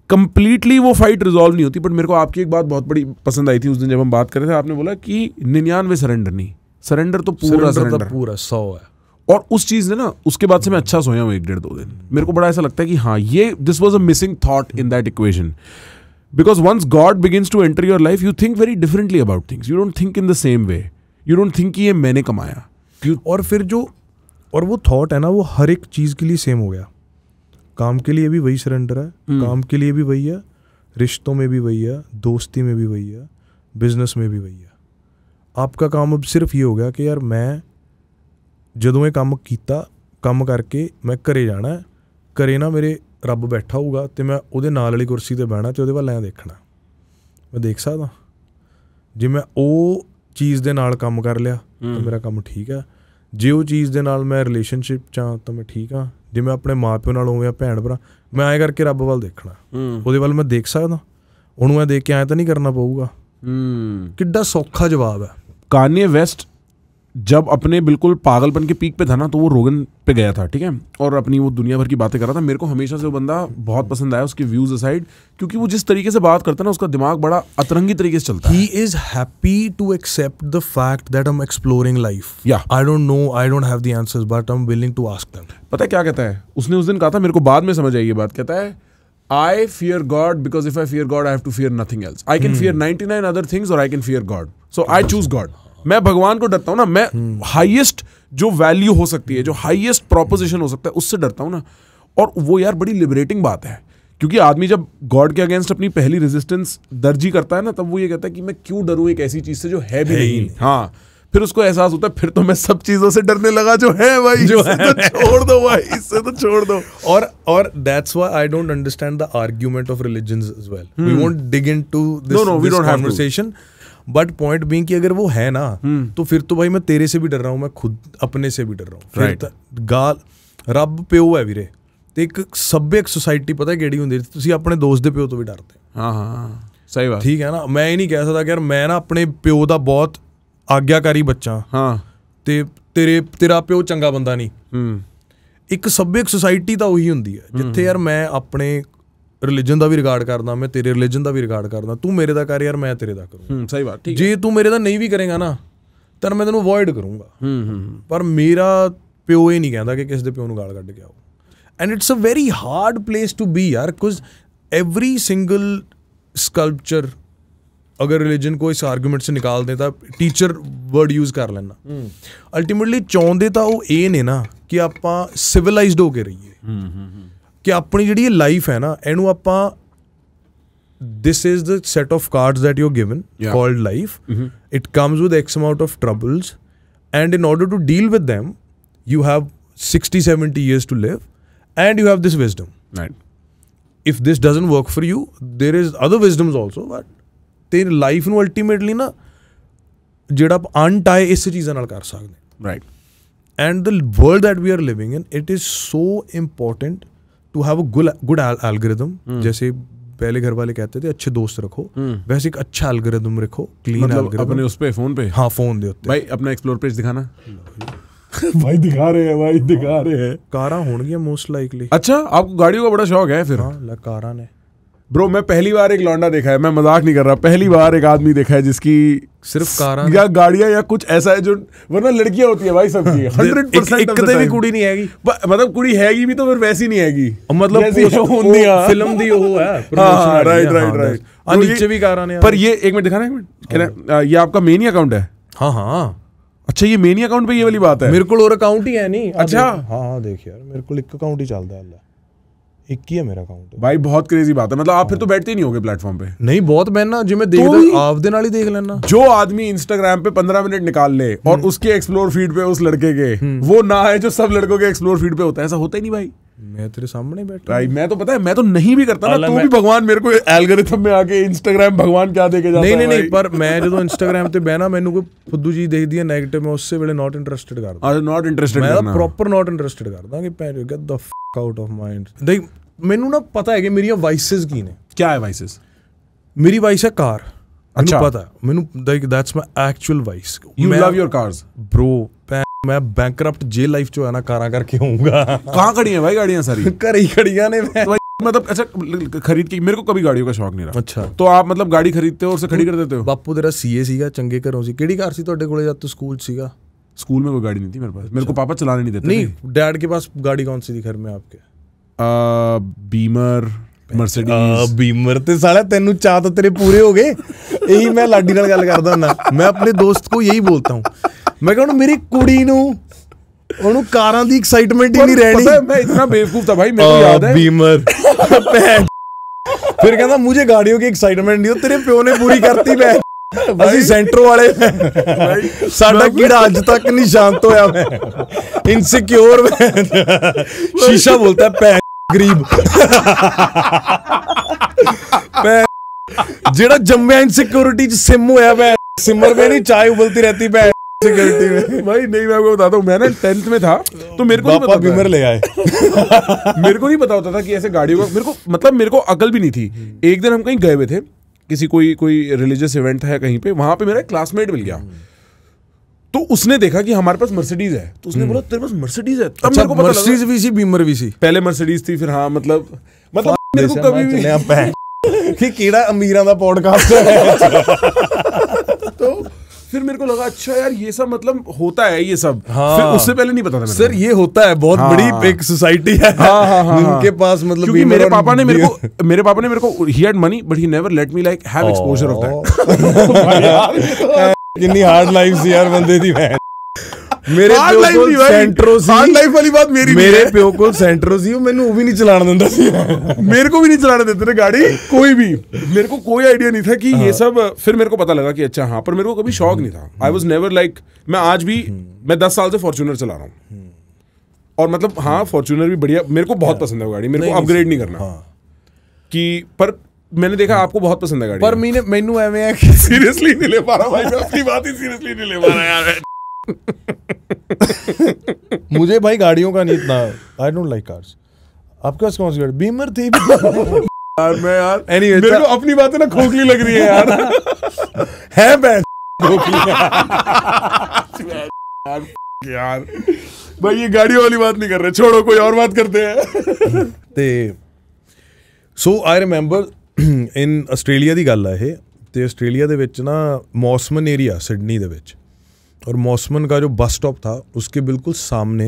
कंप्लीटली वो फाइट रिजॉल्व नहीं होती, बट मेरे को आपकी एक बात बहुत बड़ी पसंद आई थी उस दिन जब हम बात कर रहे थे। आपने बोला कि 99 सरेंडर नहीं, सरेंडर तो पूरा 100 है। और उस चीज ने ना, उसके बाद से मैं अच्छा सोया हूँ 1-1.5-2 दिन। मेरे को बड़ा ऐसा लगता है कि हाँ, ये this was a missing thought in that equation, because once God begins to enter your life, you think very differently about things, you don't think in the same way, you don't think कि ये मैंने कमाया। और फिर और वो thought है ना, वो हर एक चीज़ के लिए सेम हो गया। काम के लिए भी वही सरेंडर है, काम के लिए भी वही है, रिश्तों में भी वही है, दोस्ती में भी वही है, बिजनेस में भी वही है। आपका काम अब सिर्फ ये हो गया कि यार मैं ਜਦੋਂ ਇਹ ਕੰਮ ਕੀਤਾ, ਕੰਮ ਕਰਕੇ ਮੈਂ ਘਰੇ ਜਾਣਾ, ਘਰੇ ਨਾ ਮੇਰੇ ਰੱਬ ਬੈਠਾ ਹੋਊਗਾ ਤੇ ਮੈਂ ਉਹਦੇ ਨਾਲ ਵਾਲੀ ਕੁਰਸੀ ਤੇ ਬਹਿਣਾ ਤੇ ਉਹਦੇ ਵੱਲ ਐਂ ਦੇਖਣਾ, ਮੈਂ ਦੇਖ ਸਕਦਾ ਜੇ ਮੈਂ ਉਹ ਚੀਜ਼ ਦੇ ਨਾਲ ਕੰਮ ਕਰ ਲਿਆ ਤਾਂ ਮੇਰਾ ਕੰਮ ਠੀਕ ਹੈ, ਜੇ ਉਹ ਚੀਜ਼ ਦੇ ਨਾਲ ਮੈਂ ਰਿਲੇਸ਼ਨਸ਼ਿਪ 'ਚ ਹਾਂ ਤਾਂ ਮੈਂ ਠੀਕ ਹਾਂ, ਜੇ ਮੈਂ ਆਪਣੇ ਮਾਂ ਪਿਓ ਨਾਲ ਹੋਵਾਂ, ਭੈਣ ਭਰਾ, ਮੈਂ ਐਂ ਕਰਕੇ ਰੱਬ ਵੱਲ ਦੇਖਣਾ, ਉਹਦੇ ਵੱਲ ਮੈਂ ਦੇਖ ਸਕਦਾ, ਉਹਨੂੰ ਐਂ ਦੇਖ ਕੇ ਐਂ ਤਾਂ ਨਹੀਂ ਕਰਨਾ ਪਊਗਾ। ਕਿੱਡਾ ਸੌਖਾ ਜਵਾਬ ਹੈ। कान्ये वेस्ट जब अपने बिल्कुल पागलपन के पीक पे था ना, तो वो रोगन पे गया था, ठीक है, और अपनी वो दुनिया भर की बातें कर रहा था। मेरे को हमेशा से वो बंदा बहुत पसंद आया, उसके व्यूज असाइड, क्योंकि वो जिस तरीके से बात करता है ना, उसका दिमाग बड़ा अतरंगी तरीके से चलता है। He is happy to accept the fact that I'm exploring life. Yeah. I don't know, I don't have the answers, but I'm willing to ask them. पता है क्या कहता है उसने उस दिन कहा था, मेरे को बाद में समझ आई ये बात, कहता है I fear God because if I fear God I have to fear nothing else. I can fear 99 other things or I can fear God. So I choose God. मैं भगवान को डरता हूँ ना, मैं हाईएस्ट जो वैल्यू हो सकती है, जो हाईएस्ट प्रोपोजिशन हो सकता है, उससे डरता हूँ ना। और वो यार बड़ी लिबरेटिंग बात है, क्योंकि आदमी जब गॉड के अगेंस्ट अपनी पहली रेजिस्टेंस दर्ज ही करता है ना, तब वो ये कहता है कि मैं क्यों डरूं एक ऐसी चीज से जो है भी नहीं। हाँ, फिर उसको एहसास होता है फिर तो मैं सब चीजों से डरने लगा जो है भाई, जो है तो छोड़ दो भाई, इससे तो छोड़ दो। और that's why I don't understand the argument of religions as well. We won't dig into this, we don't have conversation. But point being कि अगर वो है ना, तो फिर तो भाई मैं तेरे से भी डर रहा हूँ, मैं खुद अपने से भी डर रहा हूँ। फिर गाल ਰੱਬ ਪਿਓ ਹੈ ਵੀਰੇ, ਤੇ ਇੱਕ ਸੱਭਿਅਕ ਸੁਸਾਇਟੀ ਪਤਾ ਕਿਹੜੀ ਹੁੰਦੀ, ਤੁਸੀਂ ਆਪਣੇ ਦੋਸਤ ਦੇ ਪਿਓ ਤੋਂ ਵੀ ਡਰਦੇ। ਹਾਂ ਸਹੀ ਬਾਤ, ਠੀਕ ਹੈ ਨਾ। ਮੈਂ ਇਹ ਨਹੀਂ ਕਹਿ ਸਕਦਾ ਕਿ ਯਾਰ ਮੈਂ ਨਾ ਆਪਣੇ ਪਿਓ ਦਾ ਬਹੁਤ ਆਗਿਆਕਾਰੀ ਬੱਚਾ, ਹਾਂ, ਤੇ ਤੇਰਾ ਪਿਓ ਚੰਗਾ ਬੰਦਾ ਨਹੀਂ। ਇੱਕ ਸੱਭਿਅਕ ਸੁਸਾਇਟੀ ਤਾਂ ਉਹੀ ਹੁੰਦੀ ਹੈ ਜਿੱਥੇ ਯਾਰ ਮੈਂ ਆਪਣੇ ਰਿਲੀਜਨ ਦਾ ਵੀ ਰਿਗਾਰਡ ਕਰਦਾ, ਮੈਂ ਤੇਰੇ ਰਿਲੀਜਨ ਦਾ ਵੀ ਰਿਗਾਰਡ ਕਰਦਾ, ਤੂੰ ਮੇਰੇ ਦਾ ਕਰ ਯਾਰ, ਮੈਂ ਤੇਰੇ ਦਾ ਕਰੂੰ। ਸਹੀ ਬਾਤ। ਜੇ ਤੂੰ ਮੇਰੇ ਦਾ ਨਹੀਂ ਵੀ ਕਰੇਗਾ ਨਾ, ਤਾਂ ਮੈਂ ਤੈਨੂੰ ਅਵੋਇਡ ਕਰੂੰਗਾ। ਪਰ ਮੇਰਾ ਪਿਓ ਇਹ ਨਹੀਂ ਕਹਿੰਦਾ ਕਿ ਕਿਸੇ ਦੇ ਪਿਓ ਨੂੰ ਗਾਲ ਕੱਢ ਕੇ ਆਓ। And it's a very hard place to be ਯਾਰ, ਬਿਕੋਜ਼ एवरी सिंगल स्कल्पचर अगर रिलीजन को इस आर्गूमेंट से निकाल दें, तो टीचर वर्ड यूज़ कर लेना, अल्टीमेटली चाहते तो वो ये ने ना कि आप सिविलाइज्ड होके रहिए, कि अपनी जी लाइफ है ना, इनू आप this is the set of cards that you are given called life, it comes with X amount of troubles, and in order to deal with them you have 60-70 years to live, and you have this wisdom. Right. If this doesn't work for you, there is other wisdoms also, but तेरी life ਨੂੰ ultimately ਨਾ ਜਿਹੜਾ untie ਇਸ ਚੀਜ਼ਾਂ ਨਾਲ ਕਰ ਸਕਦੇ। Right. And the world that we are living in, it is so important to have a good algorithm. जैसे पहले घर वाले कहते थे अच्छे दोस्त रखो, वैसे एक अच्छा एल्गोरिथम रखो, क्लीन एल्गोरिथम। अपने उस पे फोन पे, हाँ फोन दे उत्ते भाई अपना एक्सप्लोर पेज दिखाना भाई दिखा रहे हैं, भाई दिखा रहे हैं। कारां होंगी मोस्ट लाइकली। अच्छा, आपको गाड़ियों का बड़ा शौक है फिर? हाँ, कारां ने। ब्रो मैं पहली बार एक लौंडा देखा है, मैं मजाक नहीं कर रहा, पहली बार एक आदमी देखा है जिसकी सिर्फ कारां या गाड़ियां या कुछ ऐसा है जो, वरना लड़कियां होती है भाई सबकी 100% एक कदे भी कुड़ी नहीं हैगी, मतलब कुड़ी हैगी भी तो फिर वैसी नहीं हैगी, मतलब फिल्म दी वो है। राइट। नीचे भी कारां ने। पर ये एक मिनट दिखाना, एक मिनट, ये आपका मेन ही अकाउंट है? हाँ हाँ। अच्छा, ये मेन अकाउंट पे ये वाली बात है? मेरे को और अकाउंट ही है नहीं। अच्छा, हाँ देख यार, मेरे को एक अकाउंट ही चलता है। एक ही है मेरा अकाउंट भाई बहुत क्रेजी बात है, मतलब आप फिर तो बैठते ही नहीं होगे प्लेटफॉर्म पे। नहीं बहुत बहना जिम्मे देख आप दे नाल ही देख लेना। जो आदमी इंस्टाग्राम पे 15 मिनट निकाल ले और उसके एक्सप्लोर फीड पे उस लड़के के वो ना है जो सब लड़कों के एक्सप्लोर फीड पे होता है, ऐसा होता ही नहीं भाई। मैं तेरे सामने बैठा भाई मैं तो पता है मैं तो नहीं भी करता ना, तू भी भगवान मेरे को एल्गोरिथम में आके इंस्टाग्राम भगवान क्या देके जाता है। नहीं पर मैं जो इंस्टाग्राम ਤੇ ਬਹਿਣਾ ਮੈਨੂੰ ਕੋਈ ਫੁੱਦੂ ਚੀਜ਼ ਦੇਖਦੀ ਹੈ 네ਗੇਟਿਵ ਮੈਂ ਉਸੇ ਵੇਲੇ ਨਾਟ ਇੰਟਰਸਟਿਡ ਕਰਦਾ। ਆ ਨਾਟ ਇੰਟਰਸਟਿਡ ਮੈਂ ਪ੍ਰੋਪਰ ਨਾਟ ਇੰਟਰਸਟਿਡ ਕਰਦਾ ਕਿ ਪੈਰ get the fuck out of mind. ਦੇਖ ਮੈਨੂੰ ਨਾ ਪਤਾ ਹੈ ਕਿ ਮੇਰੀਆਂ ਵਾਈਸਸ ਕੀ ਨੇ। ਕੀ ਹੈ ਵਾਈਸਸ? ਮੇਰੀ ਵਾਈਸ ਹੈ ਕਾਰ। ਮੈਨੂੰ ਪਤਾ ਮੈਨੂੰ that's my actual vice. You love your cars bro. मैं बैंकरप्ट जे लाइफ जो है ना कारा करके होऊंगा। कहाँ खड़ी हैं भाई गाड़ियाँ सारी? घर ही खड़ियाँ ने मतलब अच्छा खरीद के मेरे को कभी गाड़ियों का शौक नहीं रहा। अच्छा तो आप मतलब गाड़ी खरीदते हो और उसे खड़ी कर देते हो? बापू तेरा सीए ਸੀਗਾ ਚੰਗੇ ਘਰੋਂ ਸੀ। ਕਿਹੜੀ ਕਾਰ ਸੀ ਤੁਹਾਡੇ ਕੋਲੇ ਜਦ ਤੂੰ ਸਕੂਲ ਸੀਗਾ? स्कूल में कोई गाड़ी नहीं थी मेरे पास, मेरे को पापा चलाने नहीं देते। नहीं डैड के पास गाड़ी कौन सी थी घर में आपके? Beamer Mercedes. बीमर ਤੇ ਸਾਲਾ ਤੈਨੂੰ ਚਾਹ ਤਾਂ ਤੇਰੇ ਪੂਰੇ ਹੋ ਗਏ। ਇਹੀ ਮੈਂ ਲਾਡੀ ਨਾਲ ਗੱਲ ਕਰਦਾ ਹੁੰਦਾ। मैं अपने दोस्त को यही बोलता हूँ, मैं कहूँ मेरी कुड़ी ਨੂੰ ਉਹਨੂੰ ਕਾਰਾਂ ਦੀ ਐਕਸਾਈਟਮੈਂਟ ਹੀ ਨਹੀਂ ਰਹਿਣੀ। पता है मैं इतना बेवकूफ था भाई, मेरे को याद है बीमर। फिर कहता मुझे गाड़ियों की एक्साइटमेंट नहीं हो, तेरे प्यो ने पूरी करती। मैं ਅਸੀਂ ਸੈਂਟਰੋ ਵਾਲੇ ਸਾਡਾ ਕੀੜਾ ਅੱਜ ਤੱਕ ਨਹੀਂ ਸ਼ਾਂਤ ਹੋਇਆ। ਮੈਂ ਇਨਸਿਕਿਉਰ ਸ਼ੀਸ਼ਾ ਬੋਲਤਾ ਭੈਣ ਗਰੀਬ। ਜਿਹੜਾ ਜੰਮਿਆ ਇਨਸਿਕਿਉਰਿਟੀ ਚ ਸਿਮ ਹੋਇਆ ਭੈਣ सिमर में नहीं चाय उबलती रहती भैन सिक्योरिटी में। भाई नहीं मैं आपको बताता हूँ, मैं ना 10th में था तो मेरे को पापा बीमर ले आए। मेरे को नहीं पता होता था कि ऐसे गाड़ियों का, मेरे को मतलब मेरे को अकल भी नहीं थी। एक दिन हम कहीं गए हुए थे, किसी कोई रिलीजियस इवेंट है कहीं पे, वहां पे मेरा क्लासमेट मिल गया। तो उसने देखा कि हमारे पास मर्सिडीज है, तो उसने बोला तेरे पास मर्सिडीज है। तब मेरे को पता लगा मर्सिडीज भी सी बीमर भी सी। पहले मर्सिडीज थी, फिर हाँ मतलब मेरे को कभी भी कि कीड़ा अमीरां दा पॉडकास्ट है। तो फिर मेरे को लगा अच्छा यार ये सब मतलब होता है ये सब। हाँ। फिर उससे पहले नहीं पता था सर ये होता है, बहुत बड़ी एक सोसाइटी है। उनके पास मतलब क्योंकि मेरे पापा ने मेरे को he had money but he never let me like have exposure of that। कितनी हार्ड लाइफ थी यार बंदे दी। मेरे प्यो को सेंट्रो सी, हार्ड लाइफ वाली बात मेरी। मेरे प्यो को सेंट्रो सी, मैंने वो भी नहीं चलाने देता सी। मेरे को भी नहीं चलाने देते थे गाड़ी कोई भी। मेरे को कोई आइडिया नहीं था कि ये सब। फिर मेरे को पता लगा कि अच्छा हाँ, पर मेरे को कभी शौक नहीं था। आई वाज नेवर लाइक, मैं आज भी मैं 10 साल से फॉर्च्यूनर चला रहा हूँ और मतलब हाँ फॉर्च्यूनर भी बढ़िया, मेरे को बहुत पसंद है वो गाड़ी। मेरे को अपग्रेड नहीं करना कि, पर मैंने देखा आपको बहुत पसंद है गाड़ी। पर मैनू एवें है सीरियसली नहीं ले पा रहा भाई, मैं अपनी बात ही सीरियसली नहीं ले पा रहा यार। मुझे भाई गाड़ियों का नहीं इतना, आई डोंट लाइक कार्स। आपके पास कौन सी गाड़ी? बीमर थी यार। मैं यार anyway, मेरे को अपनी बातें ना खोखली लग रही है यार। है बैन यार भाई ये गाड़ियों वाली बात नहीं कर रहे, छोड़ो कोई और बात करते हैं। ते सो आई रिमेंबर इन ਆਸਟ੍ਰੇਲੀਆ ਦੀ ਗੱਲ ਆ ਇਹ, ਤੇ ਆਸਟ੍ਰੇਲੀਆ ਦੇ ਵਿੱਚ ਨਾ ਮੌਸਮਨ एरिया सिडनी ਦੇ ਵਿੱਚ, और मॉसमन का जो बस स्टॉप था उसके बिल्कुल सामने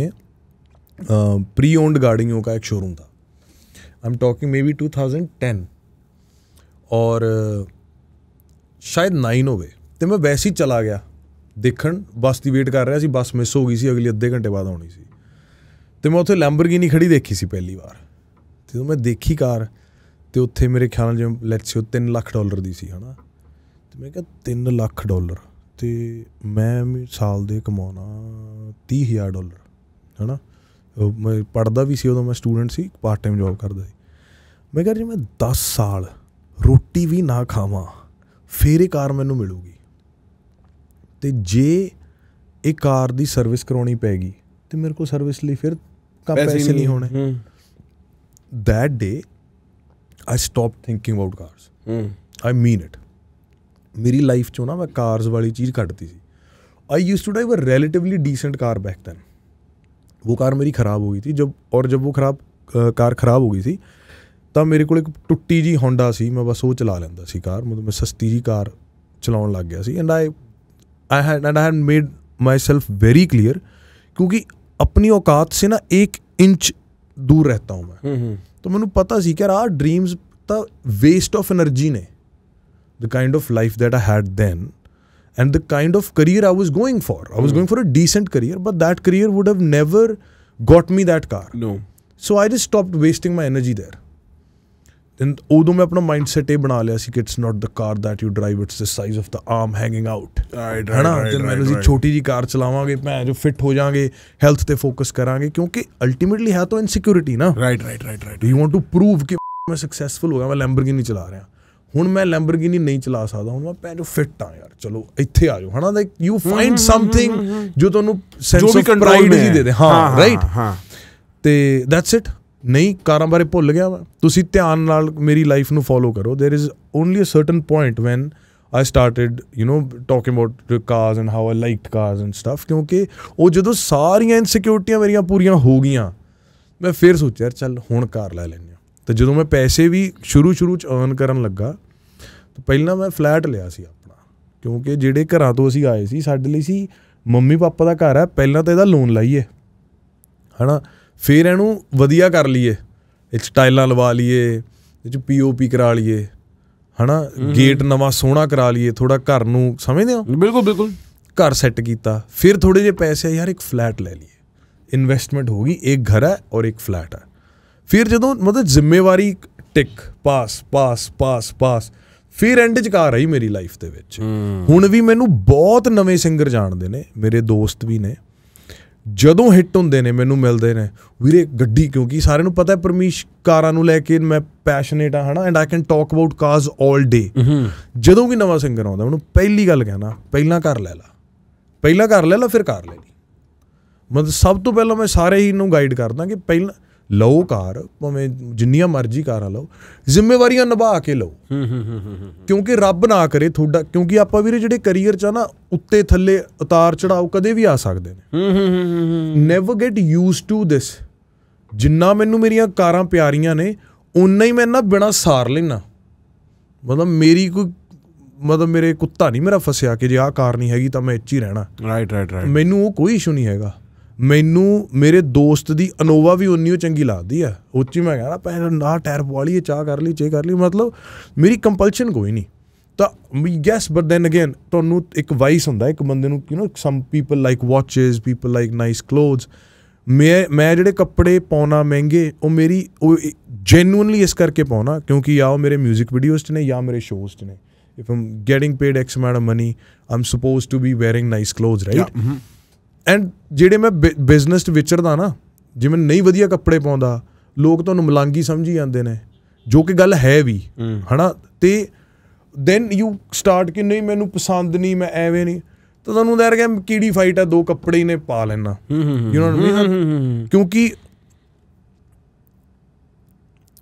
प्री ओन्ड गाड़ियों का एक शोरूम था। I am talking may be 2010 और शायद 9 हो गए। तो मैं वैसे ही चला गया देखण, बस की वेट कर रहा सी, बस मिस हो गई सी, अगली अद्धे घंटे बाद आनी सी। तो मैं उत्थे लैंबरगिनी खड़ी देखी सी पहली बार। तो मैं देखी कार, तो उत्थे मेरे ख्याल जिवें लेट्स से $3 लाख दी सी, है ना। तो मैं कहा $3 लाख, तो मैं साल दे कमाना $30,000, है ना। मैं पढ़ता भी सी, उदों मैं स्टूडेंट सी, पार्ट टाइम जॉब करता सी। मैं कह जी मैं 10 साल रोटी भी ना खावां फिर ये कार मैनू मिलूगी, तो जे एक कार दी सर्विस करवानी पैगी तो मेरे को सर्विस लिए फिर कम पैसे नहीं होने। That day I stop thinking about cars. I mean it. मेरी लाइफ चो ना मैं कार्स वाली चीज़ कटती सी। I use to drive a relatively decent car back then. वो कार मेरी ख़राब हो गई थी जब वो कार ख़राब हो गई थी तब मेरे को एक टुट्टी जी होंडा सी, मैं बस वो चला लेंदा सी कार, मतलब मैं सस्ती जी कार चलाउण लग गया सी। And I had made myself very clear, क्योंकि अपनी औकात से ना 1 इंच दूर रहता हूँ मैं। तो मैनू पता सी कि यार ड्रीम्स तो वेस्ट ऑफ एनर्जी ने। The kind of life that I had then and the kind of career I was going for. I was going for a decent career, but that career would have never got me that car. No. So I just stopped wasting my energy there. And ਉਦੋਂ ਮੈਂ ਆਪਣਾ mind set ਇਹ ਬਣਾ ਲਿਆ ਸੀ ਕਿ it's not the car that you drive, it's the size of the arm hanging out, ਹੈ ਨਾ। ਤੇ ਮੈਨੂੰ ਅਸੀਂ ਛੋਟੀ ਜਿਹੀ ਕਾਰ ਚਲਾਵਾਂਗੇ, ਭੈਣ ਜੋ ਫਿੱਟ ਹੋ ਜਾਵਾਂਗੇ, ਹੈਲਥ ਤੇ ਫੋਕਸ ਕਰਾਂਗੇ, ਕਿਉਂਕਿ ਅਲਟੀਮੇਟਲੀ ਹੈ ਤਾਂ ਇਨਸਿਕਿਉਰਿਟੀ ਨਾ। Right you want to prove ਕਿ ਮੈਂ ਸਕਸੈਸਫੁਲ ਹੋ ਗਿਆ, ਮੈਂ ਲੈਂਬਰਗਿਨੀ ਚਲਾ ਰਿਹਾ। ਹੁਣ ਮੈਂ ਲੈਂਬਰਗਿਨੀ ਨਹੀਂ ਚਲਾ ਸਕਦਾ, ਹੁਣ ਮੈਂ ਭੈਣ ਜੋ ਫਿੱਟ ਆ ਯਾਰ, ਚਲੋ ਇੱਥੇ ਆ ਜਾਓ, ਹੈ ਨਾ। ਲਾਈਕ ਯੂ ਫਾਈਂਡ ਸਮਥਿੰਗ ਜੋ ਤੁਹਾਨੂੰ ਸੈਂਸ ਆਫ ਪ੍ਰਾਈਡ ਹੀ ਦੇ ਦੇ। ਹਾਂ ਰਾਈਟ। ਤੇ ਦੈਟਸ ਇਟ। ਨਹੀਂ, ਕਾਰਾਂ ਬਾਰੇ ਭੁੱਲ ਗਿਆ ਮੈਂ। ਤੁਸੀਂ ਧਿਆਨ ਨਾਲ ਮੇਰੀ ਲਾਈਫ ਨੂੰ ਫੋਲੋ ਕਰੋ। There is only a certain point when I started talking about cars and how I liked cars and stuff, ਕਿਉਂਕਿ ਉਹ ਜਦੋਂ ਸਾਰੀਆਂ ਇਨਸਿਕਿਉਰਿਟੀਆਂ ਮੇਰੀਆਂ ਪੂਰੀਆਂ ਹੋ ਗਈਆਂ, ਮੈਂ ਫਿਰ ਸੋਚਿਆ ਚੱਲ ਹੁਣ ਕਾਰ ਲੈ ਲੈਂਦੇ ਹਾਂ। ਅਤੇ ਜਦੋਂ ਮੈਂ ਪੈਸੇ ਵੀ ਸ਼ੁਰੂ 'ਚ ਅਰਨ ਕਰਨ ਲੱਗਾ, ਤਾਂ ਪਹਿਲਾਂ ਮੈਂ ਫਲੈਟ ਲਿਆ ਸੀ ਆਪਣਾ, ਕਿਉਂਕਿ ਜਿਹੜੇ ਘਰਾਂ ਤੋਂ ਅਸੀਂ ਆਏ ਸੀ ਸਾਡੇ ਲਈ ਸੀ ਮੰਮੀ ਪਾਪਾ ਦਾ ਘਰ ਹੈ, ਪਹਿਲਾਂ ਤਾਂ ਇਹਦਾ ਲੋਨ ਲਾਈਏ, ਹੈ ਨਾ, ਫਿਰ ਇਹਨੂੰ ਵਧੀਆ ਕਰ ਲਈਏ, ਇਹ 'ਚ ਟਾਈਲਾਂ ਲਵਾ ਲਈਏ, ਇਹ 'ਚ POP ਕਰਾ ਲਈਏ, ਹੈ ਨਾ, ਗੇਟ ਨਵਾਂ ਸੋਹਣਾ ਕਰਾ ਲਈਏ, ਥੋੜ੍ਹਾ ਘਰ ਨੂੰ ਸਮਝਦੇ ਹੋ। ਬਿਲਕੁਲ ਘਰ ਸੈੱਟ ਕੀਤਾ, ਫਿਰ ਥੋੜ੍ਹੇ ਜਿਹੇ ਪੈਸੇ ਯਾਰ ਇੱਕ ਫਲੈਟ ਲੈ ਲਈਏ, ਇਨਵੈਸਟਮੈਂਟ ਹੋ ਗਈ, ਇੱਕ ਘਰ ਹੈ ਔਰ ਇੱਕ ਫਲੈਟ ਹੈ। ਫਿਰ ਜਦੋਂ ਮਤਲਬ ਜ਼ਿੰਮੇਵਾਰੀ ਟਿਕ ਪਾਸ ਫਿਰ ਐਂਡ 'ਚ ਕਾਰ ਆਈ ਮੇਰੀ ਲਾਈਫ ਦੇ ਵਿੱਚ। ਹੁਣ ਵੀ ਮੈਨੂੰ ਬਹੁਤ ਨਵੇਂ ਸਿੰਗਰ ਜਾਣਦੇ ਨੇ, ਮੇਰੇ ਦੋਸਤ ਵੀ ਨੇ, ਜਦੋਂ ਹਿੱਟ ਹੁੰਦੇ ਨੇ ਮੈਨੂੰ ਮਿਲਦੇ ਨੇ, ਵੀਰੇ ਗੱਡੀ, ਕਿਉਂਕਿ ਸਾਰਿਆਂ ਨੂੰ ਪਤਾ ਪਰਮੀਸ਼ ਕਾਰਾਂ ਨੂੰ ਲੈ ਕੇ ਮੈਂ ਪੈਸ਼ਨੇਟ ਹਾਂ, ਹੈ ਨਾ, and I can talk about cars all day. ਜਦੋਂ ਵੀ ਨਵਾਂ ਸਿੰਗਰ ਆਉਂਦਾ ਮੈਨੂੰ ਪਹਿਲੀ ਗੱਲ ਕਹਿਣਾ, ਪਹਿਲਾਂ ਘਰ ਲੈ ਲਾ ਫਿਰ ਕਾਰ ਲੈ ਲਈ। ਮਤਲਬ ਸਭ ਤੋਂ ਪਹਿਲਾਂ ਮੈਂ ਸਾਰੇ ਹੀ ਨੂੰ ਗਾਈਡ ਕਰਦਾ ਕਿ ਪਹਿਲਾਂ ਲਓ ਕਾਰ, ਭਾਵੇਂ ਜਿੰਨੀਆਂ ਮਰਜ਼ੀ ਕਾਰਾਂ ਲਓ, ਜ਼ਿੰਮੇਵਾਰੀਆਂ ਨਿਭਾ ਕੇ ਲਓ, ਕਿਉਂਕਿ ਰੱਬ ਨਾ ਕਰੇ ਤੁਹਾਡਾ, ਕਿਉਂਕਿ ਆਪਾਂ ਵੀਰੇ ਜਿਹੜੇ ਕਰੀਅਰ 'ਚ ਆ ਨਾ, ਉੱਤੇ ਥੱਲੇ ਉਤਾਰ ਚੜਾਓ ਕਦੇ ਵੀ ਆ ਸਕਦੇ ਨੇ। Never get used to this. ਜਿੰਨਾ ਮੈਨੂੰ ਮੇਰੀਆਂ ਕਾਰਾਂ ਪਿਆਰੀਆਂ ਨੇ, ਓਨਾ ਹੀ ਮੈਂ ਨਾ ਬਿਨਾਂ ਸਾਰ ਲੈਣਾ। ਮਤਲਬ ਮੇਰੀ ਕੋਈ ਮੇਰੇ ਕੁੱਤਾ ਨਹੀਂ ਮੇਰਾ ਫਸਿਆ ਕਿ ਜੇ ਆਹ ਕਾਰ ਨਹੀਂ ਹੈਗੀ ਤਾਂ ਮੈਂ ਇੱਥੇ ਹੀ ਰਹਿਣਾ। ਰਾਈਟ। ਮੈਨੂੰ ਉਹ ਕੋਈ ਇਸ਼ੂ ਨਹੀਂ ਹੈਗਾ। ਮੈਨੂੰ ਮੇਰੇ ਦੋਸਤ ਦੀ ਇਨੋਵਾ ਵੀ ਉਨੀ ਓ ਚੰਗੀ ਲੱਗਦੀ ਆ, ਉਹ 'ਚ ਮੈਂ ਕਹਿੰਦਾ ਭੈਣ ਨਾ ਟਾਇਰ ਪਵਾ ਲਈਏ, ਚਾਹ ਕਰ ਲਈ, ਮਤਲਬ ਮੇਰੀ ਕੰਪਲਸ਼ਨ ਕੋਈ ਨਹੀਂ। ਤਾਂ ਯੈਸ, ਬਟ ਦੈਨ ਅਗੇਨ ਤੁਹਾਨੂੰ ਇੱਕ ਵਾਈਸ ਹੁੰਦਾ ਇੱਕ ਬੰਦੇ ਨੂੰ, some people like watches, people like nice clothes. ਮੈਂ ਜਿਹੜੇ ਕੱਪੜੇ ਪਾਉਣਾ ਮਹਿੰਗੇ, ਉਹ ਜੈਨੂਅਨਲੀ ਇਸ ਕਰਕੇ ਪਾਉਣਾ ਕਿਉਂਕਿ ਜਾਂ ਉਹ ਮੇਰੇ ਮਿਊਜ਼ਿਕ ਵੀਡੀਓਜ਼ 'ਚ ਨੇ ਜਾਂ ਮੇਰੇ ਸ਼ੋਜ਼ 'ਚ ਨੇ। If I'm getting paid X amount of money, I'm supposed to be wearing nice clothes, right? And ਜਿਹੜੇ ਮੈਂ ਬਿਜ਼ਨਸ 'ਚ ਵਿਚਰਦਾ ਨਾ, ਜਿਵੇਂ ਨਹੀਂ ਵਧੀਆ ਕੱਪੜੇ ਪਾਉਂਦਾ, ਲੋਕ ਤੁਹਾਨੂੰ ਮਲਾਂਗੀ ਸਮਝੀ ਜਾਂਦੇ ਨੇ, ਜੋ ਕਿ ਗੱਲ ਹੈ ਵੀ, ਹੈ ਨਾ। ਅਤੇ ਦੈਨ ਯੂ ਸਟਾਰਟ ਕਿ ਨਹੀਂ ਮੈਨੂੰ ਪਸੰਦ ਨਹੀਂ, ਮੈਂ ਐਵੇਂ ਨਹੀਂ, ਤਾਂ ਤੁਹਾਨੂੰ ਲੈ ਰਿਹਾ ਕੀੜੀ ਫਾਈਟ ਆ, 2 ਕੱਪੜੇ ਹੀ ਨੇ ਪਾ ਲੈਣਾ, ਯੂ ਨੋ ਵਾਟ ਆਈ ਮੀਨ। ਕਿਉਂਕਿ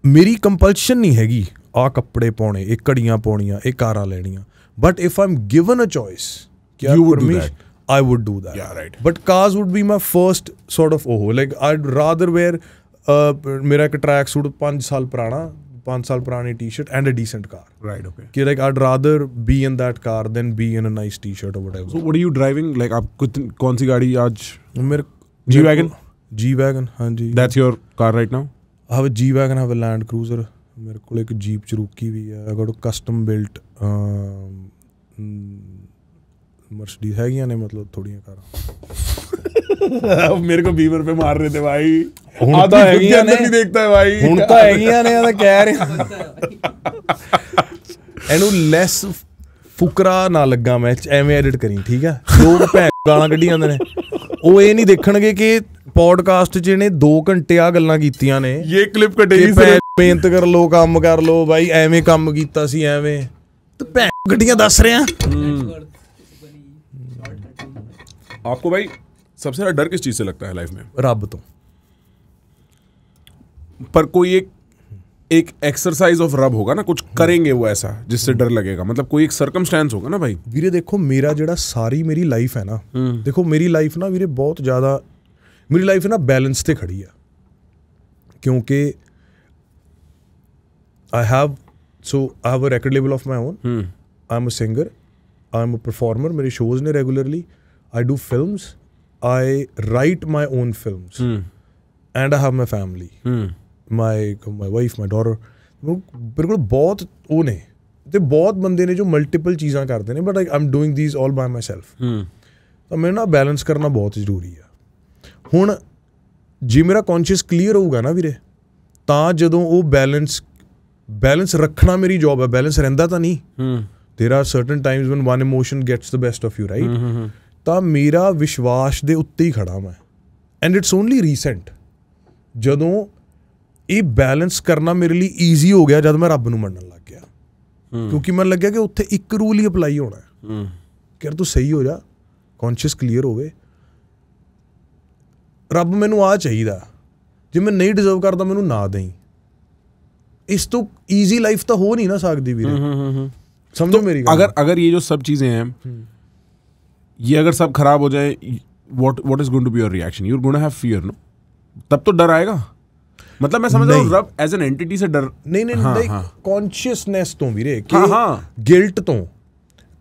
ਮੇਰੀ ਕੰਪਲਸ਼ਨ ਨਹੀਂ ਹੈਗੀ ਆਹ ਕੱਪੜੇ ਪਾਉਣੇ, ਇਹ ਘੜੀਆਂ ਪਾਉਣੀਆਂ, ਇਹ ਕਾਰਾਂ ਲੈਣੀਆਂ, but if I am given a choice, I would do that. Yeah, right. But cars would be my first sort of like I'd rather wear ਮੇਰਾ ਇੱਕ ਟਰੈਕ ਸੂਟ 5 ਸਾਲ ਪੁਰਾਣੀ T shirt and a decent car. Right, okay. कि like I'd rather be in that car than be in a nice t-shirt or whatever. So what are you driving? Like आप कौन सी गाड़ी आज? मेरे G-Wagon, हाँ जी. That's your car right now? I have a G-Wagon, I have a Land Cruiser. ਮੇਰੇ ਕੋਲ ਇੱਕ Jeep Cherokee ਵੀ ਹੈ. I got a custom built Mercedes ਹੈਗੀਆਂ ਨੇ, ਮਤਲਬ ਥੋੜੀਆਂ ਕਾਰਾਂ। ਮੇਰੇ ਕੋ 20 ਰੁਪਏ ਮਾਰ ਰਹੇ ਥੇ ਭਾਈ, ਹੁਣ ਤਾਂ ਹੈਗੀਆਂ ਨੇ, ਦੇਖਦਾ ਹੈ ਭਾਈ, ਹੁਣ ਤਾਂ ਹੈਗੀਆਂ ਨੇ, ਤਾਂ ਕਹਿ ਰਿਹਾ ਇਹਨੂੰ ਲੈਸ ਫੁਕਰਾ ਨਾ ਲੱਗਾ ਮੈਂ, ਐਵੇਂ ਐਡਿਟ ਕਰੀ, ਠੀਕ ਹੈ। ਲੋਕ ਭੈਣ ਗਾਲਾਂ ਕੱਢੀ ਜਾਂਦੇ ਨੇ, ਉਹ ਇਹ ਨਹੀਂ ਦੇਖਣਗੇ ਕਿ ਪੋਡਕਾਸਟ 'ਚ ਇਹਨੇ 2 ਘੰਟੇ ਆ ਗੱਲਾਂ ਕੀਤੀਆਂ ਨੇ, ਇਹ ਕਲਿੱਪ ਕੱਢੇਗੀ, ਮਿਹਨਤ ਕਰ ਲਓ, ਕੰਮ ਕਰ ਲਓ ਬਾਈ, ਐਵੇਂ ਕੰਮ ਕੀਤਾ ਸੀ, ਐਵੇਂ ਤੇ ਭੈਣ ਗੱਡੀਆਂ ਦੱਸ ਰਿਹਾ। आपको भाई सबसे ज़्यादा डर किस चीज़ से लगता है लाइफ में? रब तो। पर कोई एक एक्सरसाइज ऑफ रब होगा ना, कुछ करेंगे वो ऐसा जिससे डर लगेगा, मतलब कोई एक सर्कमस्टेंस होगा ना भाई। ਵੀਰੇ ਦੇਖੋ ਮੇਰਾ ਜਿਹੜਾ ਸਾਰੀ ਮੇਰੀ ਲਾਈਫ ਹੈ ਨਾ, ਦੇਖੋ ਮੇਰੀ ਲਾਈਫ ਨਾ ਵੀਰੇ ਬਹੁਤ ਜ਼ਿਆਦਾ, ਮੇਰੀ ਲਾਈਫ ਨਾ ਬੈਲੈਂਸ ਤੇ ਖੜੀ ਆ, ਕਿਉਂਕਿ I have a record label of my own. I'm a singer, I'm a performer, ਮੇਰੇ shows ਨੇ regularly. I do films, I write my own films, and I have my family, my wife, my daughter. ਮੇਰੇ ਕੋਲ ਬਹੁਤ ਉਹ ਨੇ, ਅਤੇ ਬਹੁਤ ਬੰਦੇ ਨੇ ਜੋ ਮਲਟੀਪਲ ਚੀਜ਼ਾਂ ਕਰਦੇ ਨੇ, but I'm doing these all by myself. ਤਾਂ ਮੈਨੂੰ ਨਾ ਬੈਲੈਂਸ ਕਰਨਾ ਬਹੁਤ ਜ਼ਰੂਰੀ ਆ। ਹੁਣ ਜੇ ਮੇਰਾ ਕੌਨਸ਼ੀਅਸ ਕਲੀਅਰ ਹੋਊਗਾ ਨਾ ਵੀਰੇ, ਤਾਂ ਜਦੋਂ ਉਹ ਬੈਲੈਂਸ ਰੱਖਣਾ ਮੇਰੀ ਜੌਬ ਹੈ। ਬੈਲੈਂਸ ਰਹਿੰਦਾ ਤਾਂ ਨਹੀਂ, ਦੇਰ R certain Times one one emotion gets the best of you, right? ਤਾਂ ਮੇਰਾ ਵਿਸ਼ਵਾਸ ਦੇ ਉੱਤੇ ਹੀ ਖੜਾ ਮੈਂ। ਐਂਡ ਇਟਸ ਓਨਲੀ ਰੀਸੈਂਟ ਜਦੋਂ ਇਹ ਬੈਲੈਂਸ ਕਰਨਾ ਮੇਰੇ ਲਈ ਈਜ਼ੀ ਹੋ ਗਿਆ, ਜਦ ਮੈਂ ਰੱਬ ਨੂੰ ਮੰਨਣ ਲੱਗ ਗਿਆ। ਕਿਉਂਕਿ ਮੈਨੂੰ ਲੱਗਿਆ ਕਿ ਉੱਥੇ ਇੱਕ ਰੂਲ ਹੀ ਅਪਲਾਈ ਹੋਣਾ ਕਿ ਯਾਰ ਤੂੰ ਸਹੀ ਹੋ ਜਾ, ਕੌਨਸ਼ੀਅਸ ਕਲੀਅਰ ਹੋਵੇ, ਰੱਬ ਮੈਨੂੰ ਆਹ ਚਾਹੀਦਾ, ਜੇ ਮੈਂ ਨਹੀਂ ਡਿਜ਼ਰਵ ਕਰਦਾ ਮੈਨੂੰ ਨਾ ਦੇਈਂ। ਇਸ ਤੋਂ ईजी लाइफ तो हो नहीं ना सकती वीरे। समझो तो मेरी अगर ये जो सब चीजें हैं, ये अगर सब खराब हो जाए, what is going to be your reaction? You're going to have fear, no? तब तो डर आएगा। मतलब मैं समझ रहा हूँ रब एज एन एंटिटी से डर नहीं कॉन्शियसनेस तो वीरे कि गिल्ट तो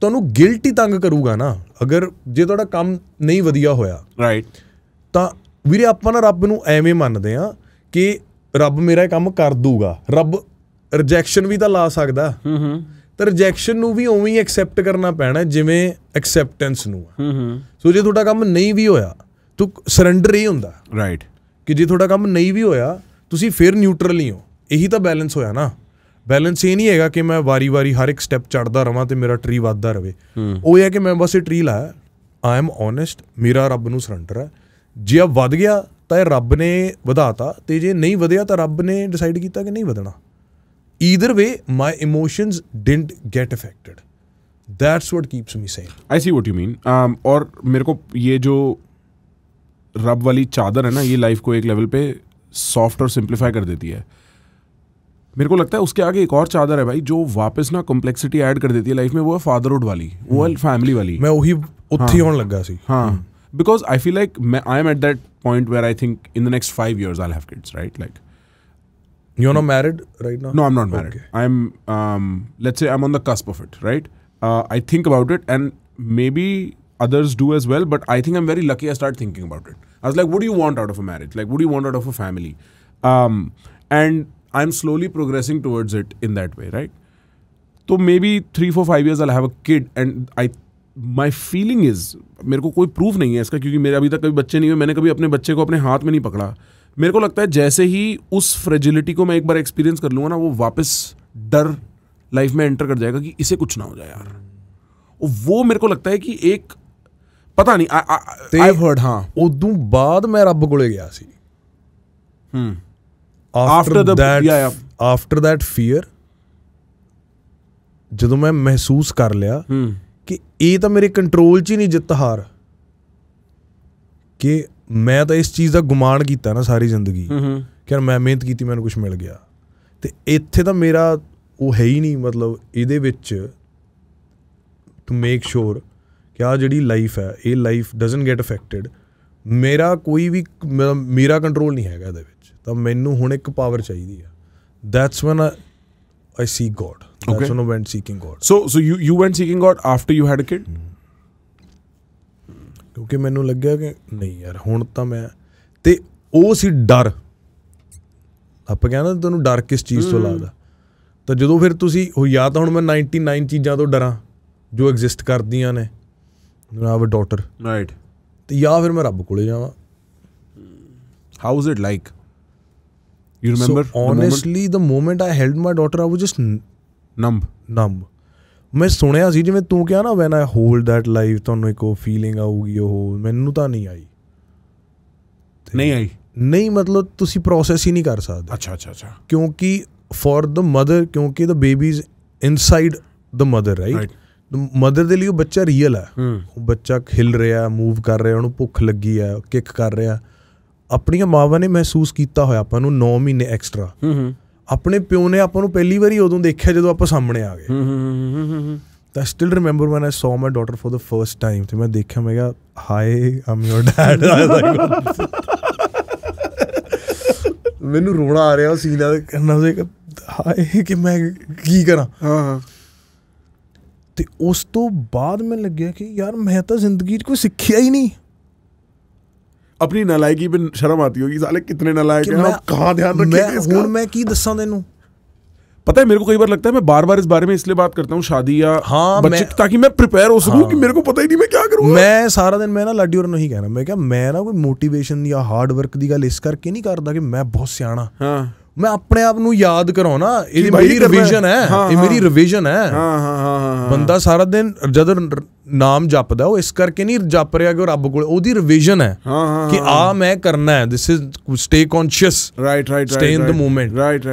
ਤੁਹਾਨੂੰ ਗਿਲਟ ਹੀ ਤੰਗ ਕਰੂਗਾ ਨਾ। ਅਗਰ ਜੇ ਤੁਹਾਡਾ ਕੰਮ ਨਹੀਂ ਵਧੀਆ ਹੋਇਆ, ਰਾਈਟ, ਤਾਂ ਵੀਰੇ ਆਪਾਂ ਨਾ ਰੱਬ ਨੂੰ ਐਵੇਂ ਮੰਨਦੇ ਆ ਕਿ ਰੱਬ ਮੇਰਾ ਇਹ ਕੰਮ ਕਰ ਦੂਗਾ। ਰੱਬ ਰਿਜੈਕਸ਼ਨ ਵੀ ਤਾਂ ਲਾ ਸਕਦਾ, ਤਾਂ ਰਿਜੈਕਸ਼ਨ ਨੂੰ ਵੀ ਉਵੇਂ ਹੀ ਐਕਸੈਪਟ ਕਰਨਾ ਪੈਣਾ ਜਿਵੇਂ ਐਕਸੈਪਟੈਂਸ ਨੂੰ ਆ। ਸੋ ਜੇ ਤੁਹਾਡਾ ਕੰਮ ਨਹੀਂ ਵੀ ਹੋਇਆ, ਤਾਂ ਸਰੈਂਡਰ ਇਹ ਹੁੰਦਾ, ਰਾਈਟ, ਕਿ ਜੇ ਤੁਹਾਡਾ ਕੰਮ ਨਹੀਂ ਵੀ ਹੋਇਆ ਤੁਸੀਂ ਫਿਰ ਨਿਊਟਰਲ ਹੀ ਹੋ। ਇਹੀ ਤਾਂ ਬੈਲੈਂਸ ਹੋਇਆ ਨਾ। ਬੈਲੈਂਸ ਇਹ ਨਹੀਂ ਹੈਗਾ ਕਿ ਮੈਂ ਵਾਰੀ ਹਰ ਇੱਕ ਸਟੈਪ ਚੜ੍ਹਦਾ ਰਵਾਂ ਤੇ ਮੇਰਾ ਟਰੀ ਵੱਧਦਾ ਰਹੇ। ਉਹ ਇਹ ਹੈ ਕਿ ਮੈਂ ਬਸ ਇਹ ਟਰੀ ਲਾਇਆ, ਆਈ ਐਮ ਓਨੈਸਟ, ਮੇਰਾ ਰੱਬ ਨੂੰ ਸਰੈਂਡਰ ਹੈ। ਜੇ ਆ ਵੱਧ ਗਿਆ ਤਾਂ ਇਹ ਰੱਬ ਨੇ ਵਧਾਤਾ, ਤੇ ਜੇ ਨਹੀਂ ਵਧਿਆ ਤਾਂ ਰੱਬ ਨੇ ਡਿਸਾਈਡ ਕੀਤਾ ਕਿ ਨਹੀਂ ਵਧਣਾ। Either way my emotions didn't get affected, that's what keeps me Sen. I see what you mean. और मेरे को ये जो रब वाली चादर है ना, ये लाइफ को एक लेवल पे सॉफ्ट और सिंप्लीफाई कर देती है। मेरे को लगता है उसके आगे एक और चादर है भाई, जो वापस ना कॉम्प्लेक्सिटी ऐड कर देती है लाइफ में, वो है फादरहुड वाली, वो है फैमिली वाली। मैं वही उत्थे होने लगा सी। हाँ, because I feel like I am at that point where I think in the next 5 years I'll have kids, right? Like, you're not married right now? No, I'm not married. Okay. I'm let's say I'm on the cusp of it, right? I think about it, and maybe others do as well, but I think I'm very lucky I started thinking about it. I was like, what do you want out of a marriage? Like, what do you want out of a family? And I'm slowly progressing towards it in that way, right? So maybe 3, 4, 5 years I'll have a kid, and my feeling is, मेरे को कोई proof नहीं है इसका, क्योंकि मेरे अभी तक कभी बच्चे नहीं हुए, मैंने कभी अपने बच्चे को अपने हाथ में नहीं पकड़ा। मेरे को लगता है जैसे ही उस फ्रेजिलिटी को मैं एक बार एक्सपीरियंस कर लूँगा ना, वो वापस डर लाइफ में एंटर कर जाएगा कि इसे कुछ ना हो जाए यार। वो मेरे को लगता है कि एक पता नहीं, I've heard, हाँ, उदों बाद मैं रब कोले गया सी। आफ्टर दैट फियर, ਜਦੋਂ ਮੈਂ ਮਹਿਸੂਸ ਕਰ ਲਿਆ ਕਿ ਇਹ ਤਾਂ ਮੇਰੇ ਕੰਟਰੋਲ 'ਚ ਹੀ ਨਹੀਂ ਜਿੱਤ ਹਾਰ, ਕਿ ਮੈਂ ਤਾਂ ਇਸ ਚੀਜ਼ ਦਾ ਗੁਮਾਨ ਕੀਤਾ ਨਾ ਸਾਰੀ ਜ਼ਿੰਦਗੀ ਕਿ ਯਾਰ ਮੈਂ ਮਿਹਨਤ ਕੀਤੀ, ਮੈਨੂੰ ਕੁਛ ਮਿਲ ਗਿਆ, ਤੇ ਇੱਥੇ ਤਾਂ ਮੇਰਾ ਉਹ ਹੈ ਹੀ ਨਹੀਂ। ਮਤਲਬ ਇਹਦੇ ਵਿੱਚ ਟੂ ਮੇਕ ਸ਼ੋਰ ਕਿ ਆਹ ਜਿਹੜੀ ਲਾਈਫ ਹੈ, ਇਹ ਲਾਈਫ ਡਜ਼ਨਟ ਗੈਟ ਅਫੈਕਟਡ। ਮੇਰਾ ਕੋਈ ਵੀ ਮੇਰਾ ਕੰਟਰੋਲ ਨਹੀਂ ਹੈਗਾ ਇਹਦੇ ਵਿੱਚ, ਤਾਂ ਮੈਨੂੰ ਹੁਣ ਇੱਕ ਪਾਵਰ ਚਾਹੀਦੀ ਆ। That's one I seek God. That's when I went seeking God. So you went seeking God after you had a kid? ਕਿਉਂਕਿ ਮੈਨੂੰ ਲੱਗਿਆ ਕਿ ਨਹੀਂ ਯਾਰ ਹੁਣ ਤਾਂ ਮੈਂ, ਤੇ ਉਹ ਸੀ ਡਰ। ਆਪਾਂ ਕਹਿੰਦਾ ਤੁਹਾਨੂੰ ਡਰ ਕਿਸ ਚੀਜ਼ ਤੋਂ ਲੱਗਦਾ, ਤਾਂ ਜਦੋਂ ਫਿਰ ਤੁਸੀਂ ਜਾਂ ਤਾਂ ਹੁਣ ਮੈਂ 99 ਚੀਜ਼ਾਂ ਤੋਂ ਡਰਾਂ ਜੋ ਐਗਜ਼ਿਸਟ ਕਰਦੀਆਂ ਨੇ, I have a daughter, right, ਤੇ ਜਾਂ ਫਿਰ ਮੈਂ ਰੱਬ ਕੋਲੇ ਜਾਵਾਂ। How was it like? You remember? So honestly, the moment I held my daughter, I was just numb. ਮੈਂ ਸੁਣਿਆ ਸੀ ਜਿਵੇਂ ਤੂੰ ਕਿਹਾ ਨਾ, when I hold that life, ਤੁਹਾਨੂੰ ਇੱਕ ਉਹ ਫੀਲਿੰਗ ਆਊਗੀ, ਉਹ ਮੈਨੂੰ ਤਾਂ ਨਹੀਂ ਆਈ। ਨਹੀਂ ਮਤਲਬ ਤੁਸੀਂ ਪ੍ਰੋਸੈਸ ਹੀ ਨਹੀਂ ਕਰ ਸਕਦੇ। ਅੱਛਾ। ਕਿਉਂਕਿ ਫॉर द ਮਦਰ, ਕਿਉਂਕਿ the babies inside the mother, right? Mother ਦੇ ਲਈ ਉਹ ਬੱਚਾ ਰੀਅਲ ਹੈ। ਉਹ ਬੱਚਾ ਹਿਲ ਰਿਹਾ, ਮੂਵ ਕਰ ਰਿਹਾ, ਉਹਨੂੰ ਭੁੱਖ ਲੱਗੀ ਹੈ, ਕਿੱਕ ਕਰ ਰਿਹਾ। ਆਪਣੀਆਂ ਮਾਵਾਂ ਨੇ ਮਹਿਸੂਸ ਕੀਤਾ ਹੋਇਆ ਆਪਾਂ ਨੂੰ 9 ਮਹੀਨੇ ਐਕਸਟਰਾ। ਆਪਣੇ ਪਿਓ ਨੇ ਆਪਾਂ ਨੂੰ ਪਹਿਲੀ ਵਾਰੀ ਉਦੋਂ ਦੇਖਿਆ ਜਦੋਂ ਆਪਾਂ ਸਾਹਮਣੇ ਆ ਗਏ। ਤਾਂ still remember when I saw my daughter for the first time, ਤੇ ਮੈਂ ਦੇਖਿਆ, ਮੈਂ ਕਿਹਾ ਹਾਏ ਆਮ ਯੋਰ ਡੈਡ। ਮੈਨੂੰ ਰੋਣਾ ਆ ਰਿਹਾ ਉਹ ਸੀਨਾਂ ਦੇ ਕਰਨਾ, ਹਾਏ ਕਿ ਮੈਂ ਕੀ ਕਰਾਂ। ਤੇ ਉਸ ਤੋਂ ਬਾਅਦ ਮੈਨੂੰ ਲੱਗਿਆ ਕਿ ਯਾਰ ਮੈਂ ਤਾਂ ਜ਼ਿੰਦਗੀ 'ਚ ਕੋਈ ਸਿੱਖਿਆ ਹੀ ਨਹੀਂ। अपनी नालायकी पे शर्म आती होगी, साले कितने नालायक हैं, कहाँ ध्यान रखेंगे इसका। ਹੁਣ ਮੈਂ ਕੀ ਦੱਸਾਂ ਤੈਨੂੰ। पता है मेरे को कई बार लगता है मैं बार बार इस बारे में इसलिए बात करता हूँ शादी या हाँ, बच्चे ताकि मैं प्रिपेयर हो सकूं कि मेरे को पता ही नहीं मैं क्या करूँगा। मैं सारा दिन मैं ना लाडी और नहीं कहना मैं क्या मैं ना कोई मोटिवेशन या हार्ड वर्क ਦੀ ਗੱਲ ਇਸ ਕਰਕੇ ਨਹੀਂ ਕਰਦਾ ਕਿ ਮੈਂ ਬਹੁਤ ਸਿਆਣਾ ਹਾਂ ਮੈਂ ਆਪਣੇ ਆਪ ਨੂੰ ਯਾਦ ਕਰਾਉਣਾ ਇਹ ਭਾਈ ਮੇਰੀ ਰਿਵੀਜ਼ਨ ਹੈ ਇਹ ਮੇਰੀ ਰਿਵੀਜ਼ਨ ਹੈ ਬੰਦਾ ਸਾਰਾ ਦਿਨ ਜਦੋਂ ਨਾਮ ਜਪਦਾ ਉਹ ਇਸ ਕਰਕੇ ਨਹੀਂ ਜਪ ਰਿਹਾ ਕਿ ਉਹ ਰੱਬ ਕੋਲ ਉਹਦੀ ਰਿਵੀਜ਼ਨ ਹੈ ਕਿ ਆ ਮੈਂ ਕਰਨਾ ਹੈ this is stay conscious right stay in the moment right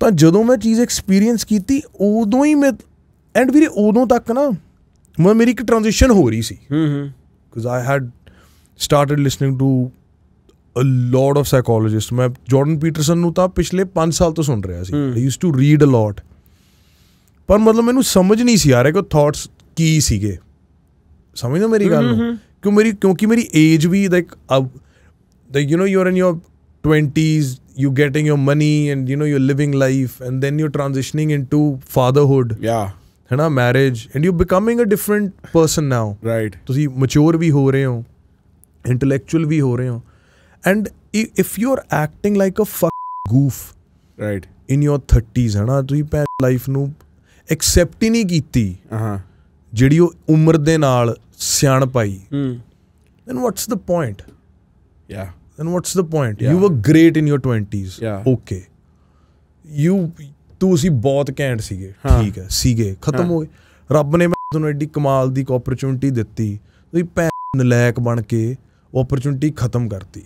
ਤਾਂ ਜਦੋਂ ਮੈਂ ਚੀਜ਼ ਐਕਸਪੀਰੀਅੰਸ ਕੀਤੀ ਉਦੋਂ ਹੀ ਮੈਂ ਐਂਡ ਵੀਰੇ ਉਦੋਂ ਤੱਕ ਨਾ ਮੇਰੀ ਇੱਕ ਟ੍ਰਾਂਜੀਸ਼ਨ ਹੋ ਰਹੀ ਸੀ because I had started listening to a lot of psychologists. मैं जॉर्डन पीटरसन ਨੂੰ ਤਾਂ ਪਿਛਲੇ 5 ਸਾਲ ਤੋਂ ਸੁਣ ਰਿਹਾ ਸੀ. I used to read a lot. ਪਰ ਮਤਲਬ ਮੈਨੂੰ ਸਮਝ ਨਹੀਂ ਸੀ ਆ ਰਿਹਾ ਕਿ ਥਾਟਸ ਕੀ ਸੀਗੇ. ਸਮਝਦੇ ਹੋ ਮੇਰੀ ਗੱਲ ਨੂੰ? ਕਿਉਂਕਿ ਮੇਰੀ ਏਜ ਵੀ like you know you're in your 20s, you getting your money and you know you're living life and then you're transitioning into fatherhood. Yeah. है ना, marriage and you're becoming a different person now. Right. ਤੁਸੀਂ mature ਵੀ ਹੋ ਰਹੇ ਹੋ, intellectual ਵੀ ਹੋ ਰਹੇ ਹੋ. And if you're acting like a goof right in your 30s है ना ਤੁਸੀਂ ਭੈਣ ਲਾਈਫ ਨੂੰ ਐਕਸੈਪਟ ਹੀ ਨਹੀਂ ਕੀਤੀ ਜਿਹੜੀ ਉਹ ਉਮਰ ਦੇ ਨਾਲ ਸਿਆਣਪ ਆਈ then what's the point? Yeah. Then what's the point? You were great in your 20s. Yeah. Okay. ਤੁਸੀਂ ਬਹੁਤ ਘੈਂਟ ਸੀਗੇ, ਠੀਕ ਹੈ, ਸੀਗੇ, ਖਤਮ ਹੋ ਗਏ. ਰੱਬ ਨੇ ਤੁਹਾਨੂੰ ਐਡੀ ਕਮਾਲ ਦੀ ਓਪਰਚੁਨਿਟੀ ਦਿੱਤੀ, ਤੁਸੀਂ ਭੈਣ ਨਲਾਇਕ ਬਣ ਕੇ ਓਪਰਚੁਨਿਟੀ ਖਤਮ ਕਰਤੀ.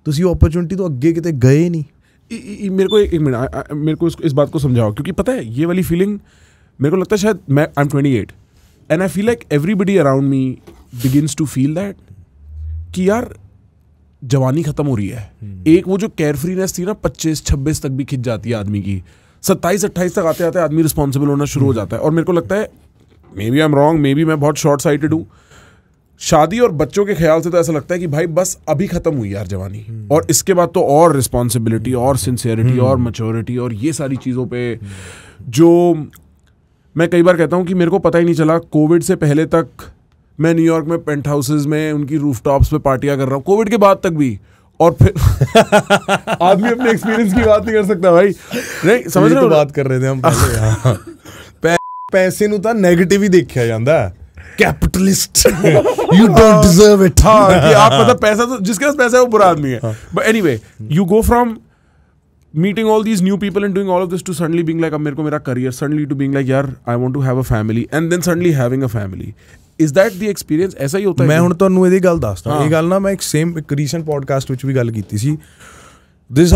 ਤੁਸੀਂ ਓਪਰਚुनिटी तो ਅੱਗੇ ਕਿਤੇ ਗਏ नहीं. मेरे को एक मिनट मेरे को इस बात को समझाओ क्योंकि पता है ये वाली फीलिंग मेरे को लगता है शायद मैं I am 28 and I feel like everybody around me begins to feel that कि यार जवानी खत्म हो रही है. एक वो जो केयरफ्रीनेस थी ना 25-26 तक भी खिंच जाती है आदमी की. 27-28 तक आते आते आदमी रिस्पॉन्सिबल होना शुरू हो जाता है. और मेरे को लगता है maybe I am wrong, maybe मैं बहुत शॉर्ट साइटेड हूँ. शादी और बच्चों के ख्याल से तो ऐसा लगता है कि भाई बस अभी खत्म हुई यार जवानी और इसके बाद तो और रिस्पॉन्सिबिलिटी और सिंसियरिटी और मैच्योरिटी और ये सारी चीज़ों पे जो मैं कई बार कहता हूँ कि मेरे को पता ही नहीं चला कोविड से पहले तक मैं न्यूयॉर्क में पेंट हाउसेज में उनकी रूफटॉप्स पे पार्टियां कर रहा हूँ, कोविड के बाद तक भी. और फिर आदमी अपने एक्सपीरियंस की बात नहीं कर सकता भाई. नहीं समझ रहे हो, बात कर रहे थे हम पहले. पैसे ਨੂੰ ਤਾਂ ਨੈਗੇਟਿਵ ਹੀ ਦੇਖਿਆ ਜਾਂਦਾ ਹੈ. Capitalist you don't deserve it. हाँ कि आप मतलब पैसा तो जिसके पास पैसा है वो बुरा आदमी है. But anyway, you go from meeting all these new people and doing all of this to suddenly being like अब मेरे को मेरा career, suddenly to being like यार I want to have a family and then suddenly having a family. Is that the experience? ऐसा ही होता है? मैं ਹੁਣ ਤੁਹਾਨੂੰ ਇਹਦੀ ਗੱਲ ਦੱਸਦਾ. ਇਹ ਗੱਲ ਨਾ ਮੈਂ ਇੱਕ ਰੀਸੈਂਟ ਪੋਡਕਾਸਟ ਵਿੱਚ ਵੀ ਗੱਲ ਕੀਤੀ ਸੀ. This is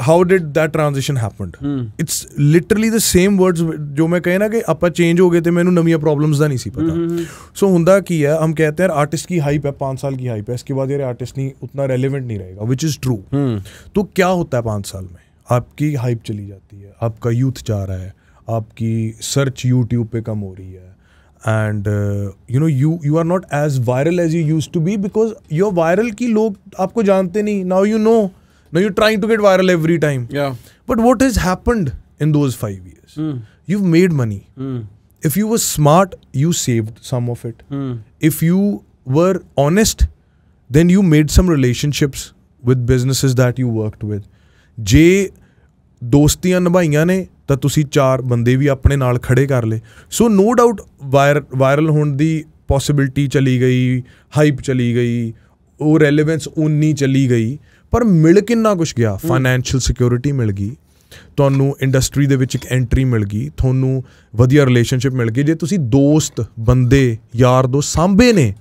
how did that transition happened? It's literally the same words जो मैं कहे ना कि ਆਪਾਂ चेंज हो गए थे, मैंने नवी प्रॉब्लम्स ਦਾ नहीं सी पता. So ਹੁੰਦਾ ਕੀ है, हम कहते हैं आर्टिस्ट की हाइप है, 5 साल की हाइप है, इसके बाद यार आर्टिस्ट नहीं उतना रेलिवेंट नहीं रहेगा, which is true. तो क्या होता है 5 साल में? आपकी हाइप चली जाती है, आपका यूथ जा रहा है, आपकी सर्च यूट्यूब पे कम हो रही है and you know you are not as viral as you used to be because you're viral ki log aapko jante nahi. Now you know, now you're trying to get viral every time. Yeah. But what has happened in those 5 years? You've made money. If you were smart, you saved some of it. If you were honest, then you made some relationships with businesses that you worked with. Je ਦੋਸਤੀਆਂ ਨਿਭਾਈਆਂ ਨੇ ਤਾਂ ਤੁਸੀਂ 4 ਬੰਦੇ ਵੀ ਆਪਣੇ ਨਾਲ ਖੜੇ ਕਰ ਲਏ. ਸੋ ਨੋ ਡਾਊਟ ਵਾਇਰਲ ਹੋਣ ਦੀ ਪੋਸੀਬਿਲਿਟੀ ਚਲੀ ਗਈ, ਹਾਈਪ ਚਲੀ ਗਈ, ਉਹ ਰੈਲੇਵੈਂਸ ਉਨੀ ਚਲੀ ਗਈ, ਪਰ ਮਿਲ ਕਿੰਨਾ ਕੁਛ ਗਿਆ. ਫਾਈਨੈਂਸ਼ੀਅਲ ਸਿਕਿਉਰਿਟੀ ਮਿਲ ਗਈ ਤੁਹਾਨੂੰ, ਇੰਡਸਟਰੀ ਦੇ ਵਿੱਚ ਇੱਕ ਐਂਟਰੀ ਮਿਲ ਗਈ ਤੁਹਾਨੂੰ, ਵਧੀਆ ਰਿਲੇਸ਼ਨਸ਼ਿਪ ਮਿਲ ਗਈ. ਜੇ ਤੁਸੀਂ ਦੋਸਤ ਬੰਦੇ ਯਾਰ ਦੋਸਤ ਸਾਂਭੇ ਨੇ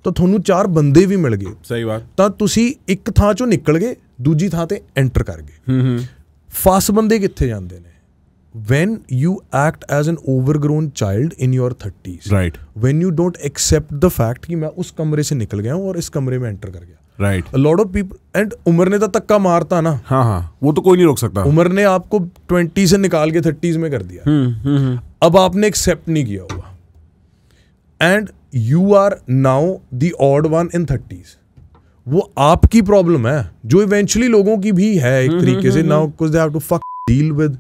ਤਾਂ ਤੁਹਾਨੂੰ 4 ਬੰਦੇ ਵੀ ਮਿਲ ਗਏ. ਸਹੀ ਬਾਤ. ਤਾਂ ਤੁਸੀਂ ਇੱਕ ਥਾਂ ਚੋਂ ਨਿਕਲ ਗਏ, ਦੂਜੀ ਥਾਂ ਤੇ ਐਂਟਰ ਕਰ ਗਏ. ਫਸ ਬੰਦੇ ਕਿੱਥੇ ਜਾਂਦੇ ਨੇ? when you act as an overgrown child in your 30s, right? when you don't accept the fact कि मैं उस कमरे से निकल गया हूँ और इस कमरे में एंटर कर गया, right? a lot of people and उम्र ने तो तक्का मारता ना. हाँ हाँ, वो तो कोई नहीं रोक सकता. उम्र ने आपको 20 से निकाल के 30s में कर दिया. अब आपने एक्सेप्ट नहीं किया हुआ and you are now the odd one in 30s. वो आपकी प्रॉब्लम है जो इवेंचुअली लोगों की भी है एक तरीके से. now because they have to fuck deal with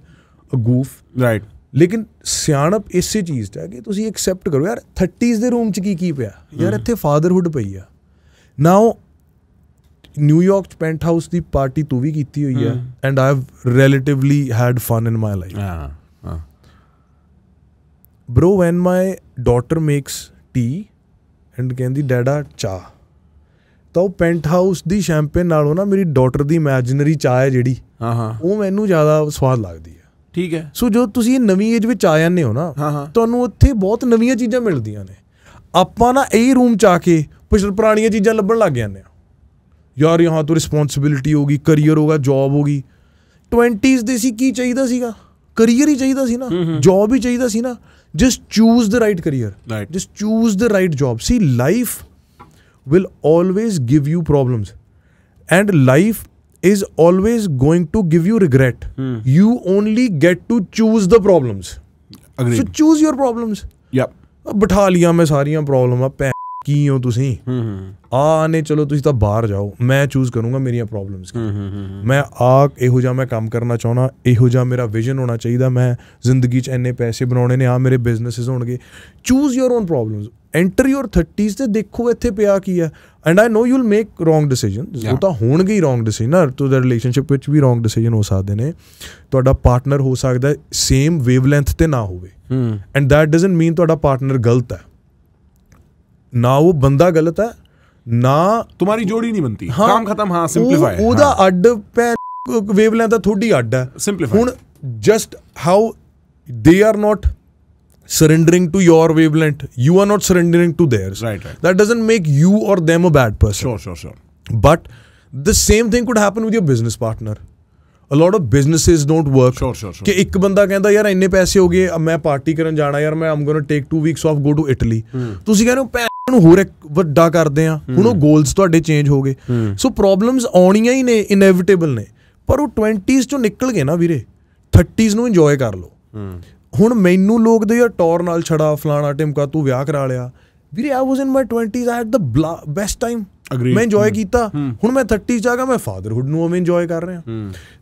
a goof, right? ਲੇਕਿਨ ਸਿਆਣਪ ਇਸੇ ਚੀਜ਼ 'ਚ ਹੈ ਕਿ ਤੁਸੀਂ ਐਕਸੈਪਟ ਕਰੋ ਯਾਰ 30s ਦੇ ਰੂਮ 'ਚ ਕੀ ਪਿਆ ਯਾਰ, ਇੱਥੇ ਫਾਦਰਹੁੱਡ ਪਈ ਆ. ਨਾਓ ਨਿਊਯਾਰਕ 'ਚ ਪੈਂਟ ਹਾਊਸ ਦੀ ਪਾਰਟੀ ਤੂੰ ਵੀ ਕੀਤੀ ਹੋਈ ਹੈ and I have relatively had fun in my life bro when my daughter makes tea and ਕਹਿੰਦੀ ਡੈਡਾ ਚਾਹ, ਤਾਂ ਉਹ ਪੈਂਟ ਹਾਊਸ ਦੀ ਸ਼ੈਂਪੇਨ ਨਾਲੋਂ ਨਾ ਮੇਰੀ ਡਾਟਰ ਦੀ ਇਮੈਜਨਰੀ ਚਾਹ ਹੈ ਜਿਹੜੀ ਉਹ ਮੈਨੂੰ ਜ਼ਿਆਦਾ ਸਵਾਦ ਲੱਗਦੀ ਹੈ। ਠੀਕ ਹੈ। ਸੋ ਜਦੋਂ ਤੁਸੀਂ ਇਹ ਨਵੀਂ ਏਜ ਵਿੱਚ ਆ ਜਾਂਦੇ ਹੋ ਨਾ ਤੁਹਾਨੂੰ ਉੱਥੇ ਬਹੁਤ ਨਵੀਆਂ ਚੀਜ਼ਾਂ ਮਿਲਦੀਆਂ ਨੇ। ਆਪਾਂ ਨਾ ਇਹ ਰੂਮ 'ਚ ਆ ਕੇ ਪੁਰਾਣੀਆਂ ਚੀਜ਼ਾਂ ਲੱਭਣ ਲੱਗ ਜਾਂਦੇ ਹਾਂ। ਯਾਰ ਯਹਾਂ ਤੋਂ ਰਿਸਪੌਂਸਿਬਿਲਿਟੀ ਹੋ ਗਈ, ਕਰੀਅਰ ਹੋਗਾ, ਜੌਬ ਹੋ ਗਈ। 20s ਦੇ ਸੀ ਕੀ ਚਾਹੀਦਾ ਸੀਗਾ? ਕਰੀਅਰ ਹੀ ਚਾਹੀਦਾ ਸੀ ਨਾ, ਜੌਬ ਹੀ ਚਾਹੀਦਾ ਸੀ ਨਾ। Just choose the right career, just choose the right job. C life will always give you problems and life is always going to give you regret. You only get to choose the problems. Agreed. So choose your problems. Yep. ਬਿਠਾ ਲਿਆ ਮੈਂ ਸਾਰੀਆਂ ਪ੍ਰੋਬਲਮਾਂ, ਕੀ ਹੋ ਤੁਸੀਂ ਨੇ ਚਲੋ ਤੁਸੀਂ ਤਾਂ ਬਾਹਰ ਜਾਓ, ਮੈਂ ਚੂਜ਼ ਕਰੂੰਗਾ ਮੇਰੀਆਂ ਪ੍ਰੋਬਲਮਸ। ਮੈਂ ਇਹੋ ਜਿਹਾ ਮੈਂ ਕੰਮ ਕਰਨਾ ਚਾਹੁੰਦਾ, ਇਹੋ ਜਿਹਾ ਮੇਰਾ ਵਿਜ਼ਨ ਹੋਣਾ ਚਾਹੀਦਾ, ਮੈਂ ਜ਼ਿੰਦਗੀ 'ਚ ਇੰਨੇ ਪੈਸੇ ਬਣਾਉਣੇ ਨੇ, ਮੇਰੇ ਬਿਜ਼ਨਸਿਸ ਹੋਣਗੇ। Choose your own problems. Enter your 30s ਤੇ ਦੇਖੋ ਇੱਥੇ ਪਿਆ ਕੀ ਹੈ। And I know you will make wrong decisions. ਉਹ ਤਾਂ ਹੋਣਗੇ ਹੀ wrong decision. To the relationship ਵਿੱਚ ਵੀ ਰੋਂਗ ਡਿਸੀਜਨ ਹੋ ਸਕਦੇ ਨੇ। ਤੁਹਾਡਾ ਪਾਰਟਨਰ ਹੋ ਸਕਦਾ ਸੇਮ ਵੇਵਲੈਂਥ ਤੇ ਨਾ ਹੋਵੇ ਐਂਡ ਦੈਟ ਡਜ਼ਨਟ ਮੀਨ ਤੁਹਾਡਾ ਪਾਰਟਨਰ ਗਲਤ ਹੈ, ਨਾ ਉਹ ਬੰਦਾ ਗਲਤ ਹੈ, ਨਾ तुम्हारी जोड़ी नहीं बनती। काम खत्म। हाँ, सिंपलीफाई। ਉਹਦਾ ਅੱਡ ਵੇਵਲੈਂਥ ਤੁਹਾਡੀ ਅੱਡ ਹੈ। ਹੁਣ just how they are not surrendering to your wavelength, you are not surrendering to theirs. Right. That doesn't make you or them a bad person. Sure. But the same thing could happen with your business partner. A lot of businesses don't work. Sure. ਕਿ ਇੱਕ ਬੰਦਾ ਕਹਿੰਦਾ ਯਾਰ ਇੰਨੇ ਪੈਸੇ ਹੋ ਗਏ, ਮੈਂ ਪਾਰਟੀ ਕਰਨ ਜਾਣਾ ਯਾਰ, ਮੈਂ I'm gonna take 2 weeks off, go to Italy. ਤੁਸੀਂ ਕਹਿੰਦੇ ਹੋ ਭੈਣ ਨੂੰ ਹੋਰ ਇੱਕ ਵੱਡਾ ਕਰਦੇ ਆ। ਹੁਣ ਉਹ ਗੋਲਸ ਤੁਹਾਡੇ ਚੇਂਜ ਹੋ ਗਏ। ਸੋ ਪ੍ਰੋਬਲਮਸ ਆਉਣੀਆਂ ਹੀ ਨੇ, ਇਨਐਵਿਟੇਬਲ ਨੇ। ਪਰ ਉਹ 20s ਚੋਂ ਨਿਕਲ ਗਏ ਨਾ ਵੀਰੇ, 30s ਨੂੰ ਇੰਜੋਏ ਕਰ ਲਓ। ਹੁਣ ਮੈਨੂੰ ਲੋਕ ਦੇ ਯਾਰ ਟੌਰ ਨਾਲ ਛੜਾ, ਫਲਾਣਾ ਟਿਮਕਾ, ਤੂੰ ਵਿਆਹ ਕਰਾ ਲਿਆ। ਵੀਰੇ ਆਈ ਵਾਜ਼ ਇਨ ਮਾਈ 20s, I had the best time. ਮੈਂ ਇੰਜੋਏ ਕੀਤਾ। ਹੁਣ ਮੈਂ 30s 'ਚ ਆ ਗਿਆ, ਮੈਂ ਫਾਦਰਹੁੱਡ ਨੂੰ ਉਵੇਂ ਇੰਜੋਏ ਕਰ ਰਿਹਾ।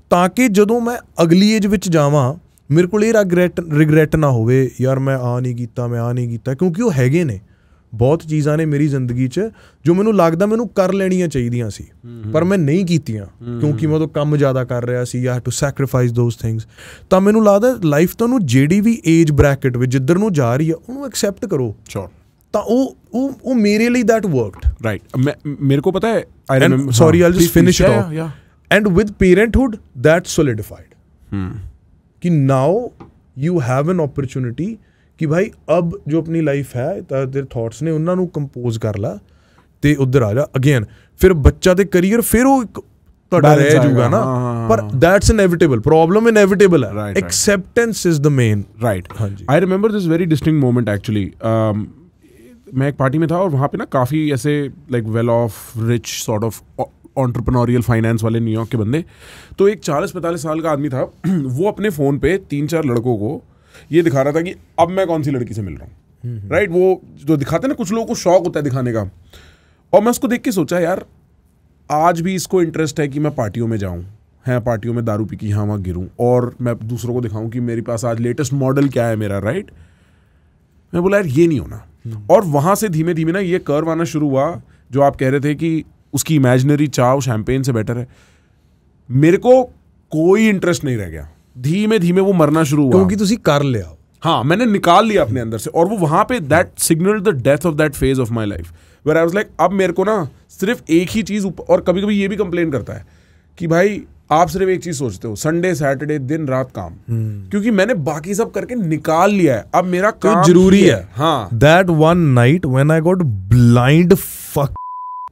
ਤਾਂ ਕਿ ਜਦੋਂ ਮੈਂ ਅਗਲੀ ਏਜ ਵਿੱਚ ਜਾਵਾਂ ਮੇਰੇ ਕੋਲ ਇਹ ਰਿਗਰੈਟ ਨਾ ਹੋਵੇ ਯਾਰ ਮੈਂ ਨਹੀਂ ਕੀਤਾ। ਕਿਉਂਕਿ ਉਹ ਹੈਗੇ ਨੇ ਬਹੁਤ ਚੀਜ਼ਾਂ ਨੇ ਮੇਰੀ ਜ਼ਿੰਦਗੀ 'ਚ ਜੋ ਮੈਨੂੰ ਲੱਗਦਾ ਮੈਨੂੰ ਕਰ ਲੈਣੀਆਂ ਚਾਹੀਦੀਆਂ ਸੀ, ਪਰ ਮੈਂ ਨਹੀਂ ਕੀਤੀਆਂ ਕਿਉਂਕਿ ਮੈਂ ਉਦੋਂ ਕੰਮ ਜ਼ਿਆਦਾ ਕਰ ਰਿਹਾ ਸੀ। I had to sacrifice those things. ਤਾਂ ਮੈਨੂੰ ਲੱਗਦਾ ਲਾਈਫ ਤੁਹਾਨੂੰ ਜਿਹੜੀ ਵੀ ਏਜ ਬ੍ਰੈਕਟ ਵਿੱਚ ਜਿੱਧਰ ਨੂੰ ਜਾ ਰਹੀ ਆ ਉਹਨੂੰ ਐਕਸੈਪਟ ਕਰੋ। ਤਾਂ ਉਹ ਮੇਰੇ ਲਈ ਦੈਟ ਵਰਕਡ। ਰਾਈਟ। ਮੇਰੇ ਕੋ ਪਤਾ ਹੈ, sorry I just finish it of. And with parenthood, that solidified. कि now you have an opportunity कि भाई अब जो अपनी life है तेरे thoughts ने उन्होंने compose कर ला ते उधर आ जा again। फिर बच्चा ते career फिर वो ਤੁਹਾਡਾ ਰਹਿ ਜਾਊਗਾ ਨਾ, ਪਰ that's inevitable, problem inevitable है। Acceptance is the main। Right। I remember this very distinct moment actually। मैं एक पार्टी में था और वहाँ पे ना काफ़ी ऐसे like well off rich sort of entrepreneurial finance वाले न्यूयॉर्क के बंदे। तो एक 40-45 साल का आदमी था, वो अपने फ़ोन पे 3-4 लड़कों को ये दिखा रहा था कि अब मैं कौन सी लड़की से मिल रहा हूँ। राइट। वो जो दिखाते हैं ना, कुछ लोगों को शौक होता है दिखाने का। और मैं उसको देख के सोचा यार आज भी इसको इंटरेस्ट है कि मैं पार्टियों में जाऊँ, पार्टियों में दारू पी के यहाँ वहाँ गिरूँ और मैं दूसरों को दिखाऊँ कि मेरे पास आज लेटेस्ट मॉडल क्या है मेरा। राइट। मैं बोला यार ये नहीं होना। और वहाँ से धीमे धीमे ना ये कर्व आना शुरू हुआ जो आप कह रहे थे कि उसकी इमेजिनरी चाव शैम्पेन से बेटर है। मेरे को कोई इंटरेस्ट नहीं रह गया। धीमे धीमे वो मरना शुरू हुआ क्योंकि तुसी कर लिया। हाँ, मैंने निकाल लिया अपने अंदर से। और वो वहाँ पे that signalled the death of that phase of my life where I was like अब मेरे को ना सिर्फ एक ही चीज़। और कभी कभी ये भी कंप्लेन करता है कि भाई आप सिर्फ एक चीज़ सोचते हो, संडे सैटरडे दिन रात काम। क्योंकि मैंने बाकी सब करके निकाल लिया है, अब मेरा काम जरूरी है। हाँ। That one night when I got blind fuck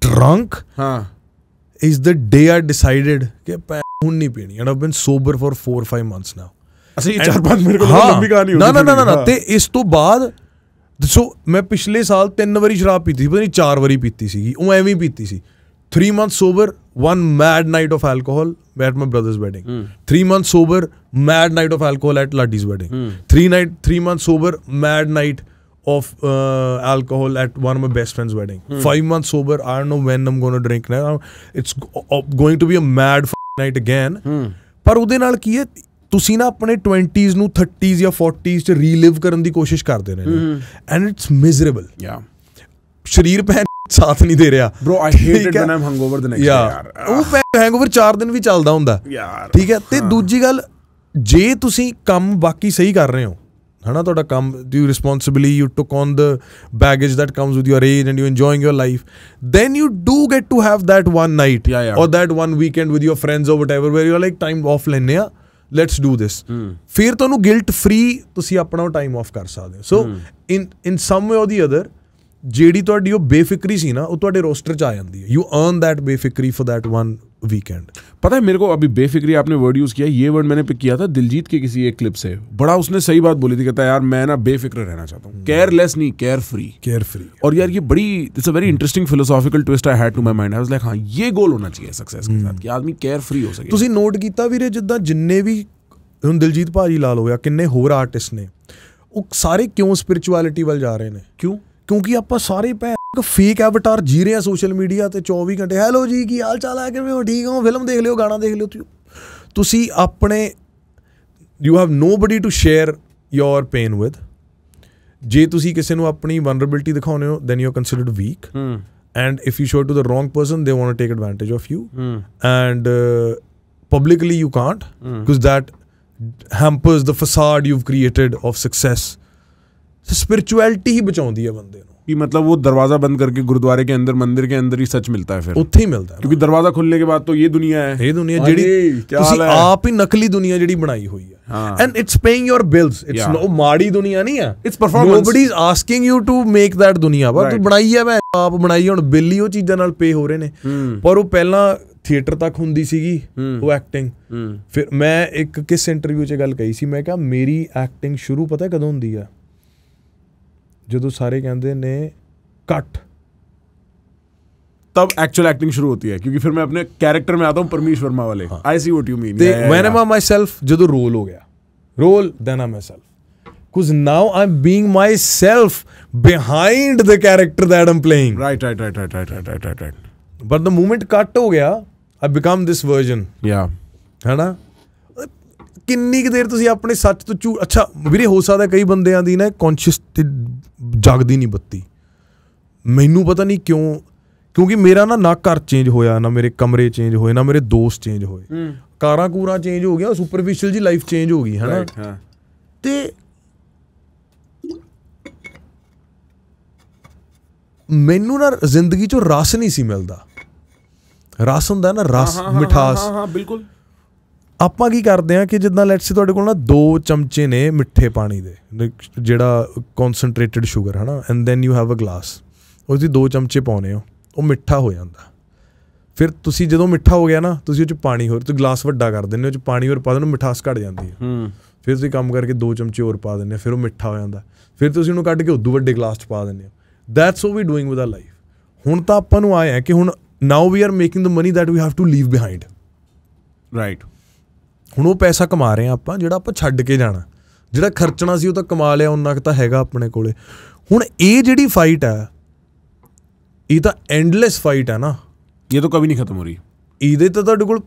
drunk is the day I decided कि ਹੁਣ ਨਹੀਂ ਪੀਣੀ। and I've been sober for 4-5 months now। ਅੱਛਾ ਇਹ 4-5 ਮੇਰੇ ਕੋਲ ਲੰਬੀ ਕਹਾਣੀ ਹੋ ਗਈ। ਨਾ ਤੇ ਇਸ ਤੋਂ ਬਾਅਦ ਸੋ ਮੈਂ ਪਿਛਲੇ ਸਾਲ 3 ਵਾਰੀ ਸ਼ਰਾਬ ਪੀਤੀ ਸੀ, ਪਤਾ ਨਹੀਂ 4 ਵਾਰੀ ਪੀਤੀ ਸੀਗੀ, ਉਹ ਐਵੇਂ ਹੀ ਪੀਤੀ ਸੀ। 3 months sober, 1 mad night of alcohol at my brother's wedding। 3 months sober, mad night of alcohol at Laddi's wedding। 3 months sober, mad night of alcohol at one of my best friend's wedding। 5 months sober, I don't know when I'm going to drink now। It's going to be a mad night again। ਪਰ ਉਹਦੇ ਨਾਲ ਕੀ ਹੈ, ਤੁਸੀਂ ਨਾ ਆਪਣੇ 20s ਨੂੰ 30s ਜਾਂ 40s ਚ ਰੀਲਿਵ ਕਰਨ ਦੀ ਕੋਸ਼ਿਸ਼ ਕਰਦੇ ਨੇ ਐਂਡ ਇਟਸ ਮਿਜ਼ਰੇਬਲ। ਯਾ। ਸਰੀਰ ਸਾਥ ਨਹੀਂ ਦੇ ਰਿਹਾ bro I hate it when I'm hungover the next day ਯਾਰ ਉਹ ਹੈਂਗਓਵਰ 4 ਦਿਨ ਵੀ ਚੱਲਦਾ ਹੁੰਦਾ ਯਾਰ ਠੀਕ ਹੈ ਤੇ ਦੂਜੀ ਗੱਲ ਜੇ ਤੁਸੀਂ ਕੰਮ ਬਾਕੀ ਸਹੀ ਕਰ ਰਹੇ ਹੋ ਹਨਾ ਤੁਹਾਡਾ ਕੰਮ you responsibly you took on the baggage that comes with your age and you enjoying your life then you do get to have that one night or that one weekend with your friends or whatever where you're like time off ਲੈਨੇ ਆ let's do this ਫਿਰ ਤੁਹਾਨੂੰ guilt free ਤੁਸੀਂ ਆਪਣਾ time of ਕਰ ਸਕਦੇ ਹੋ ਸੋ in some way or the other ਜਿਹੜੀ ਤੁਹਾਡੀ ਉਹ ਬੇਫਿਕਰੀ ਸੀ ਨਾ ਉਹ ਤੁਹਾਡੇ ਰੋਸਟਰ 'ਚ ਆ ਜਾਂਦੀ है you earn that बेफिक्री for that one weekend पता है मेरे को अभी बेफिक्री आपने वर्ड यूज़ किया ये वर्ड मैंने पिक किया था दिलजीत के किसी एक क्लिप से बड़ा उसने सही बात बोली थी कहता है यार मैं ना बेफिक्र रहना चाहता हूँ केयरलेस नहीं केयर फ्री और यार ये बड़ी it's a very interesting philosophical twist I had to my mind I was like हाँ ये गोल होना चाहिए सक्सेस के साथ कि आदमी केयर फ्री हो सके ਤੁਸੀਂ ਨੋਟ ਕੀਤਾ ਵੀਰੇ ਜਿੱਦਾਂ ਜਿੰਨੇ ਵੀ ਹੁਣ ਦਿਲਜੀਤ ਭਾਜੀ ਲਾ ਲਓ ਜਾਂ ਕਿੰਨੇ ਹੋਰ ਆਰਟਿਸਟ ਨੇ ਉਹ ਸਾਰੇ ਕਿਉਂ ਸਪਿਰਿਚੁਅਲਿਟੀ ਵੱਲ ਜਾ ਰਹੇ ਨੇ ਕਿਉਂਕਿ ਆਪਾਂ ਸਾਰੇ ਇੱਕ ਫੇਕ ਐਵਟਾਰ ਜੀ ਰਹੇ ਆ ਸੋਸ਼ਲ ਮੀਡੀਆ ਤੇ 24 ਘੰਟੇ ਹੈਲੋ ਜੀ ਕੀ ਹਾਲ ਚਾਲ ਹੈ ਕਿਵੇਂ ਹੋ ਠੀਕ ਹੋ ਫਿਲਮ ਦੇਖ ਲਿਓ ਗਾਣਾ ਦੇਖ ਲਿਓ ਤੁਸੀਂ ਆਪਣੇ you have nobody to share your pain with ਜੇ ਤੁਸੀਂ ਕਿਸੇ ਨੂੰ ਆਪਣੀ ਵਨਰੇਬਿਲਿਟੀ ਦਿਖਾਉਂਦੇ ਹੋ then you are considered weak and if you show it to the wrong person they want to take advantage of you and publicly you can't because that hampers the facade you've created of success spirituality ही बचाउंदी है बंदे ਨੂੰ कि मतलब वो दरवाजा बंद करके गुरुद्वारे के अंदर मंदिर के अंदर ही सच मिलता है फिर ਉੱਥੇ ਹੀ ਮਿਲਦਾ ਹੈ क्योंकि दरवाजा खुलने के बाद तो ये दुनिया है ਇਹ ਦੁਨੀਆ ਜਿਹੜੀ ਤੁਸੀਂ ਆਪ ਹੀ ਨਕਲੀ ਦੁਨੀਆ ਜਿਹੜੀ ਬਣਾਈ ਹੋਈ ਹੈ and it's paying your bills it's no ਮਾੜੀ ਦੁਨੀਆ ਨਹੀਂ ਹੈ it's performance nobody is asking you to make that ਦੁਨੀਆ ਪਰ ਤੂੰ ਬਣਾਈ ਹੈ ਮੈਂ ਆਪ ਬਣਾਈ ਹੁਣ ਬਿੱਲ ਹੀ ਉਹ ਚੀਜ਼ਾਂ ਨਾਲ ਪੇ ਹੋ ਰਹੇ ਨੇ ਪਰ ਉਹ ਪਹਿਲਾਂ ਥੀਏਟਰ ਤੱਕ ਹੁੰਦੀ ਸੀਗੀ ਉਹ ਐਕਟਿੰਗ ਫਿਰ ਮੈਂ ਇੱਕ ਕਿਸ ਇੰਟਰਵਿਊ 'ਚ ਗੱਲ ਕਹੀ ਸੀ ਮੈਂ ਕਿਹਾ ਮੇਰੀ ਐਕਟਿੰਗ ਸ਼ੁਰੂ ਪਤਾ ਕਦੋਂ ਹੁੰਦੀ ਆ ਜਦੋਂ ਸਾਰੇ ਕਹਿੰਦੇ ਨੇ ਕੱਟ तब एक्चुअल एक्टिंग शुरू होती है क्योंकि फिर मैं अपने कैरेक्टर में आता हूँ परमीश वर्मा वाले I see what you mean when I am myself ਜਦੋਂ ਰੋਲ ਹੋ ਗਿਆ role then I'm myself because now I'm being myself behind the character that I'm playing right but the moment cut ਹੋ ਗਿਆ I become this version ਹੈਨਾ ਕਿੰਨੀ ਕੁ ਦੇਰ ਤੁਸੀਂ ਆਪਣੇ ਸੱਚ ਤੋਂ ਝੂਠ ਅੱਛਾ ਵੀਰੇ ਹੋ ਸਕਦਾ ਕਈ ਬੰਦਿਆਂ ਦੀ ਨਾ ਕੌਨਸ਼ੀਅਸ ਤੇ ਜਾਗਦੀ ਨਹੀਂ ਬੱਤੀ ਮੈਨੂੰ ਪਤਾ ਨਹੀਂ ਕਿਉਂਕਿ ਮੇਰਾ ਨਾ ਘਰ ਚੇਂਜ ਹੋਇਆ ਨਾ ਮੇਰੇ ਕਮਰੇ ਚੇਂਜ ਹੋਏ ਨਾ ਮੇਰੇ ਦੋਸਤ ਚੇਂਜ ਹੋਏ ਕਾਰਾਂ ਕੂਰਾਂ ਚੇਂਜ ਹੋ ਗਿਆ ਸੁਪਰਫਿਸ਼ੀਅਲ ਜੀ ਲਾਈਫ ਚੇਂਜ ਹੋ ਗਈ ਹੈ ਨਾ ਤੇ ਮੈਨੂੰ ਨਾ ਜ਼ਿੰਦਗੀ 'ਚੋਂ ਰਸ ਨਹੀਂ ਸੀ ਮਿਲਦਾ ਰਸ ਹੁੰਦਾ ਨਾ ਰਸ ਮਿਠਾਸ ਬਿਲਕੁਲ ਆਪਾਂ ਕੀ ਕਰਦੇ ਹਾਂ ਕਿ ਜਿੱਦਾਂ ਲੈਟਸ ਸੇ ਤੁਹਾਡੇ ਕੋਲ ਨਾ 2 ਚਮਚੇ ਨੇ ਮਿੱਠੇ ਪਾਣੀ ਦੇ ਜਿਹੜਾ ਕੌਨਸਨਟਰੇਟਡ ਸ਼ੂਗਰ ਹੈ ਨਾ and then you have a glass ਉਸ ਦੀ 2 ਚਮਚੇ ਪਾਉਣੇ ਹੋ ਉਹ ਮਿੱਠਾ ਹੋ ਜਾਂਦਾ ਫਿਰ ਤੁਸੀਂ ਜਦੋਂ ਮਿੱਠਾ ਹੋ ਗਿਆ ਨਾ ਤੁਸੀਂ ਉਹ 'ਚ ਪਾਣੀ ਹੋਰ ਤੁਸੀਂ ਗਲਾਸ ਵੱਡਾ ਕਰ ਦਿੰਦੇ ਹੋ ਉਹ 'ਚ ਪਾਣੀ ਹੋਰ ਪਾ ਦਿੰਦੇ ਹੋ ਮਿਠਾਸ ਘੱਟ ਜਾਂਦੀ ਹੈ ਫਿਰ ਤੁਸੀਂ ਕੰਮ ਕਰਕੇ 2 ਚਮਚੇ ਹੋਰ ਪਾ ਦਿੰਦੇ ਹੋ ਫਿਰ ਉਹ ਮਿੱਠਾ ਹੋ ਜਾਂਦਾ ਫਿਰ ਤੁਸੀਂ ਉਹਨੂੰ ਕੱਢ ਕੇ ਉਦੋਂ ਵੱਡੇ ਗਲਾਸ 'ਚ ਪਾ ਦਿੰਦੇ ਹੋ that's what we doing with our life ਹੁਣ ਤਾਂ ਆਪਾਂ ਨੂੰ ਆਏ ਹੈ ਕਿ ਹੁਣ now we are making the money that we have to leave behind right ਹੁਣ ਉਹ ਪੈਸਾ ਕਮਾ ਰਹੇ ਹਾਂ ਆਪਾਂ ਜਿਹੜਾ ਆਪਾਂ ਛੱਡ ਕੇ ਜਾਣਾ ਜਿਹੜਾ ਖਰਚਣਾ ਸੀ ਉਹ ਤਾਂ ਕਮਾ ਲਿਆ ਉਨਾ ਕੁ ਤਾਂ ਹੈਗਾ ਆਪਣੇ ਕੋਲੇ ਹੁਣ ਇਹ ਜਿਹੜੀ ਫਾਈਟ ਹੈ ਇਹ ਤਾਂ ਐਂਡਲੈਸ ਫਾਈਟ ਹੈ ਨਾ ਇਹ ਤਾਂ ਕभी नहीं खत्म हो रही ਇਹਦੇ ਤਾਂ ਤੁਹਾਡੇ ਕੋਲ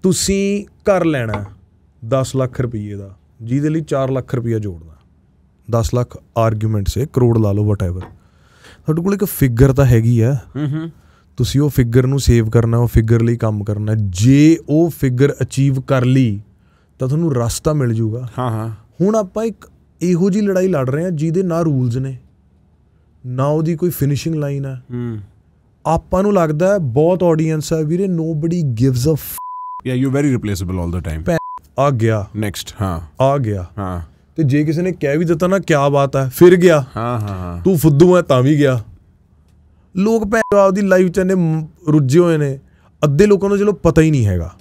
ਤੁਸੀਂ ਘਰ ਲੈਣਾ 10 ਲੱਖ ਰੁਪਈਏ ਦਾ ਜਿਹਦੇ ਲਈ 4 ਲੱਖ ਰੁਪਈਆ ਜੋੜਨਾ 10 ਲੱਖ ਆਰਗੂਮੈਂਟ ਸੇ ਕਰੋੜ ਲਾ ਲਓ ਵਟਐਵਰ ਤੁਹਾਡੇ ਕੋਲ ਇੱਕ ਫਿਗਰ ਤਾਂ ਹੈਗੀ ਆ ਤੁਸੀਂ ਉਹ ਫਿਗਰ ਨੂੰ ਸੇਵ ਕਰਨਾ ਉਹ ਫਿਗਰ ਲਈ ਕੰਮ ਕਰਨਾ ਜੇ ਉਹ ਫਿਗਰ ਅਚੀਵ ਕਰ ਲਈ ਤਾਂ ਤੁਹਾਨੂੰ ਰਸਤਾ ਮਿਲ ਜੂਗਾ ਹੁਣ ਆਪਾਂ ਇੱਕ ਇਹੋ ਜਿਹੀ ਲੜਾਈ ਲੜ ਰਹੇ ਹਾਂ ਜਿਹਦੇ ਨਾ ਰੂਲਸ ਨੇ ਨਾ ਉਹਦੀ ਕੋਈ ਫਿਨਿਸ਼ਿੰਗ ਲਾਈਨ ਹੈ ਆਪਾਂ ਨੂੰ ਲੱਗਦਾ ਬਹੁਤ ਆਡੀਅੰਸ ਹੈ ਵੀਰੇ nobody gives a ya you very replaceable all the time ਆ ਗਿਆ ਨੈਕਸਟ ਆ ਗਿਆ ਤੇ ਜੇ ਕਿਸੇ ਨੇ ਕਹਿ ਵੀ ਦਿੱਤਾ ਨਾ ਕਿਆ ਬਾਤ ਹੈ ਫਿਰ ਗਿਆ ਤੂੰ ਫੁੱਦੂ ਹੈ ਤਾਂ ਵੀ ਗਿਆ ਲੋਕ ਆਪਦੀ ਲਾਈਫ 'ਚ ਇੰਨੇ ਰੁੱਝੇ ਹੋਏ ਨੇ ਅੱਧੇ ਲੋਕਾਂ ਨੂੰ ਚਲੋ ਪਤਾ ਹੀ ਨਹੀਂ ਹੈਗਾ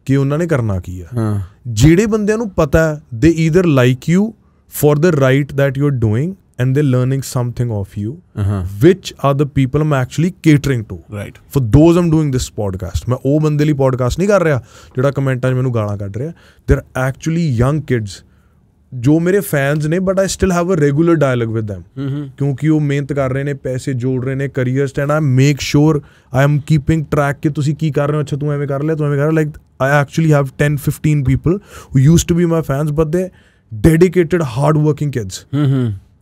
ਕਿ ਉਹਨਾਂ ਨੇ ਕਰਨਾ ਕੀ ਆ ਜਿਹੜੇ ਬੰਦਿਆਂ ਨੂੰ ਪਤਾ ਦੇ either like you for the right that you are doing and they're learning something of you which are the people I'm actually catering to right for those I'm doing this podcast ਮੈਂ ਉਹ ਬੰਦੇ ਲਈ podcast ਨਹੀਂ ਕਰ ਰਿਹਾ ਜਿਹੜਾ ਕਮੈਂਟਾਂ 'ਚ ਮੈਨੂੰ ਗਾਲਾਂ ਕੱਢ ਰਿਹਾ they're actually young kids ਜੋ ਮੇਰੇ ਫੈਨਸ ਨੇ but I still have a regular dialogue with them ਕਿਉਂਕਿ ਉਹ ਮਿਹਨਤ ਕਰ ਰਹੇ ਨੇ ਪੈਸੇ ਜੋੜ ਰਹੇ ਨੇ career stand I make sure I am keeping track ਕਿ ਤੁਸੀਂ ਕੀ ਕਰ ਰਹੇ ਹੋ ਅੱਛਾ ਤੂੰ ਐਵੇਂ ਕਰ ਲਿਆ ਤੂੰ ਐਵੇਂ ਕਰ like I actually have 10-15 people who used to be my fans but they dedicated hard working kids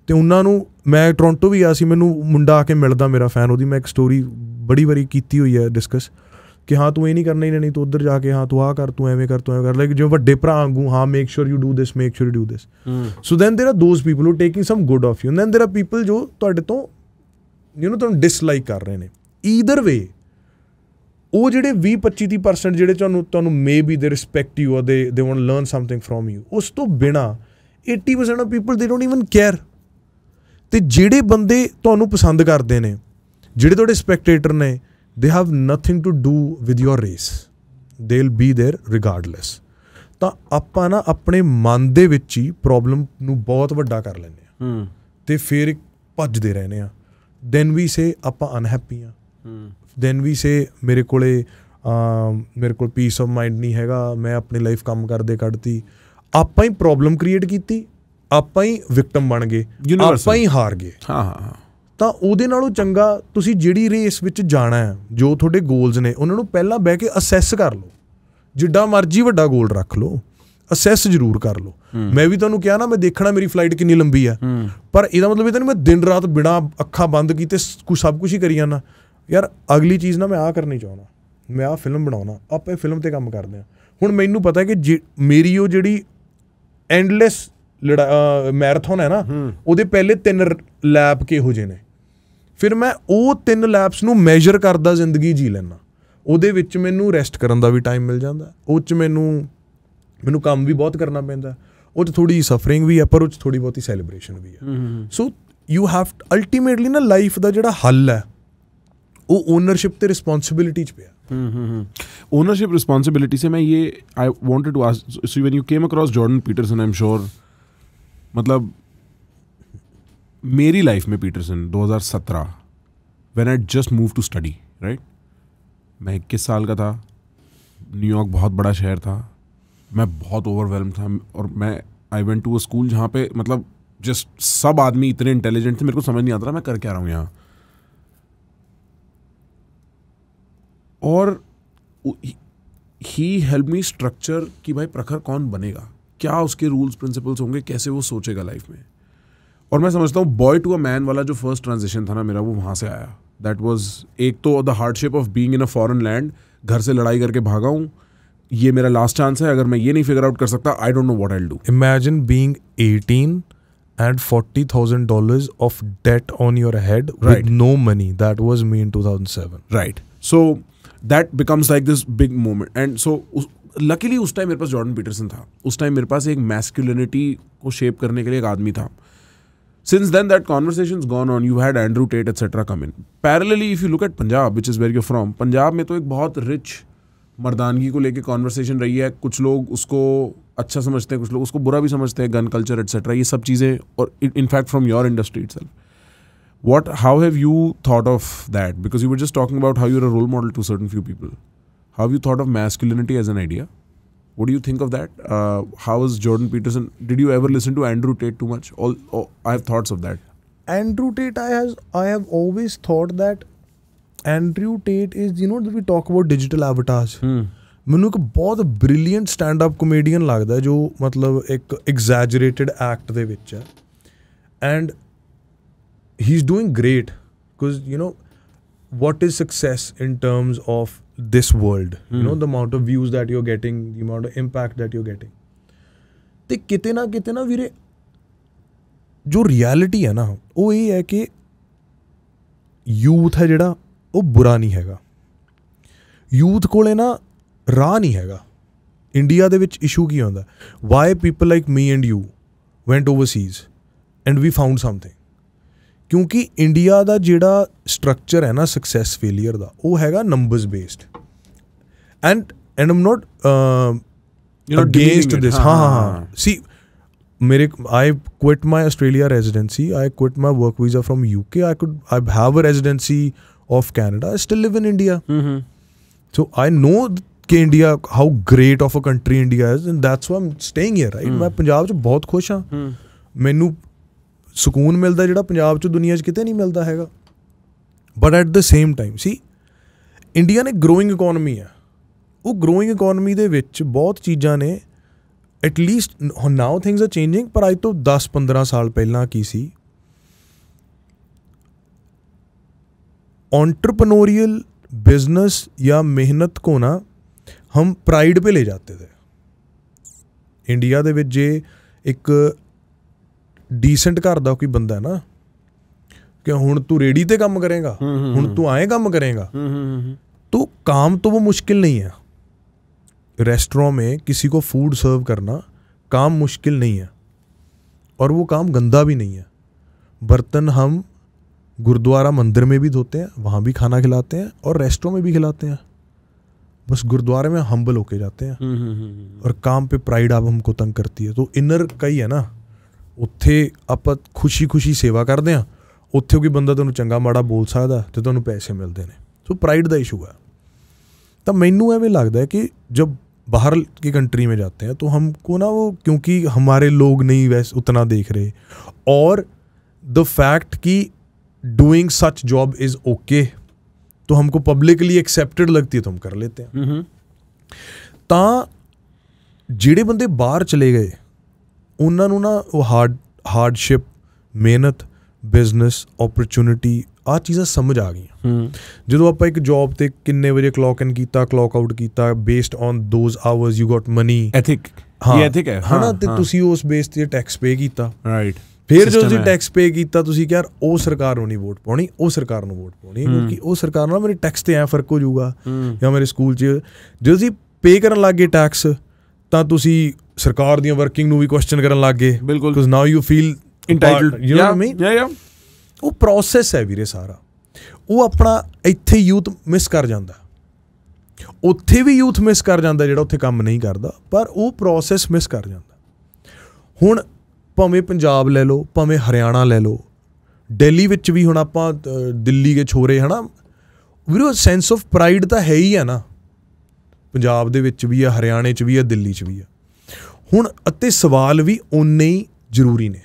ਅਤੇ ਉਹਨਾਂ ਨੂੰ ਮੈਂ ਟੋਰੰਟੋ ਵੀ ਗਿਆ ਸੀ, ਮੈਨੂੰ ਮੁੰਡਾ ਆ ਕੇ ਮਿਲਦਾ ਮੇਰਾ ਫੈਨ, ਉਹਦੀ ਮੈਂ ਇੱਕ ਸਟੋਰੀ ਬੜੀ ਵਾਰੀ ਕੀਤੀ ਹੋਈ ਹੈ ਡਿਸਕਸ ਕਿ ਹਾਂ ਤੂੰ ਇਹ ਨਹੀਂ ਕਰਨਾ ਹੀ ਨਹੀਂ, ਤੂੰ ਉੱਧਰ ਜਾ ਕੇ ਹਾਂ ਤੂੰ ਆਹ ਕਰ, ਤੂੰ ਐਵੇਂ ਕਰ, ਤੂੰ ਐਵੇਂ ਕਰ, ਲਾਈਕ ਜਿਵੇਂ ਵੱਡੇ ਭਰਾ ਵਾਂਗੂ ਹਾਂ make sure you do this, make sure you do this. So then there are those people who taking some good of you, then there are people ਜੋ ਤੁਹਾਡੇ ਤੋਂ ਤੁਹਾਨੂੰ ਡਿਸਲਾਈਕ ਕਰ ਰਹੇ ਨੇ। ਈਦਰ ਵੇ ਉਹ ਜਿਹੜੇ 20-25% ਜਿਹੜੇ ਤੁਹਾਨੂੰ ਮੇ ਬੀ ਦੇ respect you, they want learn something from you, ਉਸ ਤੋਂ ਬਿਨਾਂ 80% ਆਫ ਪੀਪਲ ਦੇ ਡੋਂਟ ਈਵਨ ਕੇਅਰ। ਅਤੇ ਜਿਹੜੇ ਬੰਦੇ ਤੁਹਾਨੂੰ ਪਸੰਦ ਕਰਦੇ ਨੇ, ਜਿਹੜੇ ਤੁਹਾਡੇ ਸਪੈਕਟੇਟਰ ਨੇ, they have nothing to do with your race, they'll be there regardless। ਤਾਂ ਆਪਾਂ ਨਾ ਆਪਣੇ ਮਨ ਦੇ ਵਿੱਚ ਹੀ ਪ੍ਰੋਬਲਮ ਨੂੰ ਬਹੁਤ ਵੱਡਾ ਕਰ ਲੈਂਦੇ ਹਾਂ ਅਤੇ ਫਿਰ ਭੱਜਦੇ ਰਹਿੰਦੇ ਹਾਂ। ਦੈਨ ਵੀ ਸੇ ਆਪਾਂ ਅਨਹੈਪੀ ਹਾਂ, ਦੈਨ ਵੀ ਸੇ ਮੇਰੇ ਕੋਲ ਪੀਸ ਆਫ ਮਾਈਂਡ ਨਹੀਂ ਹੈਗਾ, ਮੈਂ ਆਪਣੀ ਲਾਈਫ ਕੰਮ ਕਰਦੇ ਕੱਢਤੀ। ਆਪਾਂ ਹੀ ਪ੍ਰੋਬਲਮ ਕ੍ਰੀਏਟ ਕੀਤੀ, ਆਪਾਂ ਹੀ ਵਿਕਟਮ ਬਣ ਗਏ, ਆਪਾਂ ਹੀ ਹਾਰ ਗਏ। ਤਾਂ ਉਹਦੇ ਨਾਲੋਂ ਚੰਗਾ ਤੁਸੀਂ ਜਿਹੜੀ ਰੇਸ ਵਿੱਚ ਜਾਣਾ ਹੈ, ਜੋ ਤੁਹਾਡੇ ਗੋਲਸ ਨੇ, ਉਹਨਾਂ ਨੂੰ ਪਹਿਲਾਂ ਬਹਿ ਕੇ ਅਸੈਸ ਕਰ ਲਓ। ਜਿੱਡਾ ਮਰਜ਼ੀ ਵੱਡਾ ਗੋਲ ਰੱਖ ਲਓ, ਅਸੈਸ ਜ਼ਰੂਰ ਕਰ ਲਓ। ਮੈਂ ਵੀ ਤੁਹਾਨੂੰ ਕਿਹਾ ਨਾ, ਮੈਂ ਦੇਖਣਾ ਮੇਰੀ ਫਲਾਈਟ ਕਿੰਨੀ ਲੰਬੀ ਹੈ, ਪਰ ਇਹਦਾ ਮਤਲਬ ਇਹ ਤਾਂ ਨਹੀਂ ਮੈਂ ਦਿਨ ਰਾਤ ਬਿਨਾਂ ਅੱਖਾਂ ਬੰਦ ਕੀਤੇ ਸਭ ਕੁਛ ਹੀ ਕਰੀ ਜਾਂਦਾ। ਯਾਰ ਅਗਲੀ ਚੀਜ਼ ਨਾ ਮੈਂ ਆਹ ਕਰਨੀ ਚਾਹੁੰਦਾ, ਮੈਂ ਆਹ ਫਿਲਮ ਬਣਾਉਣਾ, ਆਪਾਂ ਇਹ ਫਿਲਮ 'ਤੇ ਕੰਮ ਕਰਦੇ ਹਾਂ। ਹੁਣ ਮੈਨੂੰ ਪਤਾ ਕਿ ਮੇਰੀ ਉਹ ਜਿਹੜੀ ਐਂਡਲੈਸ ਮੈਰਾਥਨ ਹੈ ਨਾ, ਉਹਦੇ ਪਹਿਲੇ 3 ਲੈਪ ਕਿਹੋ ਜਿਹੇ ਨੇ, ਫਿਰ ਮੈਂ ਉਹ 3 ਲੈਪਸ ਨੂੰ ਮੈਜਰ ਕਰਦਾ ਜ਼ਿੰਦਗੀ ਜੀ ਲੈਂਦਾ। ਉਹਦੇ ਵਿੱਚ ਮੈਨੂੰ ਰੈਸਟ ਕਰਨ ਦਾ ਵੀ ਟਾਈਮ ਮਿਲ ਜਾਂਦਾ, ਉਹ 'ਚ ਮੈਨੂੰ ਕੰਮ ਵੀ ਬਹੁਤ ਕਰਨਾ ਪੈਂਦਾ, ਉਹ 'ਚ ਥੋੜ੍ਹੀ ਸਫਰਿੰਗ ਵੀ ਹੈ, ਪਰ ਉਹ 'ਚ ਥੋੜ੍ਹੀ ਬਹੁਤੀ ਸੈਲੀਬ੍ਰੇਸ਼ਨ ਵੀ ਹੈ। ਸੋ ਯੂ ਹੈਵ ਅਲਟੀਮੇਟਲੀ ਨਾ ਲਾਈਫ ਦਾ ਜਿਹੜਾ ਹੱਲ ਹੈ ਉਹ ਓਨਰਸ਼ਿਪ ਤੇ ਰਿਸਪॉन्सिबिलिटी 'ਚ ਪਿਆ। ओनरशिप रिस्पॉन्सिबिलिटी से मैं ये I wanted to ask, so when you came across Jordan Peterson, I am sure, मतलब मेरी लाइफ में Peterson 2017 when I just move to study, right, मैं 21 साल का था, न्यूयॉर्क बहुत बड़ा शहर था, मैं बहुत ओवरवेल्म था, और मैं I went to a school जहाँ पे मतलब जस्ट सब आदमी इतने इंटेलिजेंट थे, मेरे को समझ नहीं आता था मैं कर क्या रहा हूँ यहाँ। और ही हेल्प मी स्ट्रक्चर कि भाई प्रखर कौन बनेगा, क्या उसके रूल्स प्रिंसिपल्स होंगे, कैसे वो सोचेगा लाइफ में। और मैं समझता हूँ बॉय टू अ मैन वाला जो फर्स्ट ट्रांजिशन था ना मेरा, वो वहाँ से आया। दैट वाज एक तो the hardship of being in a foreign land, घर से लड़ाई करके भागा हूँ, ये मेरा लास्ट चांस है, अगर मैं ये नहीं फिगर आउट कर सकता, आई don't know what I will do. Imagine being 18 and $40,000 of debt on your head, right, with no money. That was me in 2007. Right. So that becomes like this big moment. And so luckily उस time मेरे पास Jordan Peterson था, उस time मेरे पास एक masculinity को shape करने के लिए एक आदमी था। Since then that conversation's gone on. You had Andrew Tate etc. come in. Parallelly, if you look at Punjab, which is where you're from, Punjab में तो एक बहुत रिच मर्दानगी को लेके कॉन्वर्सेशन रही है। कुछ लोग उसको अच्छा समझते हैं, कुछ लोग उसको बुरा भी समझते हैं, गन कल्चर एटसेट्रा, ये सब चीज़ें, और in fact from your industry itself, what, how have you thought of that? Because you were just talking about how you're a role model to certain few people. How have you thought of masculinity as an idea? What do you think of that? How is Jordan Peterson? Did you ever listen to Andrew Tate too much? I have thoughts of that. Andrew Tate, I have always thought that Andrew Tate is, you know, we talk about digital avatars. ਮੈਨੂੰ ਇੱਕ ਬਹੁਤ brilliant stand up comedian ਲੱਗਦਾ ਜੋ ਮਤਲਬ ਇੱਕ ਐਗਜ਼ੈਜਰੇਟਿਡ act ਦੇ ਵਿੱਚ ਹੈ, and he is doing great because you know what is success in terms of this world, you know, the amount of views that you're getting, the amount of impact that you're getting. ਤੇ ਕਿਤੇ ਨਾ ਵੀਰੇ ਜੋ reality ਹੈ ਨਾ ਉਹ ਇਹ ਹੈ ਕਿ ਯੂਥ ਹੈ ਜਿਹੜਾ ਉਹ ਬੁਰਾ ਨਹੀਂ ਹੈਗਾ, ਯੂਥ ਕੋਲੇ ਨਾ ਰਾਹ ਨਹੀਂ ਹੈਗਾ। ਇੰਡੀਆ ਦੇ ਵਿੱਚ ਇਸ਼ੂ ਕੀ ਹੁੰਦਾ, why people like me and you went overseas and we found something, ਕਿਉਂਕਿ ਇੰਡੀਆ ਦਾ ਜਿਹੜਾ ਸਟਰਕਚਰ ਹੈ ਨਾ ਸਕਸੈਸ ਫੇਲੀਅਰ ਦਾ, ਉਹ ਹੈਗਾ numbers based, and I'm not against this. ਹਾਂ ਸੀ ਮੇਰੇ I quit my Australia residency, I quit my work visa from UK, I have a residency of Canada, I still live in India. So I know ਕਿ India how great of a country India is, and that's why am staying here, right. ਮੈਂ ਪੰਜਾਬ 'ਚ ਬਹੁਤ ਖੁਸ਼ ਹਾਂ, ਮੈਨੂੰ ਸਕੂਨ ਮਿਲਦਾ ਜਿਹੜਾ ਪੰਜਾਬ 'ਚ ਦੁਨੀਆ 'ਚ ਕਿਤੇ ਨਹੀਂ ਮਿਲਦਾ ਹੈਗਾ। But at the same time C India ਨੇ ਗਰੋਇੰਗ ਇਕੋਨਮੀ ਹੈ, ਉਹ ਗਰੋਇੰਗ ਇਕੋਨਮੀ ਦੇ ਵਿੱਚ ਬਹੁਤ ਚੀਜ਼ਾਂ ਨੇ, at least now things are changing, ਪਰ ਅੱਜ ਤੋਂ 10-15 ਸਾਲ ਪਹਿਲਾਂ ਕੀ ਸੀ एंटरप्रेन्योरियल बिजनेस या मेहनत को ना हम प्राइड पे ले जाते थे। इंडिया दे विच जे एक ਡੀਸੈਂਟ ਘਰ ਦਾ ਕੋਈ ਬੰਦਾ ਨਾ कि हुण तू रेडी ते काम करेगा, हुण तू आए काम करेगा, तो काम तो वो मुश्किल नहीं है। रेस्टोरेंट में किसी को फूड सर्व करना काम मुश्किल नहीं है और वो काम गंदा भी नहीं है। बर्तन हम गुरुद्वारा मंदिर में भी धोते हैं, वहाँ भी खाना खिलाते हैं और रेस्टोरेंट में भी खिलाते हैं। बस गुरुद्वारे में हम्बल होके जाते हैं और काम पे प्राइड आप हमको तंग करती है। तो इनर कई है ना, उत्थे आप खुशी खुशी सेवा करते हैं, उत्थे कोई बंदा तुहानूं चंगा माड़ा बोल सकदा ते तुहानूं पैसे मिलते हैं। सो प्राइड का इशू है। तो मैनू एवें लगता है कि जब बाहर की कंट्री में जाते हैं तो हमको ना वो, क्योंकि हमारे लोग नहीं वैसे उतना देख रहे, और द फैक्ट कि doing such job is okay, तो हमको पब्लिकली एक्सेप्टेड लगती है तो हम कर लेते हैं। तो ਜਿਹੜੇ ਬੰਦੇ ਬਾਹਰ ਚਲੇ ਗਏ ਉਹਨਾਂ ਨੂੰ ਨਾ ਉਹ ਹਾਰਡਸ਼ਿਪ, ਮਿਹਨਤ, ਬਿਜ਼ਨਸ, ਓਪਰਚੁਨਿਟੀ, ਆਹ ਚੀਜ਼ਾਂ ਸਮਝ ਆ ਗਈਆਂ। ਜਦੋਂ ਆਪਾਂ ਇੱਕ ਜੌਬ ਤੇ ਕਿੰਨੇ ਵਜੇ ਕਲੌਕ ਇਨ ਕੀਤਾ, ਕਲੌਕ ਆਊਟ ਕੀਤਾ, based on those hours you got money, ethic, ਹਾਂ ਐਥਿਕ ਹੈ ਹਨਾ, ਤੇ ਤੁਸੀਂ ਉਸ ਬੇਸ ਤੇ ਟੈਕਸ ਪੇ ਕੀਤਾ। ਰਾਈਟ। ਫਿਰ ਜਦੋਂ ਤੁਸੀਂ ਟੈਕਸ ਪੇ ਕੀਤਾ, ਤੁਸੀਂ ਕਿਹਾ ਉਹ ਸਰਕਾਰ ਨੂੰ ਨਹੀਂ ਵੋਟ ਪਾਉਣੀ, ਉਹ ਸਰਕਾਰ ਨੂੰ ਵੋਟ ਪਾਉਣੀ, ਕਿਉਂਕਿ ਉਹ ਸਰਕਾਰ ਨਾਲ ਮੇਰੇ ਟੈਕਸ ਤੇ ਐਂ ਫਰਕ ਹੋ ਜਾਊਗਾ। ਜਾਂ ਮੇਰੇ ਸਕੂਲ 'ਚ ਜਦੋਂ ਤੁਸੀਂ ਪੇ ਕਰਨ ਲੱਗ ਗਏ ਟੈਕਸ, ਤਾਂ ਤੁਸੀਂ ਸਰਕਾਰ ਦੀਆਂ ਵਰਕਿੰਗ ਨੂੰ ਵੀ ਕੁਐਸਚਨ ਕਰਨ ਲੱਗ ਗਏ। ਬਿਲਕੁਲ, because now you feel entitled, you know what I mean. ਉਹ ਪ੍ਰੋਸੈਸ ਹੈ ਵੀਰੇ ਸਾਰਾ। ਉਹ ਆਪਣਾ ਇੱਥੇ ਯੂਥ ਮਿਸ ਕਰ ਜਾਂਦਾ, ਉੱਥੇ ਵੀ ਯੂਥ ਮਿਸ ਕਰ ਜਾਂਦਾ ਜਿਹੜਾ ਉੱਥੇ ਕੰਮ ਨਹੀਂ ਕਰਦਾ, ਪਰ ਉਹ ਪ੍ਰੋਸੈਸ ਮਿਸ ਕਰ ਜਾਂਦਾ। ਹੁਣ ਭਾਵੇਂ ਪੰਜਾਬ ਲੈ ਲਓ, ਭਾਵੇਂ ਹਰਿਆਣਾ ਲੈ ਲਓ, ਦਿੱਲੀ ਵਿੱਚ ਵੀ ਹੁਣ ਆਪਾਂ ਦਿੱਲੀ ਦੇ ਛੋਰੇ ਹੈ ਨਾ ਵੀਰੇ, ਸੈਂਸ ਆਫ ਪ੍ਰਾਈਡ ਤਾਂ ਹੈ ਹੀ ਆ ਨਾ। ਪੰਜਾਬ ਦੇ ਵਿੱਚ ਵੀ ਆ, ਹਰਿਆਣੇ 'ਚ ਵੀ ਆ, ਦਿੱਲੀ 'ਚ ਵੀ ਆ। ਹੁਣ ਅਤੇ ਸਵਾਲ ਵੀ ਓਨੇ ਹੀ ਜ਼ਰੂਰੀ ਨੇ।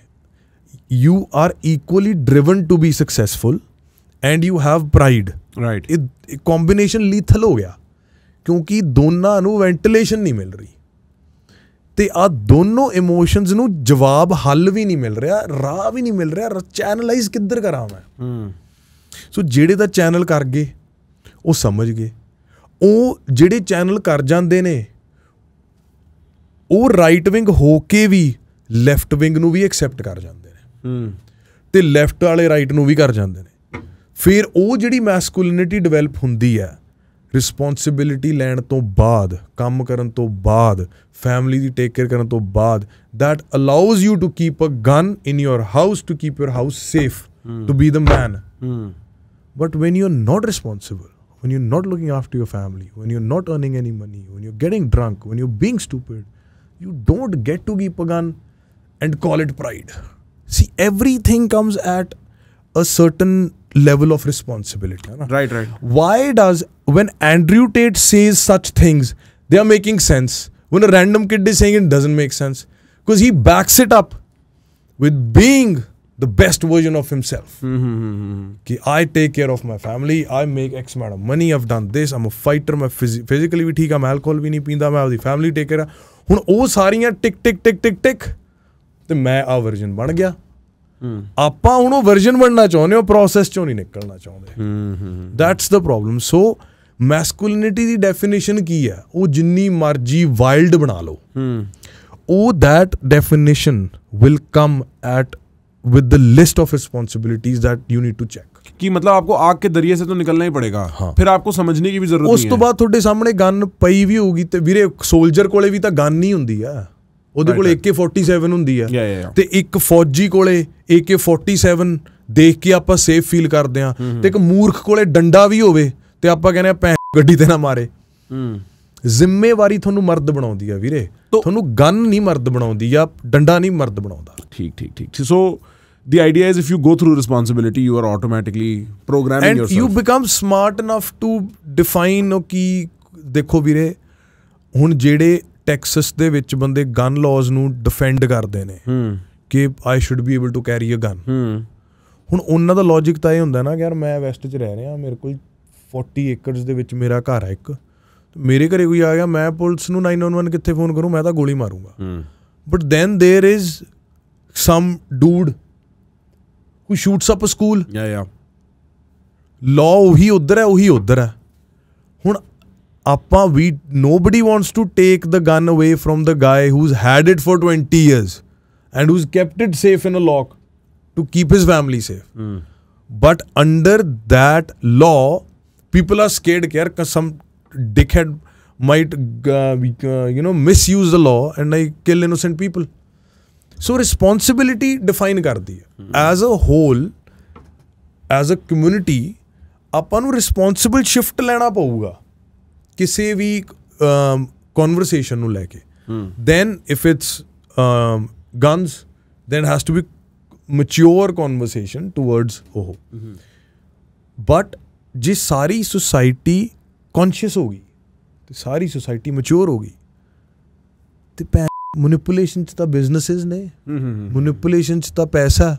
you are equally driven to be successful and you have pride, right? ਇਹ combination lethal ਹੋ ਗਿਆ, ਕਿਉਂਕਿ ਦੋਨਾਂ ਨੂੰ ਵੈਂਟੀਲੇਸ਼ਨ ਨਹੀਂ ਮਿਲ ਰਹੀ ਤੇ ਆ ਦੋਨੋਂ ਇਮੋਸ਼ਨਸ ਨੂੰ ਜਵਾਬ ਹੱਲ ਵੀ ਨਹੀਂ ਮਿਲ ਰਿਹਾ, ਰਾਹ ਵੀ ਨਹੀਂ ਮਿਲ ਰਿਹਾ, ਚੈਨਲਾਈਜ਼ ਕਿੱਧਰ ਕਰਾਂ ਮੈਂ। ਸੋ ਜਿਹੜੇ ਤਾਂ ਚੈਨਲ ਕਰ ਗਏ ਉਹ ਸਮਝ ਗਏ, ਉਹ ਜਿਹੜੇ ਚੈਨਲ ਕਰ ਜਾਂਦੇ ਨੇ ਉਹ ਰਾਈਟ ਵਿੰਗ ਹੋ ਕੇ ਵੀ ਲੈਫਟ ਵਿੰਗ ਨੂੰ ਵੀ ਐਕਸੈਪਟ ਕਰ ਜਾਂਦੇ ਨੇ, ਤੇ ਲੈਫਟ ਵਾਲੇ ਰਾਈਟ ਨੂੰ ਵੀ ਕਰ ਜਾਂਦੇ ਨੇ। ਫਿਰ ਉਹ ਜਿਹੜੀ ਮੈਸਕੂਲਿਨਿਟੀ ਡਿਵੈਲਪ ਹੁੰਦੀ ਹੈ ਰਿਸਪੋਂਸਿਬਿਲਿਟੀ ਲੈਣ ਤੋਂ ਬਾਅਦ, ਕੰਮ ਕਰਨ ਤੋਂ ਬਾਅਦ, ਫੈਮਿਲੀ ਦੀ ਟੇਕ ਕੇਅਰ ਕਰਨ ਤੋਂ ਬਾਅਦ, that allows you to keep a gun in your house, to keep your house safe, to be the man. But when you're not responsible, when you're not looking after your family, when you're not earning any money, when you're getting drunk, when you're being stupid, you don't get to keep a gun and call it pride. See, everything comes at a certain level of responsibility. Right. Why does, when Andrew Tate says such things, they are making sense. When a random kid is saying it doesn't make sense, because he backs it up with being the best version of himself. Ki I take care of my family, I make X amount of money, I've done this, I'm a fighter, मैं physically भी ठीक, मैं alcohol भी नहीं पींदा, मैं अपनी family take care। ਹੁਣ ਉਹ ਸਾਰੀਆਂ ਟਿਕ ਟਿਕ ਟਿਕ ਟਿਕ ਟਿਕ ਤੇ ਮੈਂ ਆ ਵਰਜਨ ਬਣ ਗਿਆ। ਆਪਾਂ ਹੁਣ ਉਹ ਵਰਜਨ ਬਣਨਾ ਚਾਹੁੰਦੇ ਹੋ, ਪ੍ਰੋਸੈਸ ਚੋਂ ਨਹੀਂ ਨਿਕਲਣਾ ਚਾਹੁੰਦੇ। That's the problem. ਸੋ ਮੈਸਕੂਲਿਨਿਟੀ ਦੀ ਡੈਫੀਨੇਸ਼ਨ ਕੀ ਹੈ? ਉਹ ਜਿੰਨੀ ਮਰਜੀ ਵਾਈਲਡ ਬਣਾ ਲਓ, ਉਹ that definition will come at with the list of responsibilities that you need to check. कि मतलब आपको आग के दरिये से तो निकलना ही पड़ेगा। हाँ। फिर आपको समझने की भी जरूरत नहीं है। उस तो बाद ਤੁਹਾਡੇ ਸਾਹਮਣੇ ਗਨ ਪਈ ਵੀ ਹੋਊਗੀ ਤੇ ਵੀਰੇ ਸੋਲਜਰ ਕੋਲੇ ਵੀ ਤਾਂ ਗਨ ਨਹੀਂ ਹੁੰਦੀ ਆ, ਉਹਦੇ ਕੋਲੇ AK-47 ਹੁੰਦੀ ਆ, ਤੇ ਇੱਕ ਫੌਜੀ ਕੋਲੇ AK-47 ਦੇਖ ਕੇ ਆਪਾਂ ਸੇਫ ਫੀਲ ਕਰਦੇ ਆ, ਤੇ ਇੱਕ ਮੂਰਖ ਕੋਲੇ ਡੰਡਾ ਵੀ ਹੋਵੇ ਤੇ ਆਪਾਂ ਕਹਿੰਦੇ ਆ ਭੈਣ ਗੱਡੀ ਤੇ ਨਾ ਮਾਰੇ। ਜ਼ਿੰਮੇਵਾਰੀ ਤੁਹਾਨੂੰ ਮਰਦ ਬਣਾਉਂਦੀ ਆ ਵੀਰੇ, ਤੁਹਾਨੂੰ ਗਨ ਨਹੀਂ ਮਰਦ ਬਣਾਉਂਦੀ ਆ, ਡੰਡਾ ਨਹੀਂ ਮਰਦ ਬਣਾਉਂਦਾ। ठीक। So the idea is if you go through responsibility, you are automatically programming yourself. And you become smart enough to define ਕਿ ਦੇਖੋ ਵੀਰੇ, ਹੁਣ ਜਿਹੜੇ ਟੈਕਸਸ ਦੇ ਵਿੱਚ ਬੰਦੇ ਗਨ ਲਾਜ਼ ਨੂੰ ਡਿਫੈਂਡ ਕਰਦੇ ਨੇ ਕਿ I should be able to carry a gun, ਹੁਣ ਉਹਨਾਂ ਦਾ ਲੌਜਿਕ ਤਾਂ ਇਹ ਹੁੰਦਾ ਨਾ ਕਿ ਯਾਰ ਮੈਂ ਵੈਸਟ 'ਚ ਰਹਿ ਰਿਹਾ, ਮੇਰੇ ਕੋਲ 40 ਏਕੜਸ ਦੇ ਵਿੱਚ ਮੇਰਾ ਘਰ ਹੈ ਇੱਕ, ਮੇਰੇ ਘਰੇ ਕੋਈ ਆ ਗਿਆ, ਮੈਂ ਪੁਲਿਸ ਨੂੰ 911 ਕਿੱਥੇ ਫੋਨ ਕਰੂੰ, ਮੈਂ ਤਾਂ ਗੋਲੀ ਮਾਰੂੰਗਾ। But then there is some dude who shoots up a school. law ਉਹੀ ਉੱਧਰ ਹੈ ਹੁਣ ਆਪਾਂ nobody wants to take the gun away from the guy who's had it for 20 years and who's kept it safe in a lock to keep his family safe. But under that law, people are scared that some dickhead might misuse the law and like kill innocent people. So responsibility define kardi hai. As a whole, as a community, ਆਪਾਂ ਨੂੰ responsible shift ਲੈਣਾ ਪਊਗਾ ਕਿਸੇ ਵੀ conversation ਨੂੰ ਲੈ ਕੇ. Then if it's guns, then it has to be mature conversation towards ਉਹ. But ਜੇ ਸਾਰੀ society conscious ਹੋ ਗਈ ਤੇ ਸਾਰੀ society mature ਹੋ ਗਈ ਤੇ manipulation ਚ ਤਾਂ businesses ਨੇ, manipulation ਚ ਤਾਂ ਪੈਸਾ,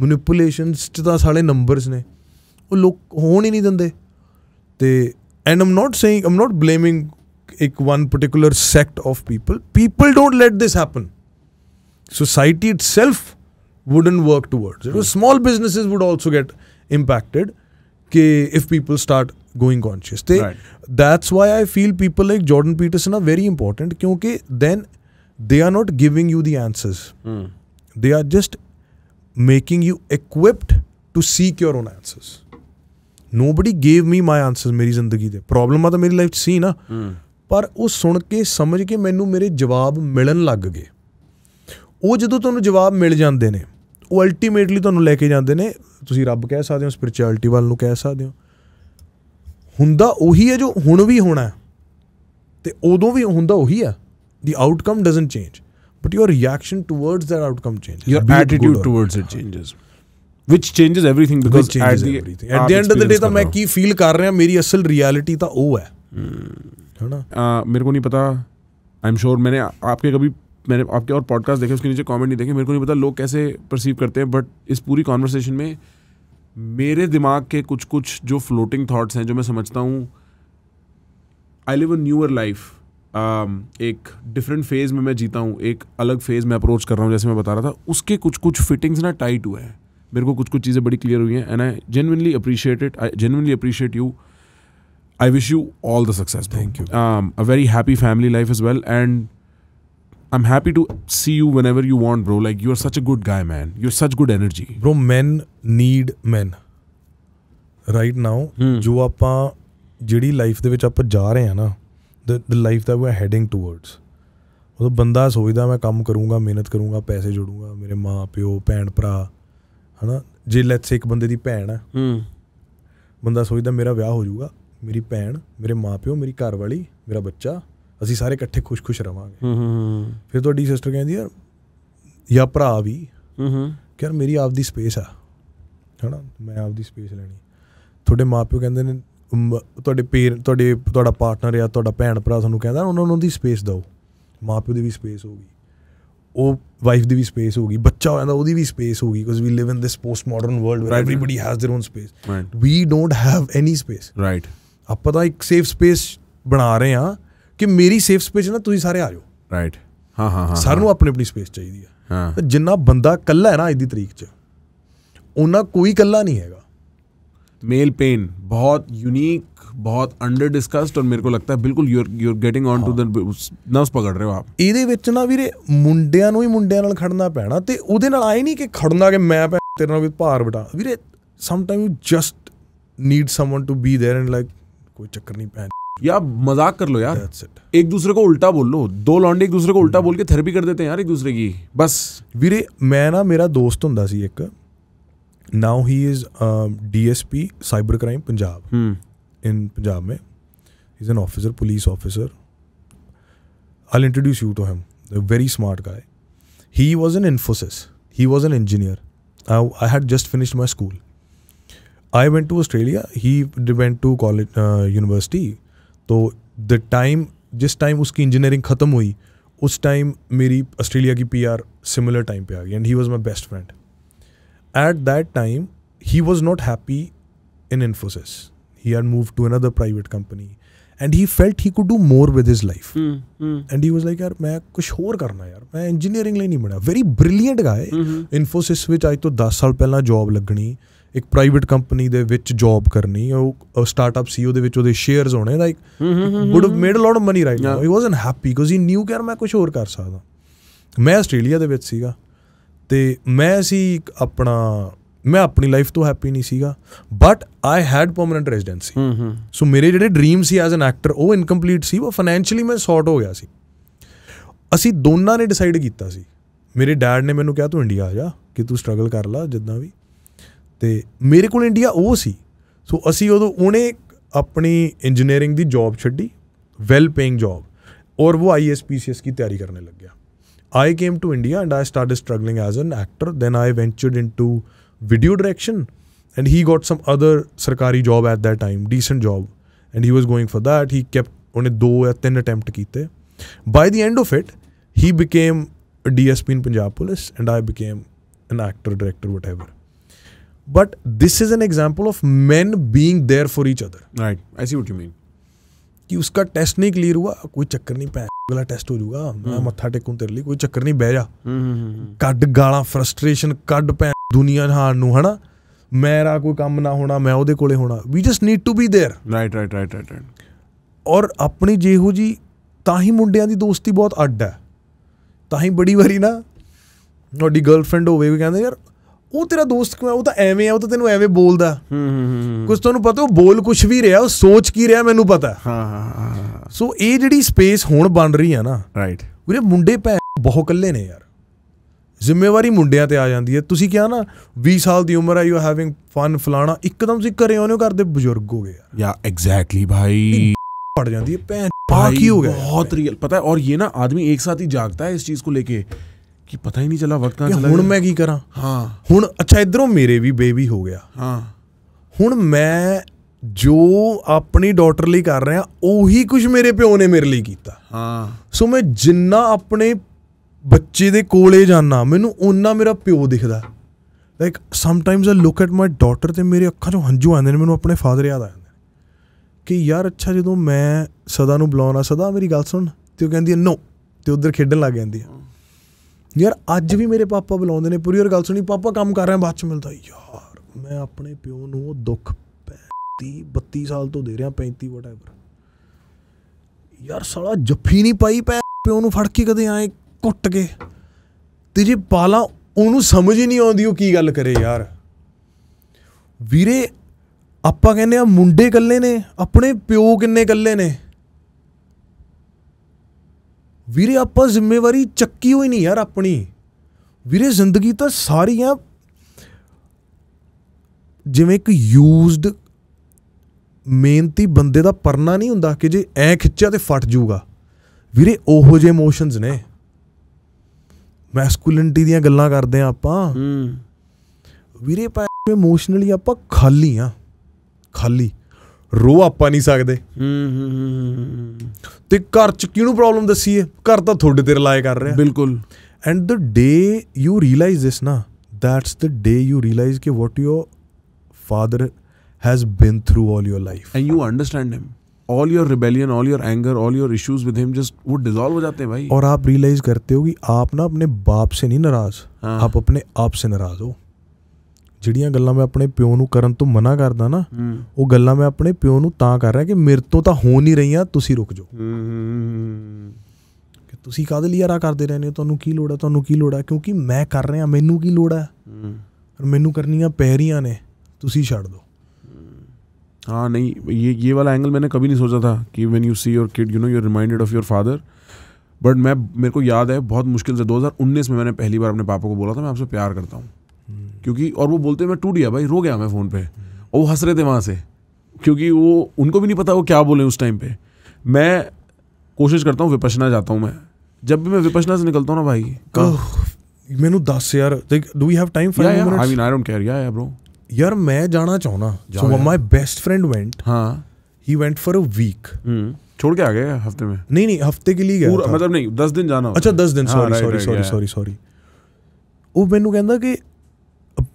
manipulation ਚ ਤਾਂ ਸਾਲੇ numbers ਨੇ, ਉਹ ਲੋਕ ਹੋਣ ਹੀ ਨਹੀਂ ਦਿੰਦੇ ਤੇ and I'm not blaming one particular sect of people don't let this happen. Society itself wouldn't work towards it. Small businesses would also get impacted if people start going conscious. That's why I feel people like Jordan Peterson are very important because then they are not giving you the answers. They are just making you equipped to seek your own answers. Nobody gave me my answers ਮੇਰੀ ਜ਼ਿੰਦਗੀ ਦੇ ਪ੍ਰੋਬਲਮਾਂ ਤਾਂ ਮੇਰੀ life 'ਚ ਸੀ ਨਾ ਪਰ ਉਹ ਸੁਣ ਕੇ ਸਮਝ ਕੇ ਮੈਨੂੰ ਮੇਰੇ ਜਵਾਬ ਮਿਲਣ ਲੱਗ ਗਏ ਉਹ ਜਦੋਂ ਤੁਹਾਨੂੰ ਜਵਾਬ ਮਿਲ ਜਾਂਦੇ ਨੇ ਉਹ ਅਲਟੀਮੇਟਲੀ ਤੁਹਾਨੂੰ ਲੈ ਕੇ ਜਾਂਦੇ ਨੇ ਤੁਸੀਂ ਰੱਬ ਕਹਿ ਸਕਦੇ ਹੋ ਸਪਿਰਿਚੁਅਲਿਟੀ ਵੱਲ ਨੂੰ ਕਹਿ ਸਕਦੇ ਹੋ ਹੁੰਦਾ ਉਹੀ ਹੈ ਜੋ ਹੁਣ ਵੀ ਹੋਣਾ ਅਤੇ ਉਦੋਂ ਵੀ ਹੁੰਦਾ ਉਹੀ ਹੈ the outcome doesn't change but your reaction towards that outcome changes your attitude towards it changes which changes everything because at the end of the day ਤਾਂ ਮੈਂ ਕੀ ਫੀਲ ਕਰ ਰਿਹਾ ਮੇਰੀ ਅਸਲ ਰਿਐਲਿਟੀ ਤਾਂ ਉਹ ਹੈ ना मेरे को नहीं पता आई एम श्योर मैंने आपके और पॉडकास्ट देखे उसके नीचे कमेंट नहीं देखे मेरे को नहीं पता लोग कैसे परसीव करते हैं बट इस पूरी कॉन्वर्सेशन में मेरे दिमाग के कुछ जो फ्लोटिंग थॉट्स हैं जो मैं समझता हूँ I live a newer life एक डिफरेंट फेज़ में मैं जीता हूँ एक अलग फेज़ में अप्रोच कर रहा हूँ जैसे मैं बता रहा था उसके कुछ फिटिंग्स ना टाइट हुए हैं मेरे को कुछ चीज़ें बड़ी क्लियर हुई हैं and I genuinely appreciate it I genuinely appreciate you I wish you all the success, bro. Thank you. A very happy family life as well, and I'm happy to see you whenever you want, bro. Like you're such a good guy, man. You're such good energy, bro. Men need men. Right now, जो ਆਪਾਂ ਜਿਹੜੀ life ਦੇ ਵਿੱਚ ਆਪਾਂ ਜਾ ਰਹੇ ਹਾਂ ਨਾ, the life that we are heading towards. ਉਹ ਬੰਦਾ ਸੋਚਦਾ ਮੈਂ ਕੰਮ ਕਰੂੰਗਾ, ਮਿਹਨਤ ਕਰੂੰਗਾ, ਪੈਸੇ ਜੋੜੂੰਗਾ, ਮੇਰੇ ਮਾਂ ਪਿਓ, ਭੈਣ ਭਰਾ, ਹਨਾ ਜੇ ਲੈਟਸ ਇੱਕ ਬੰਦੇ ਦੀ ਭੈਣ ਹੈ, ਬੰਦਾ ਸੋਚਦਾ ਮੇਰਾ ਵਿਆਹ ਹੋ ਜਾਊਗਾ. ਮੇਰੀ ਭੈਣ ਮੇਰੇ ਮਾਂ ਪਿਓ ਮੇਰੀ ਘਰ ਵਾਲੀ ਮੇਰਾ ਬੱਚਾ ਅਸੀਂ ਸਾਰੇ ਇਕੱਠੇ ਖੁਸ਼ ਰਹਾਂਗੇ ਫਿਰ ਤੁਹਾਡੀ ਸਿਸਟਰ ਕਹਿੰਦੀ ਯਾਰ ਜਾਂ ਭਰਾ ਵੀ ਕਿ ਯਾਰ ਮੇਰੀ ਆਪਦੀ ਸਪੇਸ ਆ ਹੈ ਨਾ ਮੈਂ ਆਪਦੀ ਸਪੇਸ ਲੈਣੀ ਤੁਹਾਡੇ ਮਾਂ ਪਿਓ ਕਹਿੰਦੇ ਨੇ ਤੁਹਾਡਾ ਪਾਰਟਨਰ ਜਾਂ ਤੁਹਾਡਾ ਭੈਣ ਭਰਾ ਤੁਹਾਨੂੰ ਕਹਿੰਦਾ ਉਹਨਾਂ ਦੀ ਸਪੇਸ ਦਿਓ ਮਾਂ ਪਿਓ ਦੀ ਵੀ ਸਪੇਸ ਹੋਊਗੀ ਉਹ ਵਾਈਫ ਦੀ ਵੀ ਸਪੇਸ ਹੋਊਗੀ ਬੱਚਾ ਹੋ ਜਾਂਦਾ ਉਹਦੀ ਵੀ ਸਪੇਸ ਹੋਊਗੀ because we live in this post modern world where everybody has their own space we don't have any space right ਆਪਾਂ ਤਾਂ ਇੱਕ ਸੇਫ ਸਪੇਸ ਬਣਾ ਰਹੇ ਹਾਂ ਕਿ ਮੇਰੀ ਸੇਫ ਸਪੇਸ ਨਾ ਤੁਸੀਂ ਸਾਰੇ ਆ ਜਾਓ ਰਾਈਟ ਹਾਂ ਸਾਰਿਆਂ ਨੂੰ ਆਪਣੀ ਸਪੇਸ ਚਾਹੀਦੀ ਹੈ ਤੇ ਜਿੰਨਾ ਬੰਦਾ ਇਕੱਲਾ ਹੈ ਨਾ ਅੱਜ ਦੀ ਤਰੀਕ 'ਚ ਉਹਨਾਂ ਕੋਈ ਇਕੱਲਾ ਨਹੀਂ ਹੈਗਾ मेल पेन बहुत यूनिक बहुत अंडर डिस्कस्ड और मेरे को लगता है बिल्कुल you're getting on to the nerves पकड़ रहे हो आप ਇਹਦੇ ਵਿੱਚ ਨਾ ਵੀਰੇ ਮੁੰਡਿਆਂ ਨੂੰ ਹੀ ਮੁੰਡਿਆਂ ਨਾਲ ਖੜਨਾ ਪੈਣਾ ਤੇ ਉਹਦੇ ਨਾਲ ਆਏ ਨਹੀਂ ਕਿ ਖੜਨਾ ਕਿ ਮੈਂ ਤੇਰੇ ਨਾਲ ਕੋਈ ਭਾਰ ਵਟਾ ਵੀਰੇ sometime you just need someone to be there and like कोई चक्कर नहीं पैन या मजाक कर लो यार एक दूसरे को उल्टा बोल लो दो लौंडे एक दूसरे को उल्टा बोल के थेरेपी कर देते हैं यार एक दूसरे की बस ਵੀਰੇ ਮੈਂ ਨਾ ਮੇਰਾ ਦੋਸਤ ਹੁੰਦਾ ਸੀ ਇੱਕ now he is DSP cyber crime Punjab in Punjab mein he's an officer police officer I'll introduce you to him a very smart guy he was in Infosys he was an engineer I had just finished my school I went to Australia he went to college university तो the time जिस time उसकी engineering ख़त्म हुई उस time मेरी Australia की PR similar time पे आ गई and he was my best friend at that time he was not happy in Infosys he had moved to another private company and he felt he could do more with his life and he was like yaar main kuch ਹੋਰ ਕਰਨਾ ਯਾਰ ਮੈਂ engineering ਲਈ ਨਹੀਂ ਬਣਿਆ very brilliant guy Infosys ਵਿੱਚ ਅੱਜ ਤੋਂ 10 ਸਾਲ ਪਹਿਲਾਂ ਜੌਬ ਲੱਗਣੀ ਇੱਕ ਪ੍ਰਾਈਵੇਟ ਕੰਪਨੀ ਦੇ ਵਿੱਚ ਜੌਬ ਕਰਨੀ, ਉਹ ਸਟਾਰਟਅਪ ਸੀ, ਉਹਦੇ ਵਿੱਚ ਉਹਦੇ ਸ਼ੇਅਰਸ ਹੋਣੇ, like would have made a lot of money right now. He wasn't happy because he knew ਕਿ ਯਾਰ ਮੈਂ ਕੁਛ ਹੋਰ ਕਰ ਸਕਦਾ। ਮੈਂ ਆਸਟ੍ਰੇਲੀਆ ਦੇ ਵਿੱਚ ਸੀਗਾ ਅਤੇ ਮੈਂ ਆਪਣੀ ਲਾਈਫ ਤੋਂ ਹੈਪੀ ਨਹੀਂ ਸੀਗਾ, but I had permanent residency. ਸੋ ਮੇਰੇ ਜਿਹੜੇ ਡਰੀਮ ਸੀ ਐਜ਼ ਐਨ ਐਕਟਰ ਉਹ ਇਨਕੰਪਲੀਟ ਸੀ, ਉਹ ਫਾਈਨੈਂਸ਼ੀਅਲੀ ਮੈਂ ਸੌਰਟ ਹੋ ਗਿਆ ਸੀ। ਅਸੀਂ ਦੋਨਾਂ ਨੇ ਡਿਸਾਈਡ ਕੀਤਾ ਸੀ, ਮੇਰੇ ਡੈਡ ਨੇ ਮੈਨੂੰ ਕਿਹਾ ਤੂੰ ਇੰਡੀਆ ਆ ਜਾ, ਕਿ ਤੂੰ ਸਟਰਗਲ ਕਰ ਲਾ ਜਿੱਦਾਂ ਵੀ, ਅਤੇ ਮੇਰੇ ਕੋਲ ਇੰਡੀਆ ਉਹ ਸੀ। ਸੋ ਅਸੀਂ ਉਹਨੇ ਆਪਣੀ ਇੰਜੀਨੀਅਰਿੰਗ ਦੀ ਜੌਬ ਛੱਡੀ, ਵੈਲ ਪੇਇੰਗ ਜੌਬ, ਔਰ ਉਹ IAS PCS की तैयारी करने लग गया। I came to India and I started struggling as an actor. Then I ventured into video direction and he got some other sarkari job at that time, decent job, and he was going for that. He kept ਉਹਨੇ 2 ਜਾਂ 3 attempt ਕੀਤੇ। By the end of it, he became a DSP in Punjab Police and I became an actor, director, whatever. But this is an example of men being there for each other. Right, I see what you mean. कि उसका test नहीं clear हुआ, कोई चक्कर नहीं, अगला test हो जाऊगा, मैं मत्था टेकूं तेरे लिए, कोई चक्कर नहीं, बह जा, ਕੱਢ ਗਾਲਾਂ, ਫਰਸਟ੍ਰੇਸ਼ਨ ਕੱਢ, ਦੁਨੀਆ ਜਹਾਨ ਨੂੰ, ਹੈ ਨਾ, ਮੇਰਾ ਕੋਈ ਕੰਮ ਨਾ ਹੋਣਾ, ਮੈਂ ਉਹਦੇ ਕੋਲੇ ਹੋਣਾ। We just need to be there. Right. ਔਰ ਆਪਣੀ ਜਿਹੋ ਜੀ, ਤਾਂ ਹੀ ਮੁੰਡਿਆਂ ਦੀ ਦੋਸਤੀ ਬਹੁਤ ਅੱਡ ਹੈ। ਤਾਂ ਹੀ ਬੜੀ ਵਾਰੀ ਨਾ ਤੁਹਾਡੀ ਗਰਲਫ੍ਰੈਂਡ ਹੋਵੇ, ਵੀ ਕਹਿੰਦੇ ਯਾਰ ਉਹ ਤੇਰਾ ਦੋਸਤ ਕਿਉਂ, ਉਹ ਤਾਂ ਐਵੇਂ ਆ, ਉਹ ਤਾਂ ਤੈਨੂੰ ਐਵੇਂ ਬੋਲਦਾ, ਕੁਛ ਤੁਹਾਨੂੰ ਪਤਾ ਉਹ ਬੋਲ ਕੁਛ ਵੀ ਰਿਹਾ, ਉਹ ਸੋਚ ਕੀ ਰਿਹਾ ਮੈਨੂੰ ਪਤਾ। ਸੋ ਇਹ ਜਿਹੜੀ ਸਪੇਸ ਹੁਣ ਬਣ ਰਹੀ ਆ ਨਾ, ਰਾਈਟ ਵੀਰੇ, ਮੁੰਡੇ ਬਹੁਤ ਇਕੱਲੇ ਨੇ ਯਾਰ, ਜ਼ਿੰਮੇਵਾਰੀ ਮੁੰਡਿਆਂ ਤੇ ਆ ਜਾਂਦੀ ਹੈ। ਤੁਸੀਂ ਕਿਹਾ ਨਾ 20 ਸਾਲ ਦੀ ਉਮਰ ਹੈ, ਯੂ ਹੈਵਿੰਗ ਫਨ ਫਲਾਣਾ, ਇੱਕਦਮ ਤੁਸੀਂ ਘਰੇ ਆਉਂਦੇ ਹੋ, ਘਰ ਦੇ ਬਜ਼ੁਰਗ ਹੋ ਗਏ ਯਾਰ। ਐਗਜ਼ੈਕਟਲੀ ਭਾਈ, पड़ जाती है भाई, हो गया बहुत रियल। पता है, और ये ना आदमी एक साथ ही जागता है इस चीज को लेके कि पता ही नहीं चला वक्त कहाँ चला। हुण मैं की करा, हाँ हुण अच्छा इधरों मेरे भी बेबी हो गया, हाँ हुण मैं जो अपनी डॉटर ਲਈ कर रहा ਉਹੀ कुछ मेरे प्यो ने मेरे ਲਈ ਕੀਤਾ। हाँ सो मैं जिन्ना अपने ਬੱਚੇ ਦੇ ਕੋਲੇ ਜਾਣਾ, ਮੈਨੂੰ ਓਨਾ ਮੇਰਾ ਪਿਓ ਦਿਖਦਾ। Like sometimes I look at my daughter ਅਤੇ ਮੇਰੇ ਅੱਖਾਂ 'ਚੋਂ ਹੰਝੂ ਆਉਂਦੇ ਨੇ, ਮੈਨੂੰ ਆਪਣੇ ਫਾਦਰ ਯਾਦ ਆ ਜਾਂਦੇ ਕਿ ਯਾਰ ਅੱਛਾ ਜਦੋਂ ਮੈਂ ਸਦਾ ਨੂੰ ਬੁਲਾਉਣਾ, ਸਦਾ ਮੇਰੀ ਗੱਲ ਸੁਣ, ਅਤੇ ਉਹ ਕਹਿੰਦੀ ਹੈ ਨੋ, ਅਤੇ ਉੱਧਰ ਖੇਡਣ ਲੱਗ ਜਾਂਦੀ ਆ। ਯਾਰ ਅੱਜ ਵੀ ਮੇਰੇ ਪਾਪਾ ਬੁਲਾਉਂਦੇ ਨੇ, ਪੂਰੀ ਵਾਰ ਗੱਲ ਸੁਣੀ, ਪਾਪਾ ਕੰਮ ਕਰ ਰਿਹਾ, ਬਾਅਦ 'ਚ ਮਿਲਦਾ। ਯਾਰ ਮੈਂ ਆਪਣੇ ਪਿਓ ਨੂੰ ਉਹ ਦੁੱਖ 32 ਸਾਲ ਤੋਂ ਦੇ ਰਿਹਾ, 35 ਵਟਐਵਰ। ਯਾਰ ਸਾਲਾ ਜੱਫੀ ਨਹੀਂ ਪਾਈ ਪਿਓ ਨੂੰ ਫੜ ਕੇ ਕਦੇ ਆਏ ਕੁੱਟ ਕੇ, ਅਤੇ ਜੇ ਪਾਲਾਂ ਉਹਨੂੰ ਸਮਝ ਹੀ ਨਹੀਂ ਆਉਂਦੀ ਉਹ ਕੀ ਗੱਲ ਕਰੇ। ਯਾਰ ਵੀਰੇ ਆਪਾਂ ਕਹਿੰਦੇ ਆ ਮੁੰਡੇ ਇਕੱਲੇ ਨੇ, ਆਪਣੇ ਪਿਓ ਕਿੰਨੇ ਇਕੱਲੇ ਨੇ ਵੀਰੇ। ਆਪਾਂ ਜ਼ਿੰਮੇਵਾਰੀ ਚੱਕੀ ਹੋਈ ਨਹੀਂ ਯਾਰ ਆਪਣੀ। ਵੀਰੇ ਜ਼ਿੰਦਗੀ ਤਾਂ ਸਾਰੀਆਂ ਜਿਵੇਂ ਇੱਕ ਯੂਜ਼ਡ ਮਿਹਨਤੀ ਬੰਦੇ ਦਾ ਪਰਨਾ ਨਹੀਂ ਹੁੰਦਾ ਕਿ ਜੇ ਐਂ ਖਿੱਚਿਆ ਤੇ ਫਟ ਜੂਗਾ। ਵੀਰੇ ਉਹੋ ਜਿਹੇ ਇਮੋਸ਼ਨਸ ਨੇ। ਮੈਸਕੂਲਿਨਿਟੀ ਦੀਆਂ ਗੱਲਾਂ ਕਰਦੇ ਹਾਂ ਆਪਾਂ ਵੀਰੇ, ਇਮੋਸ਼ਨਲੀ ਆਪਾਂ ਖਾਲੀ ਹਾਂ, ਖਾਲੀ। ਰੋ ਆਪਾਂ ਨਹੀਂ ਸਕਦੇ, ਤੇ ਘਰ 'ਚ ਕਿਹਨੂੰ ਪ੍ਰੋਬਲਮ ਦੱਸੀਏ, ਘਰ ਤਾਂ ਤੁਹਾਡੇ ਤੇ ਰਿਲਾਈ ਕਰ ਰਿਹਾ। ਬਿਲਕੁਲ। And the day you realise this ਨਾ, that's the day you realise ਕਿ what your father has been through all your life and you understand him, all your rebellion, all your anger, all your issues with him just वो dissolve हो जाते हैं भाई। और आप realize करते हो कि आप ना अपने बाप से नहीं नाराज, आप अपने आप से नाराज हो। ਜਿਹੜੀਆਂ ਗੱਲਾਂ ਮੈਂ ਆਪਣੇ ਪਿਓ ਨੂੰ ਕਰਨ ਤੋਂ ਮਨਾ ਕਰਦਾ ਨਾ, ਉਹ ਗੱਲਾਂ ਮੈਂ ਆਪਣੇ ਪਿਓ ਨੂੰ ਤਾਂ ਕਰ ਰਿਹਾ ਕਿ ਮੇਰੇ ਤੋਂ ਤਾਂ ਹੋ ਨਹੀਂ ਰਹੀਆਂ, ਤੁਸੀਂ ਰੁਕ ਜਾਓ। ਕਿ ਤੁਸੀਂ ਕਾਹਦੇ ਲਈ ਯਾਰਾ ਕਰਦੇ ਰਹਿੰਦੇ ਹੋ, ਤੁਹਾਨੂੰ ਕੀ ਲੋੜ ਹੈ, ਤੁਹਾਨੂੰ ਕੀ ਲੋੜ ਹੈ, ਕਿਉਂਕਿ ਮੈਂ ਕਰ ਰਿਹਾ, ਮੈਨੂੰ ਕੀ ਲੋੜ ਹੈ, ਮੈਨੂੰ ਕਰਨੀਆਂ ਪੈ ਰਹੀਆਂ ਨੇ, ਤੁਸੀਂ ਛੱਡ ਦਿਓ। हाँ नहीं, ये वाला एंगल मैंने कभी नहीं सोचा था कि when you see your kid you know you are reminded of your father. But मेरे को याद है बहुत मुश्किल से 2019 में मैंने पहली बार अपने पापा को बोला था मैं आपसे प्यार करता हूँ, क्योंकि और वो बोलते मैं टूट गया भाई, रो गया मैं फ़ोन पे, और वो हंस रहे थे वहाँ से, क्योंकि वो उनको भी नहीं पता वो क्या बोले उस टाइम पे। मैं कोशिश करता हूँ, विपश्यना जाता हूँ मैं, जब भी मैं विपश्यना से निकलता हूँ ना भाई, मैनू 10 यार, do we have time? 5 minutes? I mean I don't care, yeah bro। यार मैं जाना चाहना। So my best friend went, हाँ he went for a week. छोड़ के आ गया हफ्ते में? नहीं हफ्ते के लिए गया था। मतलब नहीं 10 दिन जाना। अच्छा 10 दिन, सॉरी। वो मैनू कहंदा कि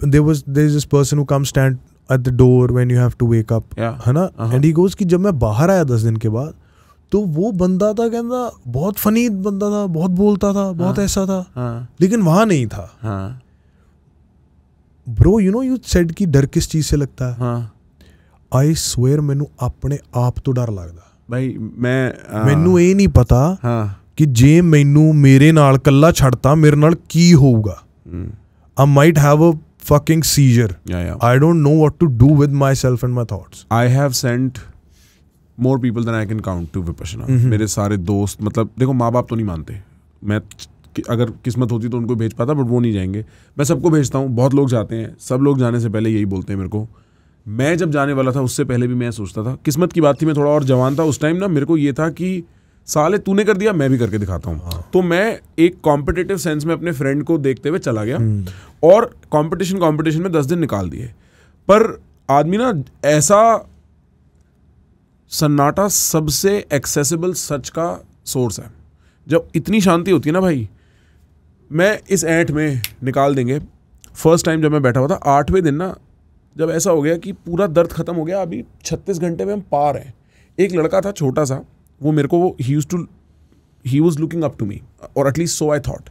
there is this person who comes stand at the door when you have to wake up, है ना, and he goes कि जब मैं बाहर आया 10 दिन के बाद, तो वो बंदा था, कहंदा बहुत फनी बंदा था, बहुत बोलता था, बहुत ऐसा था, लेकिन वहाँ नहीं था। Bro you know you said कि डर किस चीज से लगता है? हाँ आई स्वेयर ਮੈਨੂੰ ਆਪਣੇ ਆਪ ਤੋਂ ਡਰ ਲੱਗਦਾ ਭਾਈ ਮੈਂ ਮੈਨੂੰ ਇਹ ਨਹੀਂ ਪਤਾ ਹਾਂ ਕਿ ਜੇ ਮੈਨੂੰ ਮੇਰੇ ਨਾਲ ਕੱਲਾ ਛੱਡਤਾ ਮੇਰੇ ਨਾਲ ਕੀ ਹੋਊਗਾ। I might have a fucking seizure. yeah. I don't know what to do with myself and my thoughts. I have sent more people than I can count to Vipassana. मेरे सारे दोस्त, मतलब देखो माँ बाप तो नहीं मानते, मैं अगर किस्मत होती तो उनको भेज पाता, बट वो नहीं जाएंगे। मैं सबको भेजता हूँ, बहुत लोग जाते हैं, सब लोग जाने से पहले यही बोलते हैं मेरे को। मैं जब जाने वाला था उससे पहले भी मैं सोचता था, किस्मत की बात थी, मैं थोड़ा और जवान था उस टाइम ना, मेरे को ये था कि साले तूने कर दिया मैं भी करके दिखाता हूँ। तो मैं एक कॉम्पिटिटिव सेंस में अपने फ्रेंड को देखते हुए चला गया और कंपटीशन में 10 दिन निकाल दिए। पर आदमी ना, ऐसा सन्नाटा सबसे एक्सेसिबल सच का सोर्स है। जब इतनी शांति होती है ना भाई, मैं इस ऐंठ में निकाल देंगे। फर्स्ट टाइम जब मैं बैठा हुआ था 8वें दिन ना, जब ऐसा हो गया कि पूरा दर्द खत्म हो गया, अभी 36 घंटे में हम पार हैं। एक लड़का था छोटा सा, वो मेरे को ही was looking up to me, और एटलीस्ट सो आई थॉट।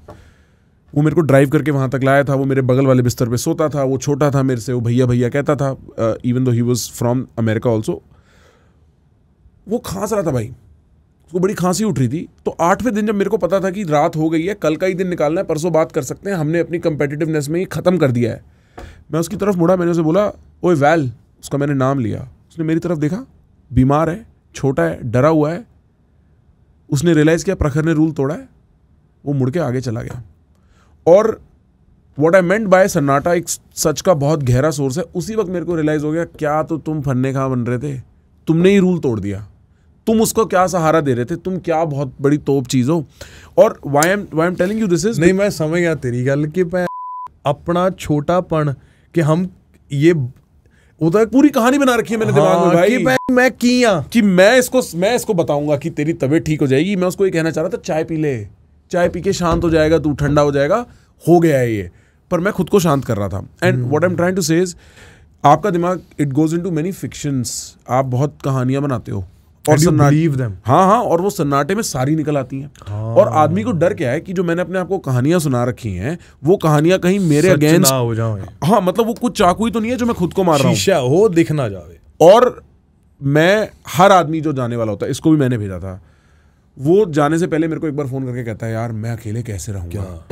वो मेरे को ड्राइव करके वहाँ तक लाया था, वो मेरे बगल वाले बिस्तर पे सोता था, वो छोटा था मेरे से, वो भैया भैया कहता था, even though he was from America also. वो खांस रहा था भाई, उसको बड़ी खांसी उठ रही थी। तो 8वें दिन जब मेरे को पता था कि रात हो गई है, कल का ही दिन निकालना है, परसों बात कर सकते हैं, हमने अपनी कंपेटिटिवनेस में ही ख़त्म कर दिया है, मैं उसकी तरफ मुड़ा, मैंने उसे बोला, ओए वैल, उसका मैंने नाम लिया। उसने मेरी तरफ देखा, बीमार है, छोटा है, डरा हुआ है। उसने रियलाइज़ किया प्रखर ने रूल तोड़ा है, वो मुड़ के आगे चला गया। और व्हाट आई मेंट बाय सन्नाटा एक सच का बहुत गहरा सोर्स है। उसी वक्त मेरे को रियलाइज़ हो गया, क्या तो तुम फन्ने कहाँ बन रहे थे, तुमने ही रूल तोड़ दिया, तुम उसको क्या सहारा दे रहे थे, तुम क्या बहुत बड़ी तोप चीज़ हो। और why am telling you this is, नहीं मैं समझ गया तेरी गल कि अपना छोटापन कि हम ये उधर पूरी कहानी बना रखी है मैंने दिमाग में भाई, कि मैं किया कि मैं इसको बताऊंगा कि तेरी तबीयत ठीक हो जाएगी। मैं उसको ये कहना चाह रहा था, चाय पी ले, चाय पी के शांत हो जाएगा, तू ठंडा हो जाएगा, हो गया है ये। पर मैं खुद को शांत कर रहा था। And what I am trying to say is, आपका दिमाग it goes into many fictions, आप बहुत कहानियां बनाते हो और हाँ, और वो सन्नाटे में सारी निकल आती हैं। और आदमी को डर क्या है कि जो मैंने अपने आप को कहानियां सुना रखी हैं, वो कहानियां कहीं मेरे अगेंस्ट हो जाए। हाँ, मतलब वो कुछ चाकू ही तो नहीं है जो मैं खुद को मार रहा हूँ, शीशा हो दिख ना जावे। और मैं हर आदमी जो जाने वाला होता है, इसको भी मैंने भेजा था, वो जाने से पहले मेरे को एक बार फोन करके कहता है, यार मैं अकेले कैसे रहूँगा।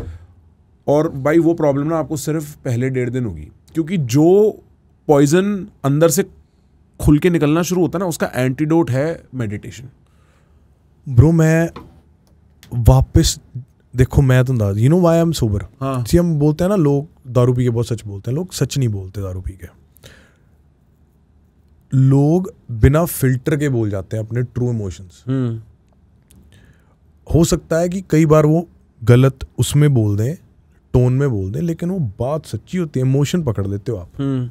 और भाई वो प्रॉब्लम ना आपको सिर्फ पहले 1.5 दिन होगी, क्योंकि जो पॉइजन अंदर से खुल के निकलना शुरू होता है ना, उसका एंटीडोट है मेडिटेशन। ब्रो मैं वापस देखो, मैं तो you know why I am sober. हाँ, सी हम बोलते हैं ना, लोग दारू पी के बहुत सच बोलते हैं, लोग सच नहीं बोलते दारू पी के। लोग बिना फिल्टर के बोल जाते हैं अपने ट्रू इमोशंस। हो सकता है कि कई बार वो गलत उसमें बोल दें, टोन में बोल दें, लेकिन वो बात सच्ची होती है, इमोशन पकड़ लेते हो आप।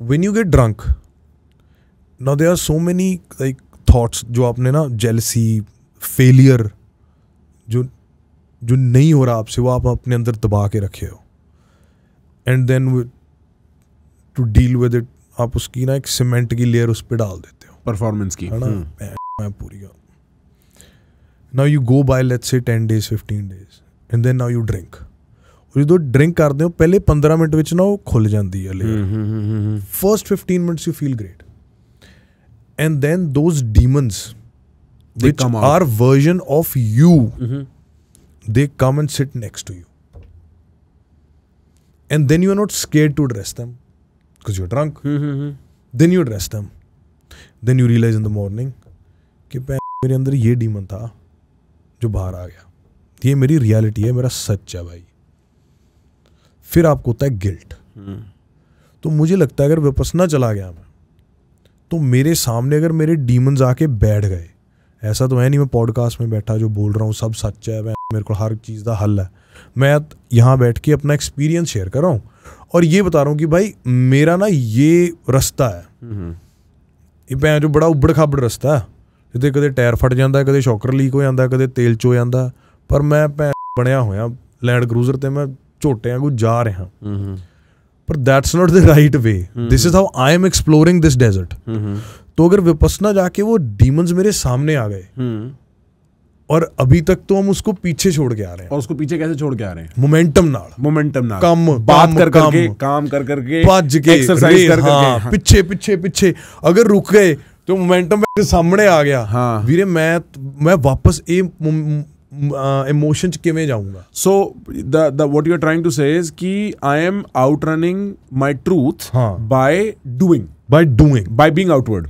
When you get drunk, now there are so many like thoughts जो आपने ना, jealousy, failure, जो नहीं हो रहा आपसे, वो आप अपने अंदर दबा के रखे हो। And then to deal with it, आप उसकी ना एक सीमेंट की लेयर उस पर डाल देते हो, परफॉर्मेंस की, है ना, मैं पूरी का। Now you go by let's say 10 days, 15 days, and then now you drink. जो ड्रिंक करते हो पहले 15 मिनट ਵਿੱਚ ना वो खुल जाती है layer. First 15 minutes you feel great, and then those demons which are version of you, they come and sit next to you, and then you are not scared to address them because you are drunk. Then you address them, then you realise in the morning कि मेरे अंदर ये demon था जो बाहर आ गया, ये मेरी रियलिटी है, मेरा सच है भाई। फिर आपको होता है गिल्ट। तो मुझे लगता है अगर विपस्सना चला गया मैं, तो मेरे सामने अगर मेरे डीमंस आके बैठ गए, ऐसा तो है नहीं मैं पॉडकास्ट में बैठा जो बोल रहा हूँ सब सच है, मेरे को हर चीज़ का हल है, मैं यहाँ बैठ के अपना एक्सपीरियंस शेयर कर रहा हूँ और ये बता रहा हूँ कि भाई मेरा ना ये रास्ता है, ये भैन जो बड़ा उबड़ खाबड़ रास्ता है, जिते कदे टायर फट जाता है, कदे शॉकर लीक हो जाता है, कदे तेल चो जाता, पर मैं भैन बनया होया लैंड क्रूजर ते मैं झोटे को जा रहा, पर that's not the right way, this is how I am exploring this desert. तो अगर विपस्सना जाके वो डीमंस मेरे सामने आ गए और अभी तक तो हम उसको पीछे छोड़ के आ रहे हैं। और उसको पीछे कैसे छोड़ के आ रहे हैं? मोमेंटम नाल काम कर करके भज के एक्सरसाइज कर करके, पिछे पिछे पिछे अगर रुक गए तो मोमेंटम सामने आ गया। हाँ ਵੀਰੇ मैं वापस इमोशन च किवें जाऊंगा? So the what you are trying to say is कि I am outrunning my truth by doing, by being outward.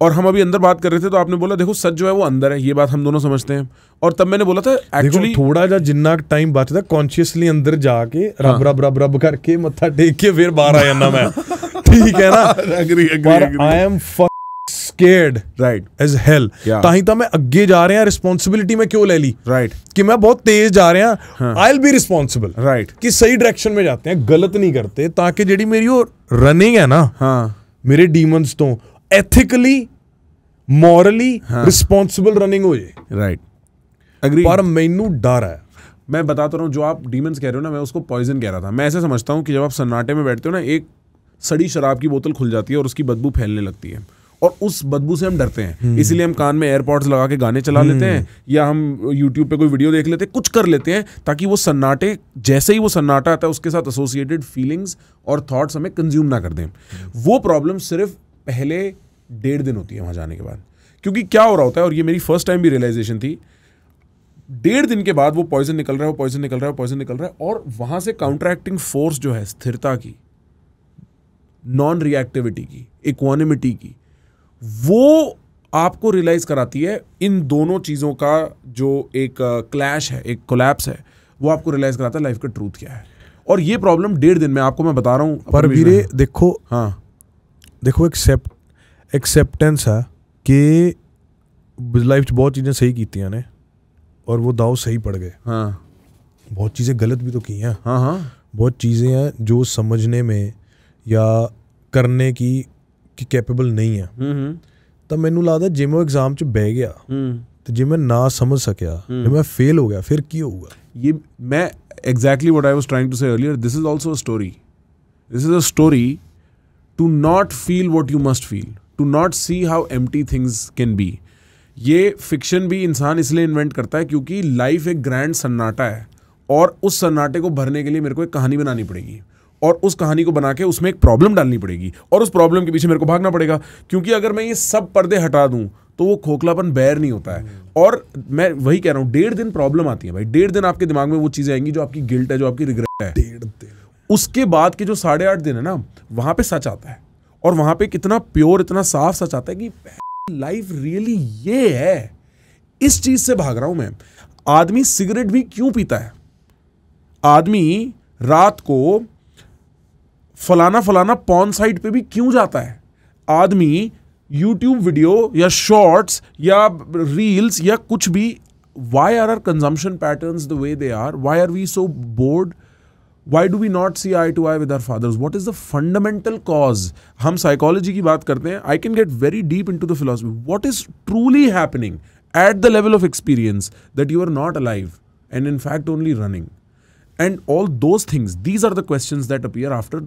और हम अभी अंदर बात कर रहे थे तो आपने बोला देखो सच जो है वो अंदर है, ये बात हम दोनों समझते हैं। और तब मैंने बोला था एक्चुअली थोड़ा जा जिन्ना टाइम बचदा कॉन्शियसली अंदर जाके रब रब रब रब करके मत्था टेक के फिर बाहर आ जाना मैं। ठीक है ना? पर I am scared right as hell। ਤਾਂ ਹੀ ਤਾਂ ਮੈਂ ਅੱਗੇ ਜਾ ਰਿਹਾ, ਰਿਸਪੌਂਸਿਬਿਲਿਟੀ ਮੈਂ क्यों ले ली right कि मैं बहुत तेज जा रहा हूं, I'll be responsible right कि सही डायरेक्शन में जाते हैं, गलत नहीं करते, ताकि ਜਿਹੜੀ ਮੇਰੀ ਉਹ ਰਨਿੰਗ ਹੈ ਨਾ ਮੇਰੇ ਡੀਮਨਸ ਤੋਂ एथिकली मॉरली रिस्पॉन्सिबल रनिंग हो जाए। Right agree. पर मैनू डर है, मैं बताता रहा हूँ जो आप डीमंस कह रहे हो ना, मैं उसको पॉइजन कह रहा था। मैं ऐसे समझता हूँ कि जब आप सन्नाटे में बैठते हो ना, एक सड़ी शराब की बोतल खुल जाती है और उसकी बदबू फैलने लगती है, और उस बदबू से हम डरते हैं, इसीलिए हम कान में एयरपॉड्स लगा के गाने चला लेते हैं, या हम यूट्यूब पे कोई वीडियो देख लेते हैं, कुछ कर लेते हैं ताकि वो सन्नाटे, जैसे ही वो सन्नाटा आता है उसके साथ एसोसिएटेड फीलिंग्स और थॉट्स हमें कंज्यूम ना कर दें। वो प्रॉब्लम सिर्फ पहले 1.5 दिन होती है वहाँ जाने के बाद, क्योंकि क्या हो रहा होता है, और ये मेरी फर्स्ट टाइम भी रियलाइजेशन थी, 1.5 दिन के बाद वो पॉइजन निकल रहा है, वो पॉइजन निकल रहा है, पॉइजन निकल रहा है, और वहाँ से काउंटरएक्टिंग फोर्स जो है स्थिरता की, नॉन रिएक्टिविटी की, इक्वानिमिटी की, वो आपको रियलाइज कराती है इन दोनों चीज़ों का जो एक क्लैश है, एक कोलैप्स है, वो आपको रियलाइज कराता है लाइफ का ट्रूथ क्या है। और ये प्रॉब्लम 1.5 दिन में आपको मैं बता रहा हूँ। पर वीरे देखो, हाँ देखो एक्सेप्टेंस है कि लाइफ च बहुत चीज़ें सही कीतियां ने और वो दाव सही पड़ गए। हाँ बहुत चीज़ें गलत भी तो की हैं। हाँ हाँ बहुत चीज़ें हैं जो समझने में या करने की कैपेबल नहीं है। तो मैनू लगता जे मैं एग्जाम च बह गया तो जे मैं ना समझ सकिया, जे मैं फेल हो गया, फिर की होगा? ये मैं exactly what I was trying to say earlier, this is also a story. This is a story to not feel what you must feel, to not see how empty things can be. ये fiction भी इंसान इसलिए invent करता है क्योंकि life एक grand सन्नाटा है, और उस सन्नाटे को भरने के लिए मेरे को एक कहानी बनानी पड़ेगी, और उस कहानी को बना के उसमें एक प्रॉब्लम डालनी पड़ेगी, और उस प्रॉब्लम के पीछे मेरे को भागना पड़ेगा, क्योंकि अगर मैं ये सब पर्दे हटा दूं तो वो खोखलापन बैर नहीं होता है। और मैं वही कह रहा हूँ, 1.5 दिन प्रॉब्लम आती है भाई, 1.5 दिन आपके दिमाग में वो चीज़ें आएंगी जो आपकी गिल्ट है, जो आपकी रिग्रेट है। 1.5 दिन उसके बाद के जो 8.5 दिन है ना, वहाँ पे सच आता है, और वहाँ पे कितना प्योर, इतना साफ सच आता है कि लाइफ रियली ये है। इस चीज़ से भाग रहा हूँ मैं। आदमी सिगरेट भी क्यों पीता है, आदमी रात को फलाना पॉर्न साइट पे भी क्यों जाता है, आदमी यूट्यूब वीडियो या शॉर्ट्स या रील्स या कुछ भी, why are our consumption patterns the way they are, why are we so bored, why do we not see eye to eye with our fathers, what is the fundamental cause? हम psychology की बात करते हैं, I can get very deep into the philosophy, what is truly happening at the level of experience that you are not alive and in fact only running, and all those things, these are the questions that appear after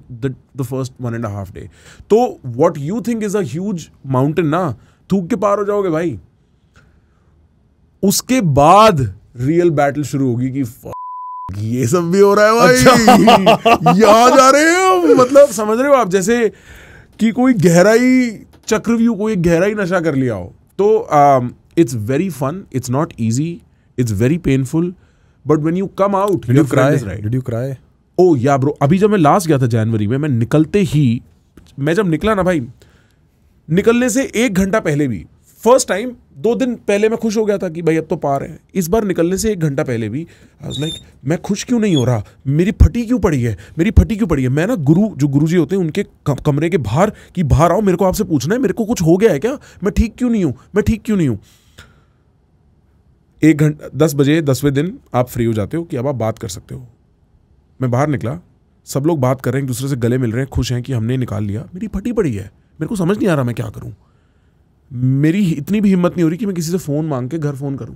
the first 1.5 day. तो what you think is a huge mountain ना, थूक के पार हो जाओगे भाई, उसके बाद real battle शुरू होगी कि ये सब भी हो रहा है भाई। अच्छा। यहाँ जा रहे हो, मतलब समझ रहे हो आप, जैसे कि कोई गहराई चक्रव्यूह, कोई गहराई नशा कर लिया हो। तो it's very fun, it's not easy, it's very painful, but when you come out, did you cry? Right. Did you cry? Oh yeah bro, अभी जब मैं लास्ट गया था जनवरी में, मैं निकलते ही, मैं जब निकला ना भाई, निकलने से 1 घंटा पहले भी, फर्स्ट टाइम 2 दिन पहले मैं खुश हो गया था कि भाई अब तो पार है, इस बार निकलने से 1 घंटा पहले भी आई वाज लाइक, मैं खुश क्यों नहीं हो रहा, मेरी फटी क्यों पड़ी है, मेरी फटी क्यों पड़ी है। मैं ना जो गुरुजी होते हैं उनके कमरे के बाहर, कि बाहर आओ, मेरे को आपसे पूछना है, मेरे को कुछ हो गया है क्या, मैं ठीक क्यों नहीं हूँ, मैं ठीक क्यों नहीं हूँ। 1 घंटा 10 बजे 10वें दिन आप फ्री हो जाते हो कि अब आप बात कर सकते हो। मैं बाहर निकला, सब लोग बात कर रहे हैं, एक दूसरे से गले मिल रहे हैं, खुश हैं कि हमने निकाल लिया। मेरी फटी पड़ी है, मेरे को समझ नहीं आ रहा मैं क्या करूं। मेरी इतनी भी हिम्मत नहीं हो रही कि मैं किसी से फ़ोन मांग के घर फ़ोन करूं।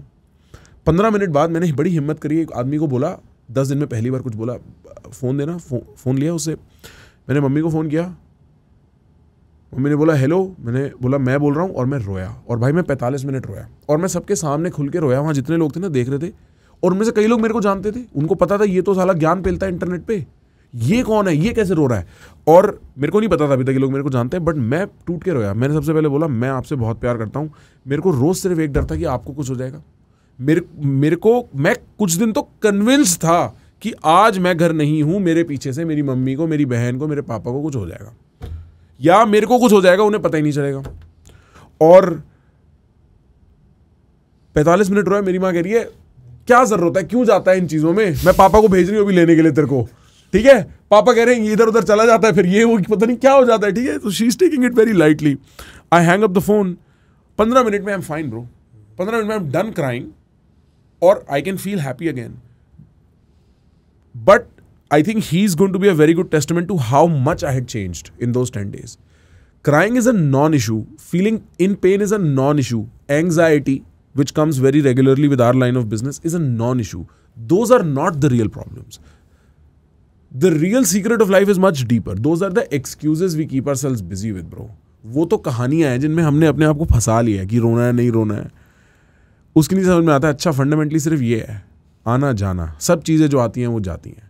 15 मिनट बाद मैंने बड़ी हिम्मत करी, एक आदमी को बोला, 10 दिन में पहली बार कुछ बोला, फ़ोन देना, फ़ोन लिया उससे। मैंने मम्मी को फ़ोन किया, मम्मी ने बोला हेलो, मैंने बोला मैं बोल रहा हूँ, और मैं रोया। और भाई मैं 45 मिनट रोया, और मैं सबके सामने खुल के रोया। वहाँ जितने लोग थे ना देख रहे थे, और उनमें से कई लोग मेरे को जानते थे, उनको पता था ये तो साला ज्ञान पेलता है इंटरनेट पे, ये कौन है, ये कैसे रो रहा है। और मेरे को नहीं पता था अभी तक ये लोग मेरे को जानते हैं, बट मैं टूट के रोया। मैंने सबसे पहले बोला मैं आपसे बहुत प्यार करता हूँ, मेरे को रोज सिर्फ एक डर था कि आपको कुछ हो जाएगा। मेरे को, मैं कुछ दिन तो कन्विंस था कि आज मैं घर नहीं हूं, मेरे पीछे से मेरी मम्मी को, मेरी बहन को, मेरे पापा को कुछ हो जाएगा, या मेरे को कुछ हो जाएगा, उन्हें पता ही नहीं चलेगा। और 45 मिनट रोया। मेरी माँ कह रही है क्या जरूरत है, क्यों जाता है इन चीजों में, मैं पापा को भेज रही हूँ अभी लेने के लिए तेरे को, ठीक है। पापा कह रहे हैं इधर उधर चला जाता है, फिर ये वो पता नहीं क्या हो जाता है, ठीक है। तो she is taking it very lightly. I hang up the phone. 15 minute में I am fine bro, 15 minute में आई एम डन क्राइंग, और I can feel happy again. But I think he's going to be a very good testament to how much I had changed in those 10 days. Crying is a non-issue. Feeling in pain is a non-issue. Anxiety, which comes very regularly with our line of business, is a non-issue. Those are not the real problems. The real secret of life is much deeper. Those are the excuses we keep ourselves busy with, bro. वो तो कहानियां हैं जिनमें हमने अपने आप को फंसा लिया है कि रोना है नहीं रोना है, उसकी नहीं समझ में आता है। अच्छा, फंडामेंटली सिर्फ ये है, आना जाना, सब चीज़ें जो आती हैं वो जाती हैं।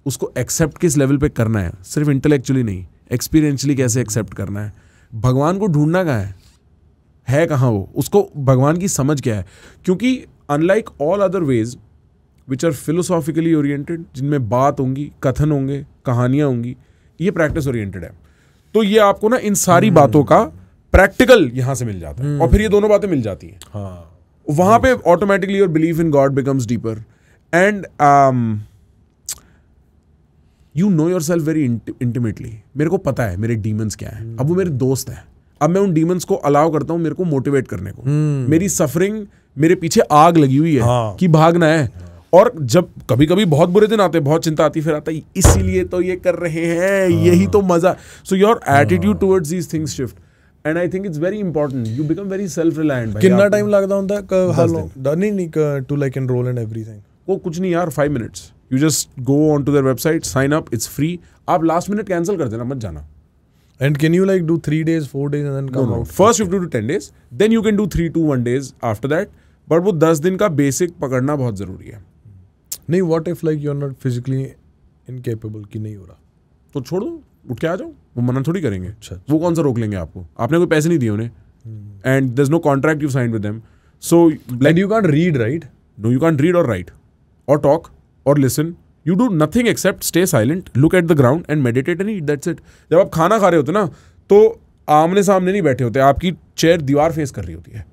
उसको एक्सेप्ट किस लेवल पे करना है, सिर्फ इंटेलेक्चुअली नहीं, एक्सपीरियंशली कैसे एक्सेप्ट करना है। भगवान को ढूंढना कहाँ है कहाँ वो, उसको भगवान की समझ क्या है। क्योंकि unlike all other ways which are philosophically oriented, जिनमें बात होंगी, कथन होंगे, कहानियाँ होंगी, ये प्रैक्टिस ओरिएंटेड है। तो ये आपको ना इन सारी बातों का प्रैक्टिकल यहाँ से मिल जाता है, और फिर ये दोनों बातें मिल जाती हैं। हाँ, वहां पे automatically your belief in God becomes deeper, and you know your self very intimately. मेरे को पता है मेरे डीमंस क्या है, अब वो मेरे दोस्त हैं। अब मैं उन डीमंस को अलाउ करता हूँ मेरे को मोटिवेट करने को। मेरी सफरिंग, मेरे पीछे आग लगी हुई है कि भागना है, और जब कभी कभी बहुत बुरे दिन आते हैं, बहुत चिंता आती, फिर आता है इसीलिए तो ये कर रहे हैं, यही तो मजा। So your attitude towards these things shift, and I think it's very important. You become very self-reliant. कितना टाइम लगता होता है नहीं to like enroll and everything? वो कुछ नहीं यार, 5 minutes. You just go onto their website, sign up, it's free. आप last minute cancel कर देना, मत जाना. And can you like do 3 days, 4 days and then come out? First you have to do 10 days, then you can do 3 to 1 days after that. But वो 10 दिन का basic पकड़ना बहुत जरूरी है. नहीं, what if like you're not physically incapable कि नहीं हो रहा? तो छोड़ दो, उठ के आ जाओ, वो मना थोड़ी करेंगे। वो कौन सा रोक लेंगे आपको, आपने कोई पैसे नहीं दिए उन्हें, and there is no contract you signed with them. So like you can't read, right? No, you can't read और राइट और टॉक और listen. You do nothing except stay silent, look at the ground and meditate and eat, that's it. जब आप खाना खा रहे होते ना, तो आमने सामने नहीं बैठे होते, आपकी चेयर दीवार फेस कर रही होती है,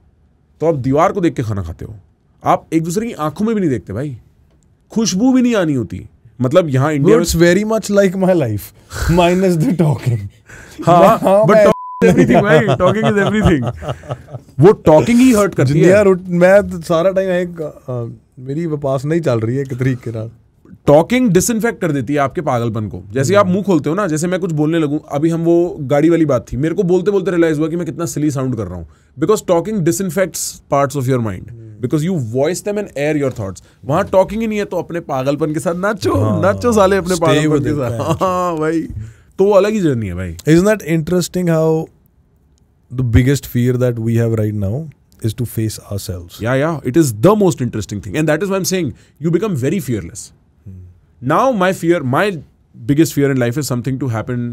तो आप दीवार को देख के खाना खाते हो। आप एक दूसरे की आंखों में भी नहीं देखते भाई, खुशबू भी नहीं आनी होती। मतलब यहाँ इंडिया में it's very much like my life minus the talking. हाँ, बट एवरीथिंग भाई, टॉकिंग इज एवरीथिंग। वो टॉकिंग ही हर्ट करती है यार। मैं सारा टाइम एक मेरी विपास नहीं चल रही है एक तरीके से। टॉकिंग डिसइंफेक्ट कर देती है आपके पागलपन को। जैसे आप मुंह खोलते हो ना, जैसे मैं कुछ बोलने लगूं, अभी हम वो गाड़ी वाली बात थी, मेरे को बोलते बोलते रियलाइज हुआ कि मैं कितना सिली साउंड कर रहा हूं, because talking disinfects parts of your mind, because you voice them and air your thoughts. वहां टॉकिंग ही नहीं है, तो अपने पागलपन के साथ नाचो, नाचो साले अपने पागलपन के साथ। हाँ भाई, तो वो अलग ही जर्नी है भाई। Isn't that interesting how the biggest fear that we have right now is to face ourselves? Yeah, it is the most interesting thing, and that is why I'm saying you become very fearless. Now my biggest fear in life is something to happen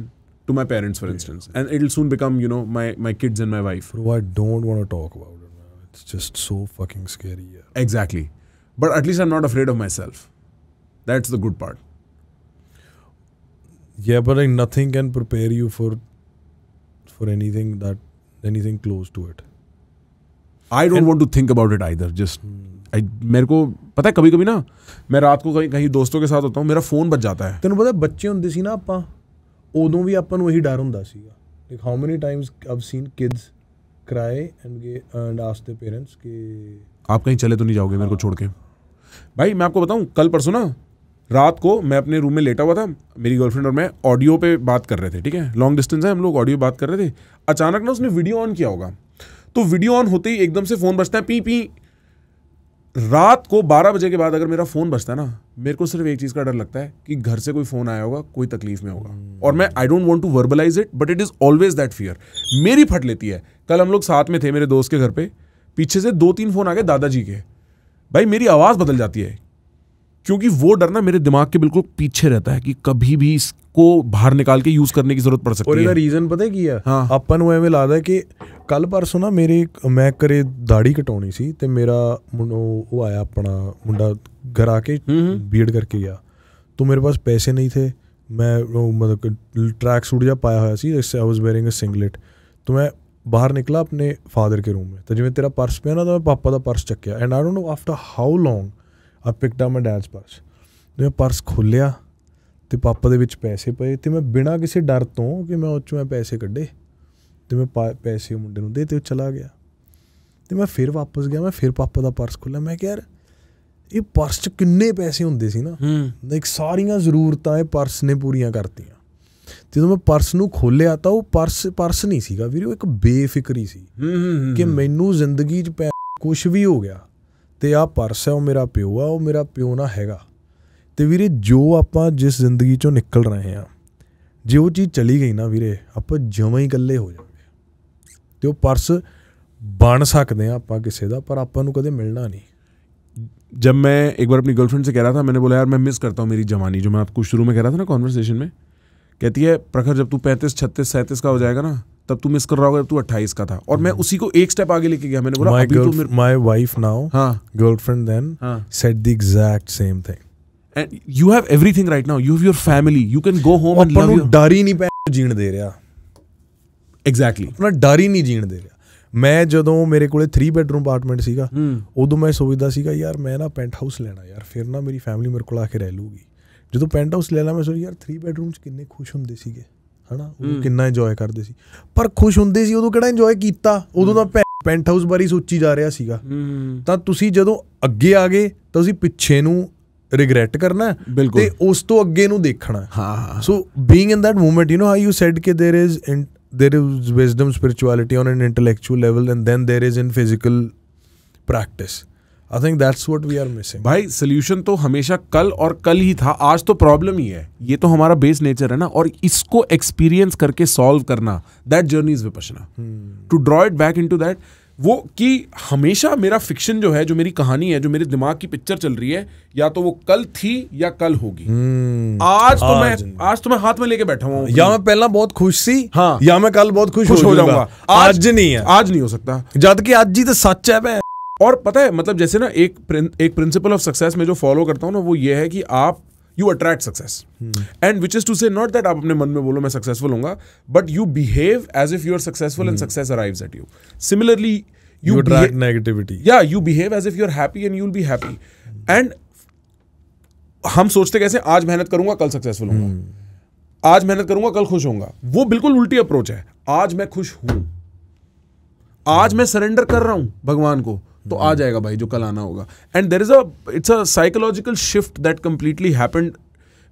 to my parents, for instance, and it'll soon become, you know, my kids and my wife. Bro, I don't want to talk about it, man. It's just so fucking scary. Yeah. Exactly, but at least I'm not afraid of myself. That's the good part. Yeah, but like nothing can prepare you for anything close to it. I don't want to think about it either. Just मेरे को पता है, कभी कभी ना मैं रात को कहीं दोस्तों के साथ होता हूँ, मेरा फोन बज जाता है। ਤੈਨੂੰ ਪਤਾ ਬੱਚੇ ਹੁੰਦੇ ਸੀ ਨਾ ਆਪਾਂ, ਉਦੋਂ ਵੀ ਆਪਾਂ ਨੂੰ ਇਹੀ ਡਰ ਹੁੰਦਾ ਸੀਗਾ। Like how many times I've seen kids cry and ask their parents कि आप कहीं चले तो नहीं जाओगे मेरे को छोड़ के। भाई मैं आपको बताऊँ, कल परसों ना रात को मैं अपने रूम में लेटा हुआ था, मेरी गर्लफ्रेंड और मैं ऑडियो पे बात कर रहे थे, ठीक है, लॉन्ग डिस्टेंस है, हम लोग ऑडियो बात कर रहे थे। अचानक ना उसने वीडियो ऑन किया होगा, तो वीडियो ऑन होते ही एकदम से फोन बजता है, पी पी। रात को 12 बजे के बाद अगर मेरा फोन बजता है ना, मेरे को सिर्फ एक चीज का डर लगता है कि घर से कोई फोन आया होगा, कोई तकलीफ में होगा। और मैं I don't want to verbalise it, but it is always that fear. मेरी फट लेती है। कल हम लोग साथ में थे मेरे दोस्त के घर पे, पीछे से 2-3 फोन आ गए दादाजी के, भाई मेरी आवाज बदल जाती है, क्योंकि वो डर ना मेरे दिमाग के बिल्कुल पीछे रहता है कि कभी भी इसको बाहर निकाल के यूज करने की जरूरत पड़ सकती है। और ਇਹਦਾ ਰੀਜ਼ਨ ਪਤਾ ਕੀ ਆ, ਹਾਂ। ਆਪਾਂ ਨੂੰ ਐਵੇਂ ਲੱਗਦਾ ਕਿ ਕੱਲ ਪਰਸੋਂ ਨਾ ਮੈਂ ਘਰੇ ਦਾੜੀ ਕਟਾਉਣੀ ਸੀ ਤੇ ਮੇਰਾ ਉਹ ਆਇਆ ਆਪਣਾ ਮੁੰਡਾ घर आके बीएड करके गया, तो मेरे पास पैसे नहीं थे। मैं मतलब ट्रैक सूट जा पाया हुआ सी, I was wearing a singlet, तो मैं बाहर निकला अपने फादर के रूम में, तो जिवें तेरा पर्स पिया ना, तो मैं पापा का पर्स चक्या, and I don't know after how long I picked up my dad's purse. तो मैं पर्स खोलिया तो पापा दे विच पैसे पए, तो मैं बिना किसी डर तो कि मैं उस मैं पैसे कड्ढे, तो मैं पैसे मुंडे नूं दे ते चला गया। तो मैं फिर वापस गया, मैं फिर पापा का पर्स खोलिया, मैं क्या यार ਇਹ ਪਰਸ 'ਚ ਕਿੰਨੇ ਪੈਸੇ ਹੁੰਦੇ ਸੀ ਨਾ, ਲਾਈਕ ਸਾਰੀਆਂ ਜ਼ਰੂਰਤਾਂ ਇਹ ਪਰਸ ਨੇ ਪੂਰੀਆਂ ਕਰਤੀਆਂ। ਜਦੋਂ ਮੈਂ ਪਰਸ ਨੂੰ ਖੋਲ੍ਹਿਆ ਤਾਂ ਉਹ ਪਰਸ ਨਹੀਂ ਸੀਗਾ ਵੀਰੇ, ਉਹ ਇੱਕ ਬੇਫਿਕਰੀ ਸੀ ਕਿ ਮੈਨੂੰ ਜ਼ਿੰਦਗੀ 'ਚ ਕੁਛ ਵੀ ਹੋ ਗਿਆ ਤੇ ਆਹ ਪਰਸ ਹੈ ਉਹ ਮੇਰਾ ਪਿਓ ਆ, ਉਹ ਮੇਰਾ ਪਿਓ ਨਾ ਹੈਗਾ। ਅਤੇ ਵੀਰੇ ਜੋ ਆਪਾਂ ਜਿਸ ਜ਼ਿੰਦਗੀ 'ਚੋਂ ਨਿਕਲ ਰਹੇ ਹਾਂ, ਜੇ ਉਹ ਚੀਜ਼ ਚਲੀ ਗਈ ਨਾ ਵੀਰੇ, ਆਪਾਂ ਜਮਾਂ ਹੀ ਇਕੱਲੇ ਹੋ ਜਾਵਾਂਗੇ। ਅਤੇ ਉਹ ਪਰਸ ਬਣ ਸਕਦੇ ਹਾਂ ਆਪਾਂ ਕਿਸੇ ਦਾ, ਪਰ ਆਪਾਂ ਨੂੰ ਕਦੇ ਮਿਲਣਾ नहीं। जब मैं एक बार अपनी गर्लफ्रेंड से कह रहा था, मैंने बोला यार मैं मिस करता हूँ मेरी जवानी, जो मैं आपको शुरू में कह रहा था ना कॉन्वर्सेशन में, कहती है प्रखर जब तू 35, 36, 37 का हो जाएगा ना, तब तू मिस कर रहा होगा जब तू 28 का था। और मैं उसी को एक स्टेप आगे लेके गया, मैंने बोला my wife now, girlfriend then said the exact same thing, and you have everything right now, you have your family, you can go home and love your. डर ही नहीं जीण दे रहा, एग्जैक्टली अपना डर ही नहीं जीण दे रहा। ਮੈਂ ਜਦੋਂ ਮੇਰੇ ਕੋਲੇ 3 ਬੈਡਰੂਮ ਅਪਾਰਟਮੈਂਟ ਸੀਗਾ, ਉਦੋਂ ਮੈਂ ਸੋਚਦਾ ਸੀਗਾ ਯਾਰ ਮੈਂ ਨਾ ਪੈਂਟ ਹਾਊਸ ਲੈਣਾ ਯਾਰ, ਫਿਰ ਨਾ ਮੇਰੀ ਫੈਮਿਲੀ ਮੇਰੇ ਕੋਲ ਆ ਕੇ ਰਹਿ ਲੂਗੀ। ਜਦੋਂ ਪੈਂਟ ਹਾਊਸ ਲੈ ਲਾ, ਮੈਂ ਸੋਚਿਆ ਯਾਰ 3 ਬੈਡਰੂਮ 'ਚ ਕਿੰਨੇ ਖੁਸ਼ ਹੁੰਦੇ ਸੀਗੇ, ਹੈ ਨਾ, ਉਦੋਂ ਕਿੰਨਾ ਇੰਜੋਏ ਕਰਦੇ ਸੀ। ਪਰ ਖੁਸ਼ ਹੁੰਦੇ ਸੀ ਉਦੋਂ, ਕਿਹੜਾ ਇੰਜੋਏ ਕੀਤਾ, ਉਦੋਂ ਤਾਂ ਪੈਂਟ ਹਾਊਸ ਬਾਰੇ ਸੋਚੀ ਜਾ ਰਿਹਾ ਸੀਗਾ। ਤਾਂ ਤੁਸੀਂ ਜਦੋਂ ਅੱਗੇ ਆ ਗਏ ਤਾਂ ਤੁਸੀਂ ਪਿੱਛੇ ਨੂੰ ਰਿਗਰੈਟ ਕਰਨਾ ਤੇ ਉਸ ਤੋਂ ਅੱਗੇ ਨੂੰ ਦੇਖਣਾ। So being in that moment, you know how you said ਕਿ there is wisdom, spirituality on an intellectual level, and then there is in physical practice. I think that's what we are missing. भाई solution तो हमेशा कल और कल ही था, आज तो प्रॉब्लम ही है। ये तो हमारा बेस नेचर है ना, और इसको एक्सपीरियंस करके सॉल्व करना, that journey is vipassana. To draw it back into that, वो कि हमेशा मेरा फिक्शन जो है, जो मेरी कहानी है, जो मेरे दिमाग की पिक्चर चल रही है, या तो वो कल थी या कल होगी। आज तो मैं हाथ में लेके बैठा हुआ हूँ, या मैं पहला बहुत खुश सी, हाँ, या मैं कल बहुत खुश हो जाऊंगा। आज नहीं है, आज नहीं हो सकता, जब कि आज ही तो सच है। मैं और पता है मतलब जैसे ना एक प्रिंसिपल ऑफ सक्सेस में जो फॉलो करता हूँ ना, वो ये है कि आप you attract success, and which is to say not that आप अपने मन में बोलो मैं successful होऊंगा, but you behave as if you are successful and success arrives at you. Similarly, you attract negativity. Yeah, you behave as if you're happy and you'll be happy. And हम सोचते कैसे, आज मेहनत करूंगा कल सक्सेसफुल होऊंगा, आज मेहनत करूंगा कल खुश होऊंगा। वो बिल्कुल उल्टी अप्रोच है। आज मैं खुश हूं, आज मैं सरेंडर कर रहा हूं भगवान को, तो आ जाएगा भाई जो कल आना होगा। And there is it's a psychological shift that completely happened.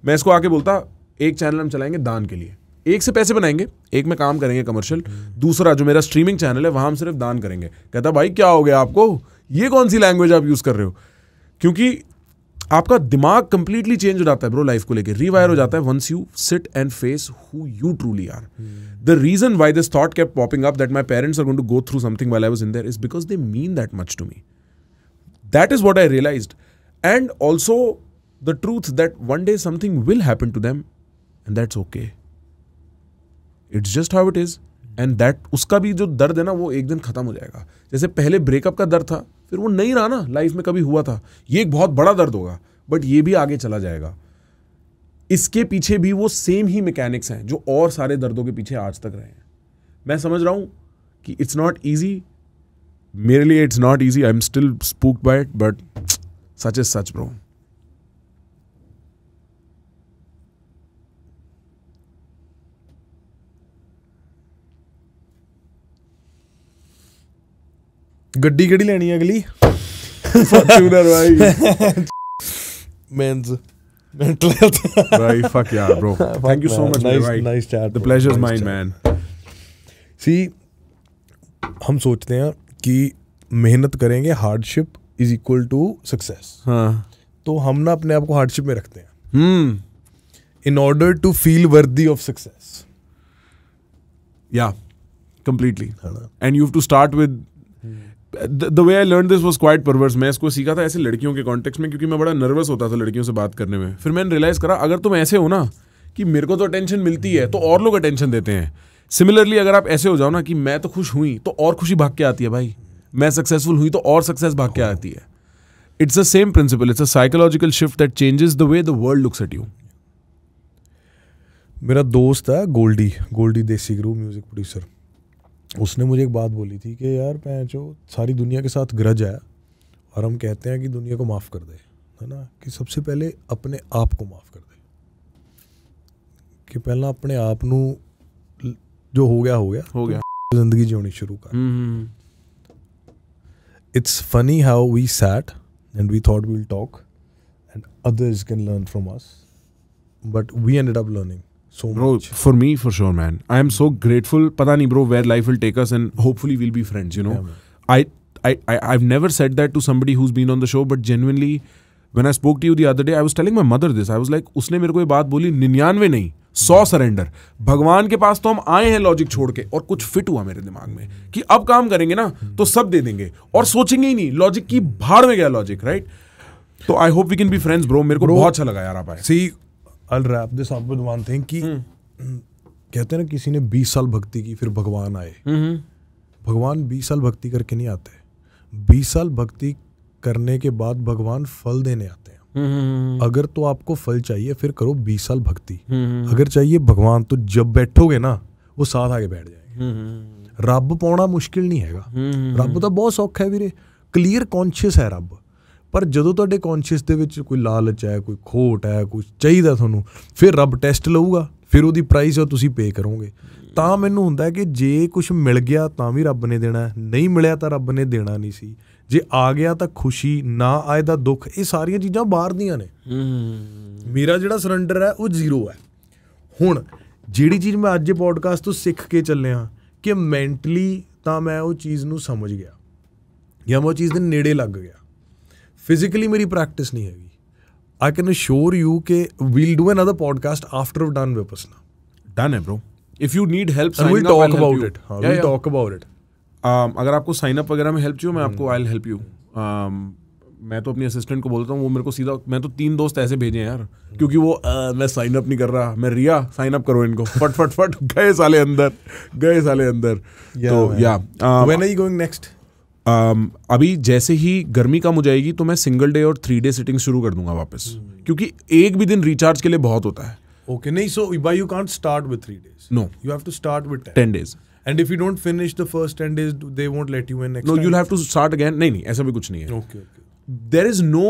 मैं इसको आके बोलता, एक चैनल हम चलाएंगे दान के लिए, एक से पैसे बनाएंगे, एक में काम करेंगे कमर्शियल, दूसरा जो मेरा स्ट्रीमिंग चैनल है वहां हम सिर्फ दान करेंगे। कहता भाई क्या हो गया आपको, ये कौन सी लैंग्वेज आप यूज कर रहे हो? क्योंकि आपका दिमाग कंप्लीटली चेंज हो जाता है ब्रो, लाइफ को लेके रीवायर हो जाता है once you sit and face who you truly are. The reason why this thought kept popping up that my parents are going to go through something while I was in there is because they mean that much to me. That is what I realized. And also the truth that one day something will happen to them and that's okay. It's just how it is. And that उसका भी जो दर्द है ना वो एक दिन खत्म हो जाएगा। जैसे पहले ब्रेकअप का दर्द था, फिर वो नहीं रहा ना, लाइफ में कभी हुआ था, ये एक बहुत बड़ा दर्द होगा, बट ये भी आगे चला जाएगा। इसके पीछे भी वो सेम ही मैकेनिक्स हैं जो और सारे दर्दों के पीछे आज तक रहे हैं। मैं समझ रहा हूं कि इट्स नॉट ईजी, मेरे लिए it's not easy, I am still spooked by it, but सच इज सच ब्रो। गड्डी केड़ी लेनी है अगली? फॉर्च्यूनर भाई। Men's mental health. Right, fuck yeah, bro. Thank you so much, nice chat. The pleasure's mine, man. See, हम सोचते हैं कि मेहनत करेंगे, hardship is equal to success. हाँ, तो हम ना अपने आप को हार्डशिप में रखते हैं in order to feel worthy of success. Yeah, completely. And you have to start with the way I learned this was quite perverse. मैं इसको सीखा था ऐसे लड़कियों के कॉन्टेक्स्ट में, क्योंकि मैं बड़ा नर्वस होता था लड़कियों से बात करने में। फिर मैंने रियलाइज करा अगर तुम ऐसे हो ना कि मेरे को तो अटेंशन मिलती है तो और लोग अटेंशन देते हैं, सिमिलरली अगर आप ऐसे हो जाओ ना कि मैं तो खुश हुई तो और खुशी भाग के आती है भाई, मैं सक्सेसफुल हुई तो और सक्सेस भाग के आती है। It's the same principle, it's a psychological shift that changes the way the world looks at you. मेरा दोस्त है गोल्डी देसी गुरु म्यूजिक प्रोड्यूसर, उसने मुझे एक बात बोली थी कि यार मैं जो सारी दुनिया के साथ ग्रज है और हम कहते हैं कि दुनिया को माफ़ कर दे, है ना, कि सबसे पहले अपने आप को माफ़ कर दे, कि पहला अपने आप नू जो हो गया जिंदगी जीनी शुरू कर। It's funny how we sat and we thought we'll talk and others can learn from us, but we ended up learning so much. For me, for sure, man. I am so grateful. Pata nahi, bro, where life will take us, and hopefully we'll be friends, you know. Yeah, I've never said that to somebody who's been on the show, but genuinely, when I spoke to you the other day, I was telling my mother this. I was like, उसने मेरे को ये बात बोली 99 नहीं 100 surrender. भगवान के पास तो हम आए हैं लॉजिक छोड़ के, और कुछ फिट हुआ मेरे दिमाग में कि अब काम करेंगे ना तो सब दे देंगे और सोचेंगे ही नहीं, लॉजिक की भाड़ में गया लॉजिक, राइट। तो I hope we can be friends bro. मेरे को बहुत अच्छा लगा यार आप आए। See I will wrap this up with one thing कि कहते हैं ना किसी ने 20 साल भक्ति की फिर भगवान आए। भगवान 20 साल भक्ति करके नहीं आते, 20 साल भक्ति करने के बाद भगवान फल देने आते हैं। अगर तो आपको फल चाहिए फिर करो 20 साल भक्ति, अगर चाहिए भगवान तो जब बैठोगे ना वो साथ आगे बैठ जाएंगे। रब पाना मुश्किल नहीं हैगा, रब तो बहुत सौखा है ਵੀਰੇ, क्लीयर कॉन्शियस है रब। पर ਜਦੋਂ ਤੁਹਾਡੇ ਕੌਨਸ਼ੀਅਸ ਦੇ ਵਿੱਚ ਕੋਈ ਲਾਲਚ ਹੈ, ਕੋਈ ਖੋਟ ਹੈ, ਕੁਝ ਚਾਹੀਦਾ ਤੁਹਾਨੂੰ, ਫਿਰ ਰੱਬ ਟੈਸਟ ਲਊਗਾ, ਫਿਰ ਉਹਦੀ ਪ੍ਰਾਈਸ ਉਹ ਤੁਸੀਂ ਪੇ ਕਰੋਗੇ। ਤਾਂ ਮੈਨੂੰ ਹੁੰਦਾ ਕਿ ਜੇ ਕੁਝ ਮਿਲ ਗਿਆ ਤਾਂ ਵੀ ਰੱਬ ਨੇ ਦੇਣਾ, ਨਹੀਂ ਮਿਲਿਆ ਤਾਂ ਰੱਬ ਨੇ ਦੇਣਾ ਨਹੀਂ ਸੀ। ਜੇ ਆ ਗਿਆ ਤਾਂ ਖੁਸ਼ੀ, ਨਾ ਆਏ ਤਾਂ ਦੁੱਖ, ਇਹ ਸਾਰੀਆਂ ਚੀਜ਼ਾਂ ਬਾਹਰ ਦੀਆਂ ਨੇ। ਮੇਰਾ ਜਿਹੜਾ ਸਰੈਂਡਰ ਹੈ ਉਹ 0 ਹੈ। ਹੁਣ ਜਿਹੜੀ ਚੀਜ਼ ਮੈਂ ਅੱਜ ਪੋਡਕਾਸਟ ਤੋਂ ਸਿੱਖ ਕੇ ਚੱਲਿਆ ਕਿ ਮੈਂਟਲੀ ਤਾਂ ਮੈਂ ਉਹ ਚੀਜ਼ ਨੂੰ ਸਮਝ ਗਿਆ ਜਾਂ ਮੈਂ ਉਹ ਚੀਜ਼ ਦੇ ਨੇੜੇ ਲੱਗ ਗਿਆ, ਫਿਜ਼ੀਕਲੀ ਮੇਰੀ ਪ੍ਰੈਕਟਿਸ ਨਹੀਂ ਹੈਗੀ। I can assure you कि we'll do another podcast after we've done Vipassana. Done है bro. If you need help, and we'll talk about it. We'll talk about it. अगर आपको साइन अप वगैरह में help चाहिए, मैं आपको I'll help you. मैं तो अपनी असिस्टेंट को बोलता हूँ, वो मेरे को सीधा, मैं तो 3 दोस्त ऐसे भेजे हैं यार, क्योंकि वो मैं साइन अप नहीं कर रहा, मैं रिया साइन अप करो इनको, फट गए साले अंदर। तो या when are you going next? अभी जैसे ही गर्मी कम हो जाएगी तो मैं सिंगल डे और 3 डे सिटिंग शुरू कर दूंगा वापस, क्योंकि एक भी दिन रिचार्ज के लिए बहुत होता है। Okay, नहीं, so why you can't start with 3 days? No, you have to start with 10 days. And if you don't finish the first 10 days, they won't let you in next time. No, you'll time. have to start again. नहीं ऐसा भी कुछ नहीं है। Okay. There is no,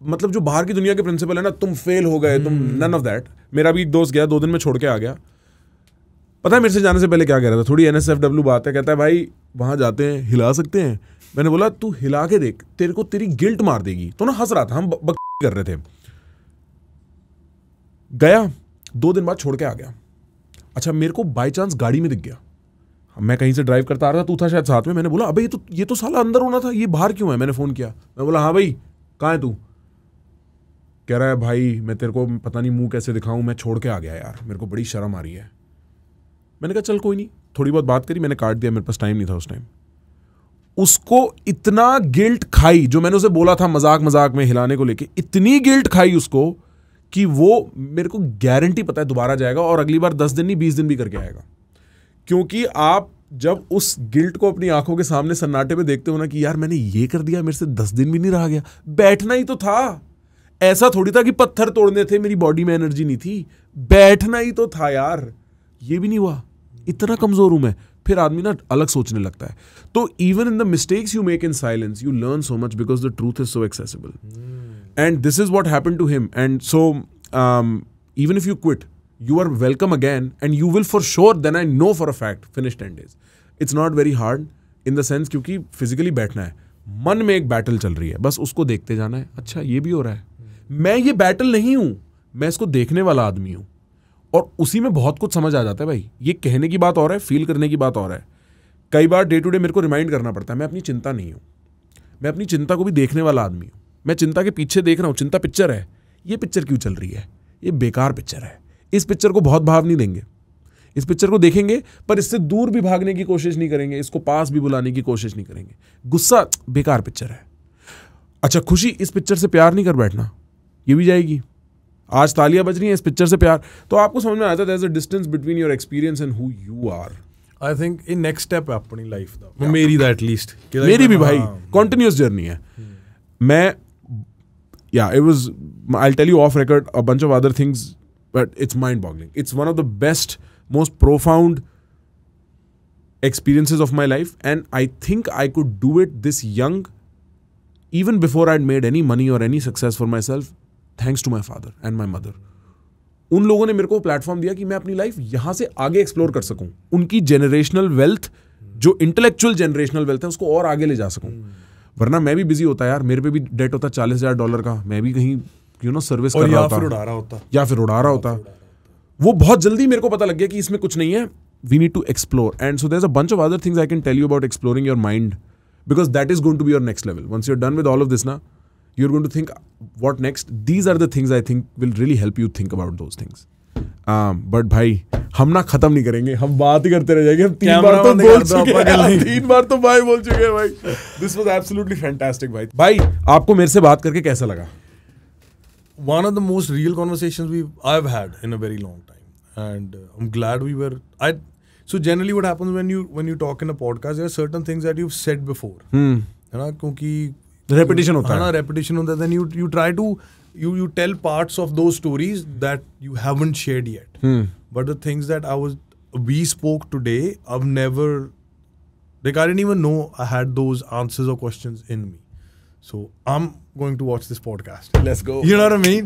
मतलब जो बाहर की दुनिया के प्रिंसिपल है ना, तुम फेल हो गए, तुम none of that। मेरा भी एक दोस्त गया 2 दिन में छोड़ के आ गया। पता है मेरे से जाने से पहले क्या कह रहा था, थोड़ी NSFW बात है, कहता है भाई वहाँ जाते हैं हिला सकते हैं। मैंने बोला तू हिला के देख, तेरे को तेरी गिल्ट मार देगी। तो ना हंस रहा था, हम कर रहे थे। गया 2 दिन बाद छोड़ के आ गया। अच्छा, मेरे को बाय चांस गाड़ी में दिख गया, मैं कहीं से ड्राइव करता आ रहा था, तू था शायद साथ में। मैंने बोला अबे ये तो साला अंदर होना था, ये बाहर क्यों है? मैंने फ़ोन किया, मैं बोला हाँ भाई कहाँ है तू? कह रहा है भाई मैं तेरे को पता नहीं मुंह कैसे दिखाऊं, मैं छोड़ के आ गया यार, मेरे को बड़ी शर्म आ रही है। मैंने कहा चल कोई नहीं, थोड़ी बहुत बात करी, मैंने काट दिया, मेरे पास टाइम नहीं था उस टाइम। उसको इतना गिल्ट खाई, जो मैंने उसे बोला था मजाक में हिलाने को लेके, इतनी गिल्ट खाई उसको कि वो मेरे को गारंटी पता है दोबारा जाएगा, और अगली बार 10 दिन नहीं 20 दिन भी करके आएगा। क्योंकि आप जब उस गिल्ट को अपनी आंखों के सामने सन्नाटे में देखते हो ना कि यार मैंने ये कर दिया, मेरे से 10 दिन भी नहीं रहा गया, बैठना ही तो था। ऐसा थोड़ी था कि पत्थर तोड़ने थे, मेरी बॉडी में एनर्जी नहीं थी, बैठना ही तो था यार। ये भी नहीं हुआ, इतना कमजोर हूं मैं। फिर आदमी ना अलग सोचने लगता है। तो even in the mistakes you make in silence you learn so much, because the truth is so accessible. And this is what happened to him. And so even if you quit, you are welcome again, and you will for sure, then I know for a fact, finish 10 days. It's not very hard in the sense क्योंकि physically बैठना है, मन में एक battle चल रही है, बस उसको देखते जाना है। अच्छा ये भी हो रहा है, मैं ये बैटल नहीं हूँ, मैं इसको देखने वाला आदमी हूँ, और उसी में बहुत कुछ समझ आ जाता है भाई। ये कहने की बात और है, फील करने की बात और है। कई बार डे टू डे मेरे को रिमाइंड करना पड़ता है मैं अपनी चिंता नहीं हूँ। मैं अपनी चिंता को भी देखने वाला आदमी हूँ. मैं चिंता के पीछे देख रहा हूँ. चिंता पिक्चर है. ये पिक्चर क्यों चल रही है? ये बेकार पिक्चर है. इस पिक्चर को बहुत भाव नहीं देंगे. इस पिक्चर को देखेंगे पर इससे दूर भी भागने की कोशिश नहीं करेंगे. इसको पास भी बुलाने की कोशिश नहीं करेंगे. गुस्सा, बेकार पिक्चर है. अच्छा, खुशी, इस पिक्चर से प्यार नहीं कर बैठना, ये भी जाएगी. आज तालियां बज रही हैं, इस पिक्चर से प्यार. तो आपको समझ में आता है there is a distance between your experience and who you are. I think ये नेक्स्ट स्टेप है अपनी लाइफ का, मेरी दा एटलीस्ट. मेरी भी भाई कॉन्टिन्यूस जर्नी है. मैं it was, I will tell you off record a bunch of other things, but it's mind boggling. It's one of the best, most profound experiences of my life, and I think I could do it this young, even before I'd made any money or any success for myself, thanks to my father and my mother. उन लोगों ने मेरे को platform दिया कि मैं अपनी life यहाँ से आगे एक्सप्लोर कर सकूं. उनकी जनरेशनल वेल्थ, जो इंटेलेक्चुअल जनरेशनल वेल्थ है, उसको और आगे ले जा सकूं. वरना मैं भी बिजी होता यार, मेरे पे भी डेट होता $40,000 का, मैं भी कहीं सर्विस कर रहा होता, या फिर उड़ा रहा होता. वो बहुत जल्दी मेरे को पता लग गया कि इसमें कुछ नहीं है. We need to explore, and so there's a bunch of other things I can tell you about exploring your mind, because that is going to be your next level. Once you're done with all of this now, you're going to think, what next? These are the things I think will really help you think about those things. But भाई, हम ना खत्म नहीं करेंगे, हम बात ही करते रह जाएंगे. हम 3 बार तो बोल चुके हैं, 3 बार तो भाई बोल चुके हैं भाई. This was absolutely fantastic भाई. भाई, आपको मेरे से बात करके कैसा लगा? One of the most real conversations I've had in a very long time, and I'm glad we were. So generally what happens when you talk in a podcast, there are certain things that you've said before, है ना, क्योंकि repetition होता है. Repetition होता है. Then you try to you tell parts of those stories that you haven't shared yet. But the things that we spoke today, I've never, like, I didn't even know I had those answers or questions in me. So I'm going to watch this podcast. Let's go. You know what I mean?